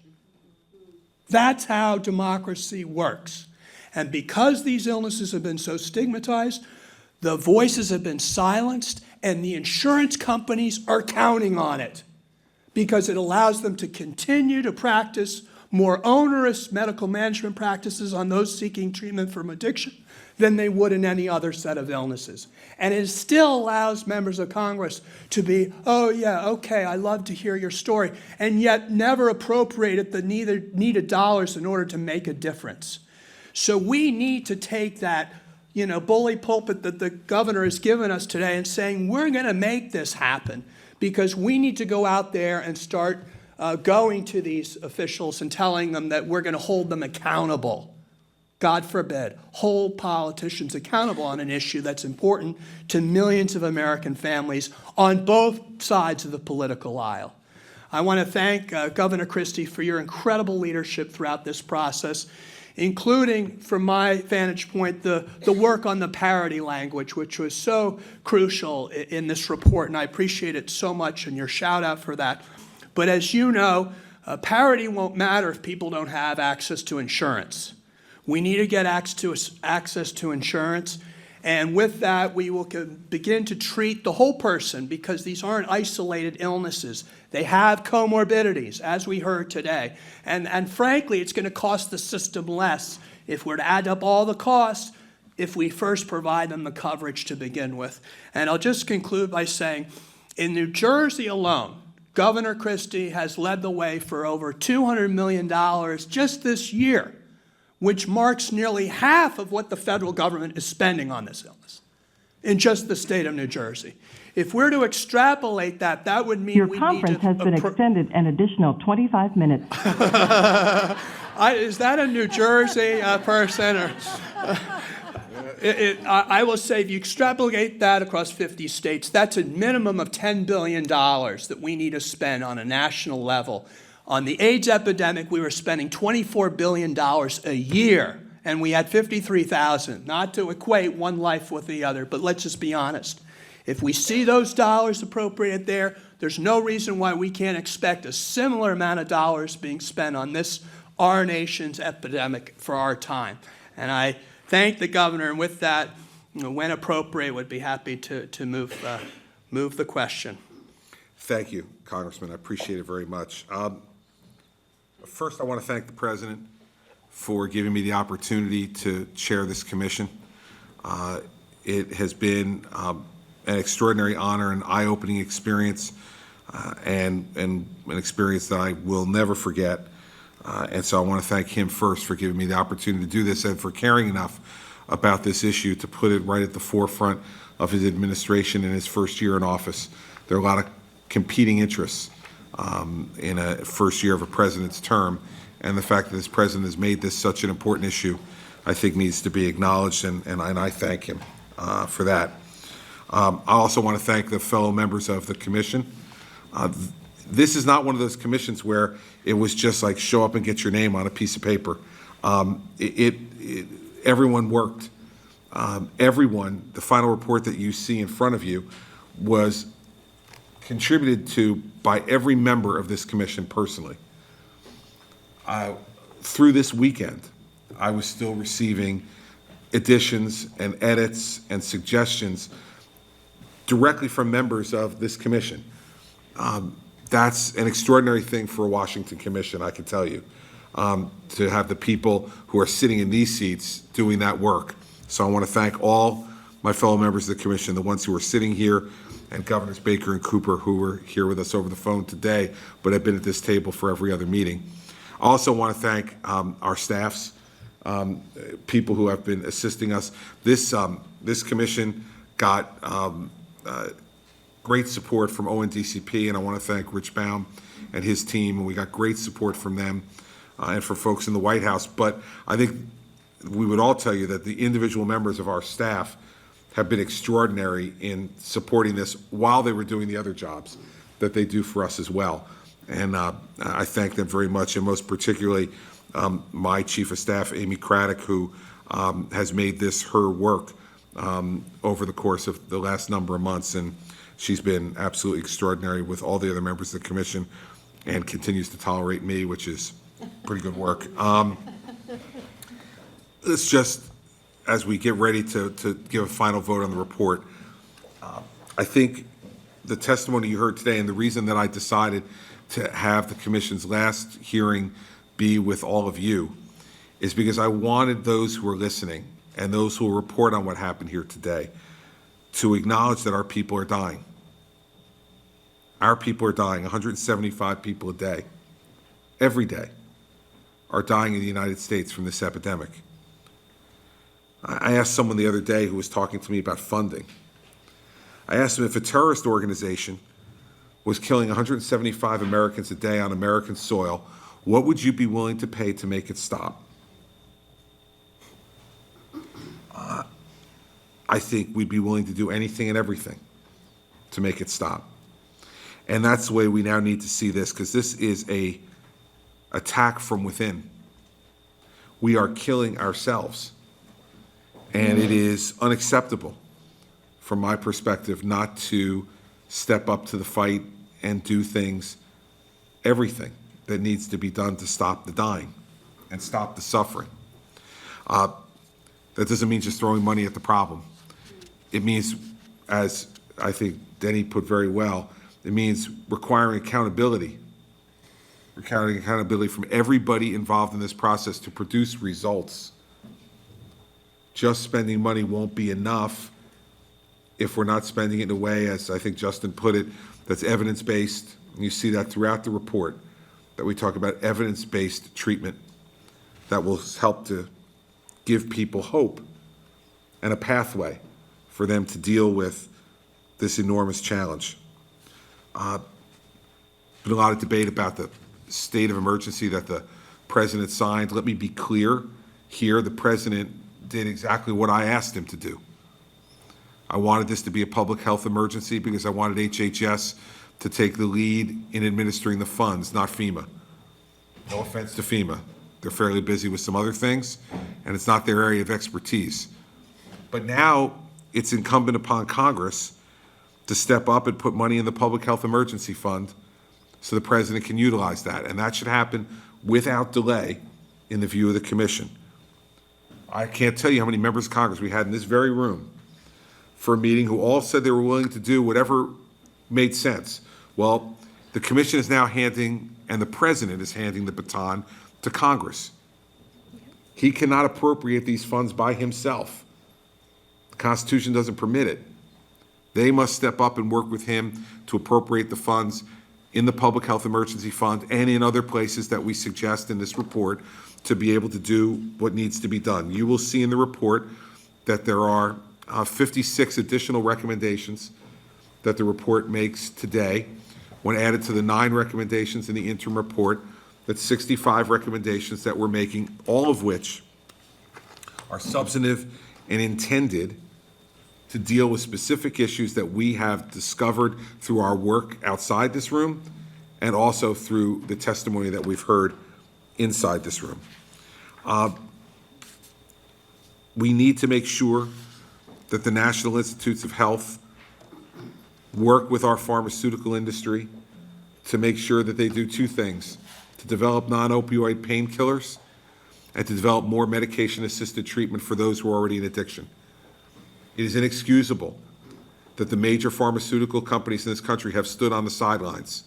That's how democracy works. And because these illnesses have been so stigmatized, the voices have been silenced, and the insurance companies are counting on it because it allows them to continue to practice more onerous medical management practices on those seeking treatment from addiction than they would in any other set of illnesses. And it still allows members of Congress to be, oh yeah, okay, I love to hear your story, and yet never appropriated the needed dollars in order to make a difference. So we need to take that, bully pulpit that the governor has given us today and saying, we're gonna make this happen because we need to go out there and start going to these officials and telling them that we're gonna hold them accountable. God forbid, hold politicians accountable on an issue that's important to millions of American families on both sides of the political aisle. I want to thank Governor Christie for your incredible leadership throughout this process, including, from my vantage point, the work on the parity language, which was so crucial in this report, and I appreciate it so much, and your shout out for that. But as you know, parity won't matter if people don't have access to insurance. We need to get access to insurance, and with that, we will begin to treat the whole person because these aren't isolated illnesses. They have comorbidities, as we heard today. And frankly, it's going to cost the system less if we're to add up all the costs if we first provide them the coverage to begin with. And I'll just conclude by saying, in New Jersey alone, Governor Christie has led the way for over $200 million just this year, which marks nearly half of what the federal government is spending on this illness in just the state of New Jersey. If we're to extrapolate that, that would mean your conference has been extended an additional 25 minutes. Is that a New Jersey person? Or, I will say if you extrapolate that across 50 states, that's a minimum of $10 billion that we need to spend on a national level. On the AIDS epidemic, we were spending $24 billion a year, and we had 53,000. Not to equate one life with the other, but let's just be honest. If we see those dollars appropriated there, there's no reason why we can't expect a similar amount of dollars being spent on this, our nation's epidemic for our time. And I thank the governor, and with that, when appropriate, would be happy to move the question. Thank you, Congressman. I appreciate it very much. First, I want to thank the President for giving me the opportunity to chair this commission. It has been an extraordinary honor and eye-opening experience, and an experience that I will never forget. And so I want to thank him first for giving me the opportunity to do this and for caring enough about this issue to put it right at the forefront of his administration in his first year in office. There are a lot of competing interests in a first year of a president's term, and the fact that this president has made this such an important issue, I think needs to be acknowledged, and I thank him for that. I also want to thank the fellow members of the commission. This is not one of those commissions where it was just like show up and get your name on a piece of paper. Everyone worked. Everyone, the final report that you see in front of you was contributed to by every member of this commission personally. Through this weekend, I was still receiving additions and edits and suggestions directly from members of this commission. That's an extraordinary thing for a Washington commission, I can tell you, to have the people who are sitting in these seats doing that work. So I want to thank all my fellow members of the commission, the ones who are sitting here, and Governors Baker and Cooper, who were here with us over the phone today, but have been at this table for every other meeting. I also want to thank our staffs, people who have been assisting us. This commission got great support from ONDCP, and I want to thank Rich Baum and his team, and we got great support from them and for folks in the White House. But I think we would all tell you that the individual members of our staff have been extraordinary in supporting this while they were doing the other jobs that they do for us as well. And I thank them very much, and most particularly my Chief of Staff, Amy Craddock, who has made this her work over the course of the last number of months. And she's been absolutely extraordinary with all the other members of the commission and continues to tolerate me, which is pretty good work. It's just, as we get ready to give a final vote on the report, I think the testimony you heard today, and the reason that I decided to have the commission's last hearing be with all of you, is because I wanted those who are listening and those who will report on what happened here today to acknowledge that our people are dying. Our people are dying. 175 people a day, every day, are dying in the United States from this epidemic. I asked someone the other day who was talking to me about funding. I asked him, if a terrorist organization was killing 175 Americans a day on American soil, what would you be willing to pay to make it stop? I think we'd be willing to do anything and everything to make it stop. And that's the way we now need to see this, because this is an attack from within. We are killing ourselves. And it is unacceptable, from my perspective, not to step up to the fight and do things, everything that needs to be done to stop the dying and stop the suffering. That doesn't mean just throwing money at the problem. It means, as I think Denny put very well, it means requiring accountability from everybody involved in this process to produce results. Just spending money won't be enough if we're not spending it in a way, as I think Justin put it, that's evidence-based. And you see that throughout the report, that we talk about evidence-based treatment that will help to give people hope and a pathway for them to deal with this enormous challenge. Been a lot of debate about the state of emergency that the president signed. Let me be clear here, the president did exactly what I asked him to do. I wanted this to be a public health emergency because I wanted HHS to take the lead in administering the funds, not FEMA. No offense to FEMA. They're fairly busy with some other things, and it's not their area of expertise. But now it's incumbent upon Congress to step up and put money in the Public Health Emergency Fund so the president can utilize that. And that should happen without delay in the view of the commission. I can't tell you how many members of Congress we had in this very room for a meeting who all said they were willing to do whatever made sense. Well, the commission is now handing, and the president is handing the baton to Congress. He cannot appropriate these funds by himself. The Constitution doesn't permit it. They must step up and work with him to appropriate the funds in the Public Health Emergency Fund and in other places that we suggest in this report to be able to do what needs to be done. You will see in the report that there are 56 additional recommendations that the report makes today. When added to the 9 recommendations in the interim report, that's 65 recommendations that we're making, all of which are substantive and intended to deal with specific issues that we have discovered through our work outside this room and also through the testimony that we've heard inside this room. We need to make sure that the National Institutes of Health work with our pharmaceutical industry to make sure that they do 2 things: to develop non-opioid painkillers and to develop more medication-assisted treatment for those who are already in addiction. It is inexcusable that the major pharmaceutical companies in this country have stood on the sidelines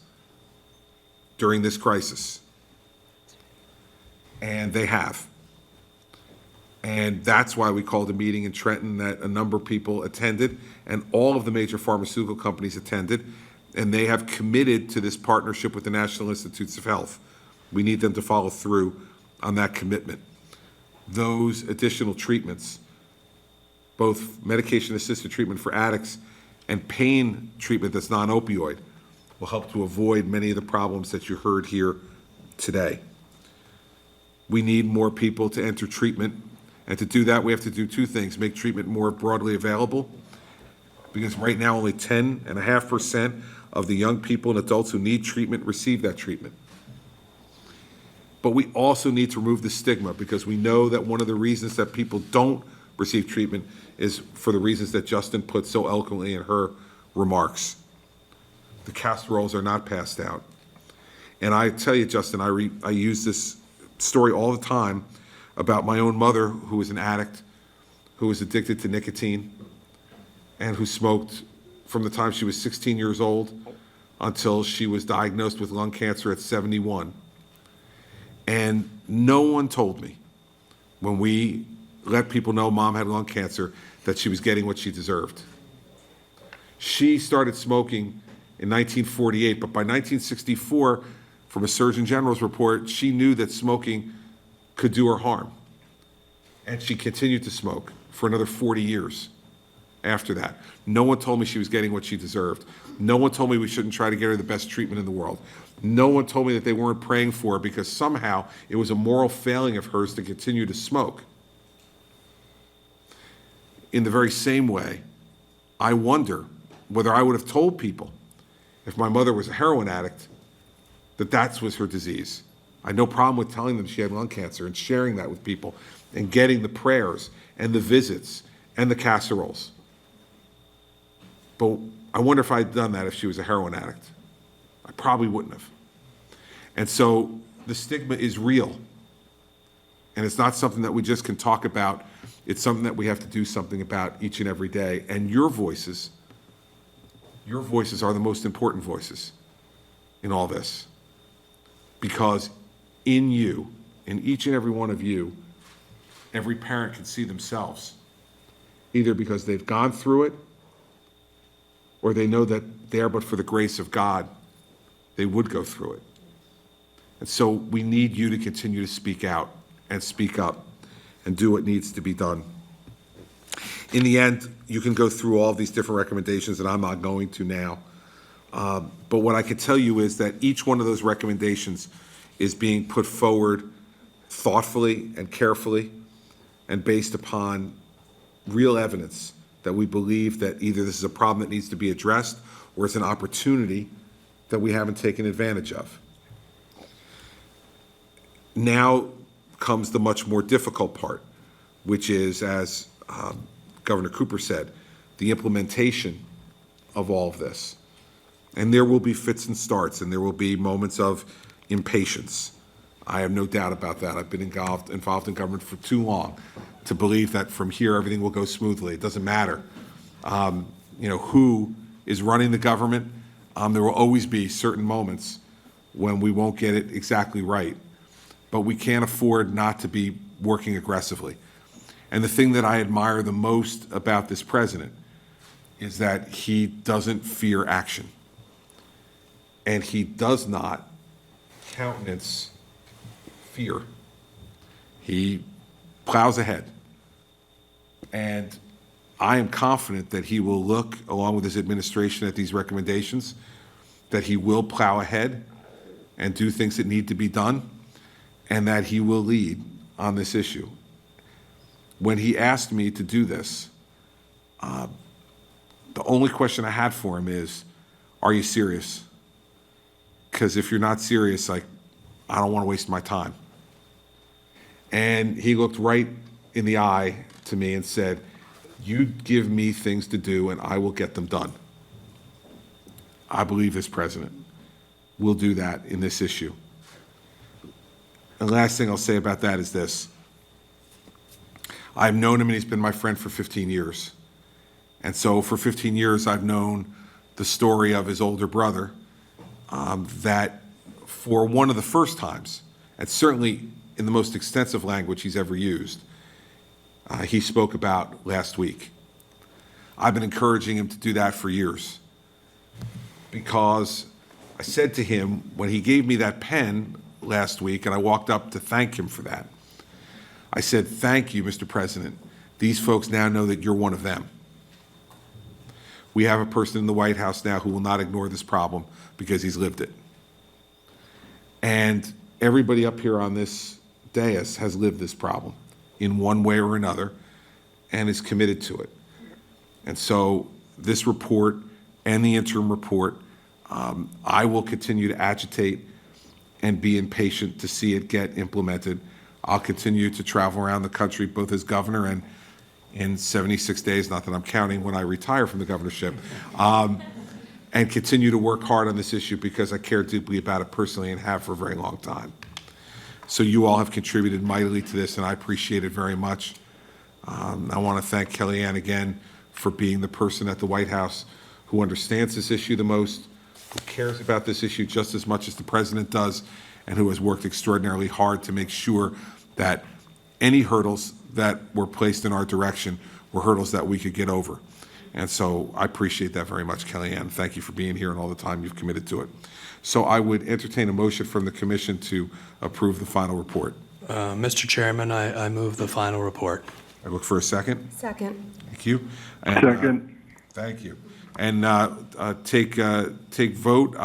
during this crisis. And they have. And that's why we called a meeting in Trenton that a number of people attended, and all of the major pharmaceutical companies attended, and they have committed to this partnership with the National Institutes of Health. We need them to follow through on that commitment. Those additional treatments, both medication-assisted treatment for addicts and pain treatment that's non-opioid, will help to avoid many of the problems that you heard here today. We need more people to enter treatment, and to do that, we have to do two things: make treatment more broadly available, because right now only 10.5% of the young people and adults who need treatment receive that treatment. But we also need to remove the stigma, because we know that one of the reasons that people don't receive treatment is for the reasons that Justin put so eloquently in her remarks. The casseroles are not passed out. And I tell you, Justin, I use this story all the time about my own mother, who was an addict, who was addicted to nicotine, and who smoked from the time she was 16 years old until she was diagnosed with lung cancer at 71. And no one told me, when we let people know Mom had lung cancer, that she was getting what she deserved. She started smoking in 1948, but by 1964, from a Surgeon General's report, she knew that smoking could do her harm. And she continued to smoke for another 40 years after that. No one told me she was getting what she deserved. No one told me we shouldn't try to get her the best treatment in the world. No one told me that they weren't praying for her because somehow it was a moral failing of hers to continue to smoke. In the very same way, I wonder whether I would have told people, if my mother was a heroin addict, that was her disease. I had no problem with telling them she had lung cancer and sharing that with people and getting the prayers and the visits and the casseroles. But I wonder if I'd done that if she was a heroin addict. I probably wouldn't have. And so the stigma is real. And it's not something that we just can talk about. It's something that we have to do something about each and every day. And your voices are the most important voices in all this. Because in you, in each and every one of you, every parent can see themselves, either because they've gone through it or they know that there, but for the grace of God, they would go through it. And so we need you to continue to speak out and speak up and do what needs to be done. In the end, you can go through all these different recommendations, and I'm not going to now. But what I can tell you is that each one of those recommendations is being put forward thoughtfully and carefully and based upon real evidence that we believe that either this is a problem that needs to be addressed or it's an opportunity that we haven't taken advantage of. Now comes the much more difficult part, which is, as Governor Cooper said, the implementation of all of this. And there will be fits and starts, and there will be moments of impatience. I have no doubt about that. I've been involved in government for too long to believe that from here everything will go smoothly. It doesn't matter, who is running the government. There will always be certain moments when we won't get it exactly right, but we can't afford not to be working aggressively. And the thing that I admire the most about this president is that he doesn't fear action. And he does not countenance fear. He plows ahead. And I am confident that he will look, along with his administration, at these recommendations, that he will plow ahead and do things that need to be done, and that he will lead on this issue. When he asked me to do this, the only question I had for him is, are you serious? Because if you're not serious, I don't want to waste my time. And he looked right in the eye to me and said, you give me things to do and I will get them done. I believe this president will do that in this issue. And the last thing I'll say about that is this. I've known him and he's been my friend for 15 years. And so for 15 years, I've known the story of his older brother, that for one of the first times, and certainly in the most extensive language he's ever used, he spoke about last week. I've been encouraging him to do that for years, because I said to him when he gave me that pen last week, and I walked up to thank him for that, I said, thank you, Mr. President. These folks now know that you're one of them. We have a person in the White House now who will not ignore this problem because he's lived it. And everybody up here on this dais has lived this problem in one way or another and is committed to it. And so this report and the interim report, I will continue to agitate and be impatient to see it get implemented. I'll continue to travel around the country, both as governor and in 76 days, not that I'm counting when I retire from the governorship, and continue to work hard on this issue because I care deeply about it personally and have for a very long time. So you all have contributed mightily to this, and I appreciate it very much. I want to thank Kellyanne again for being the person at the White House who understands this issue the most, who cares about this issue just as much as the president does, and who has worked extraordinarily hard to make sure that any hurdles that were placed in our direction were hurdles that we could get over. And so I appreciate that very much, Kellyanne. Thank you for being here and all the time you've committed to it. So I would entertain a motion from the commission to approve the final report. Mr. Chairman, I move the final report. I look for a second. Second. Thank you. And, Second. Thank you. And take vote.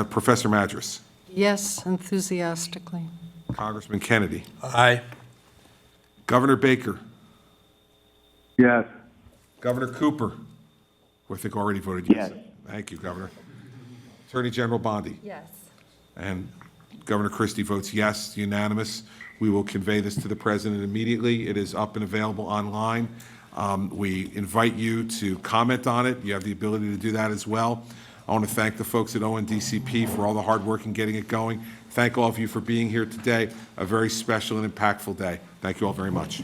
Professor Madras. Yes, enthusiastically. Congressman Kennedy. Aye. Governor Baker. Yes. Governor Cooper. Who I think already voted yes. Thank you, Governor. Attorney General Bondi. Yes. And Governor Christie votes yes, unanimous. We will convey this to the president immediately. It is up and available online. We invite you to comment on it. You have the ability to do that as well. I want to thank the folks at ONDCP for all the hard work in getting it going. Thank all of you for being here today. A very special and impactful day. Thank you all very much.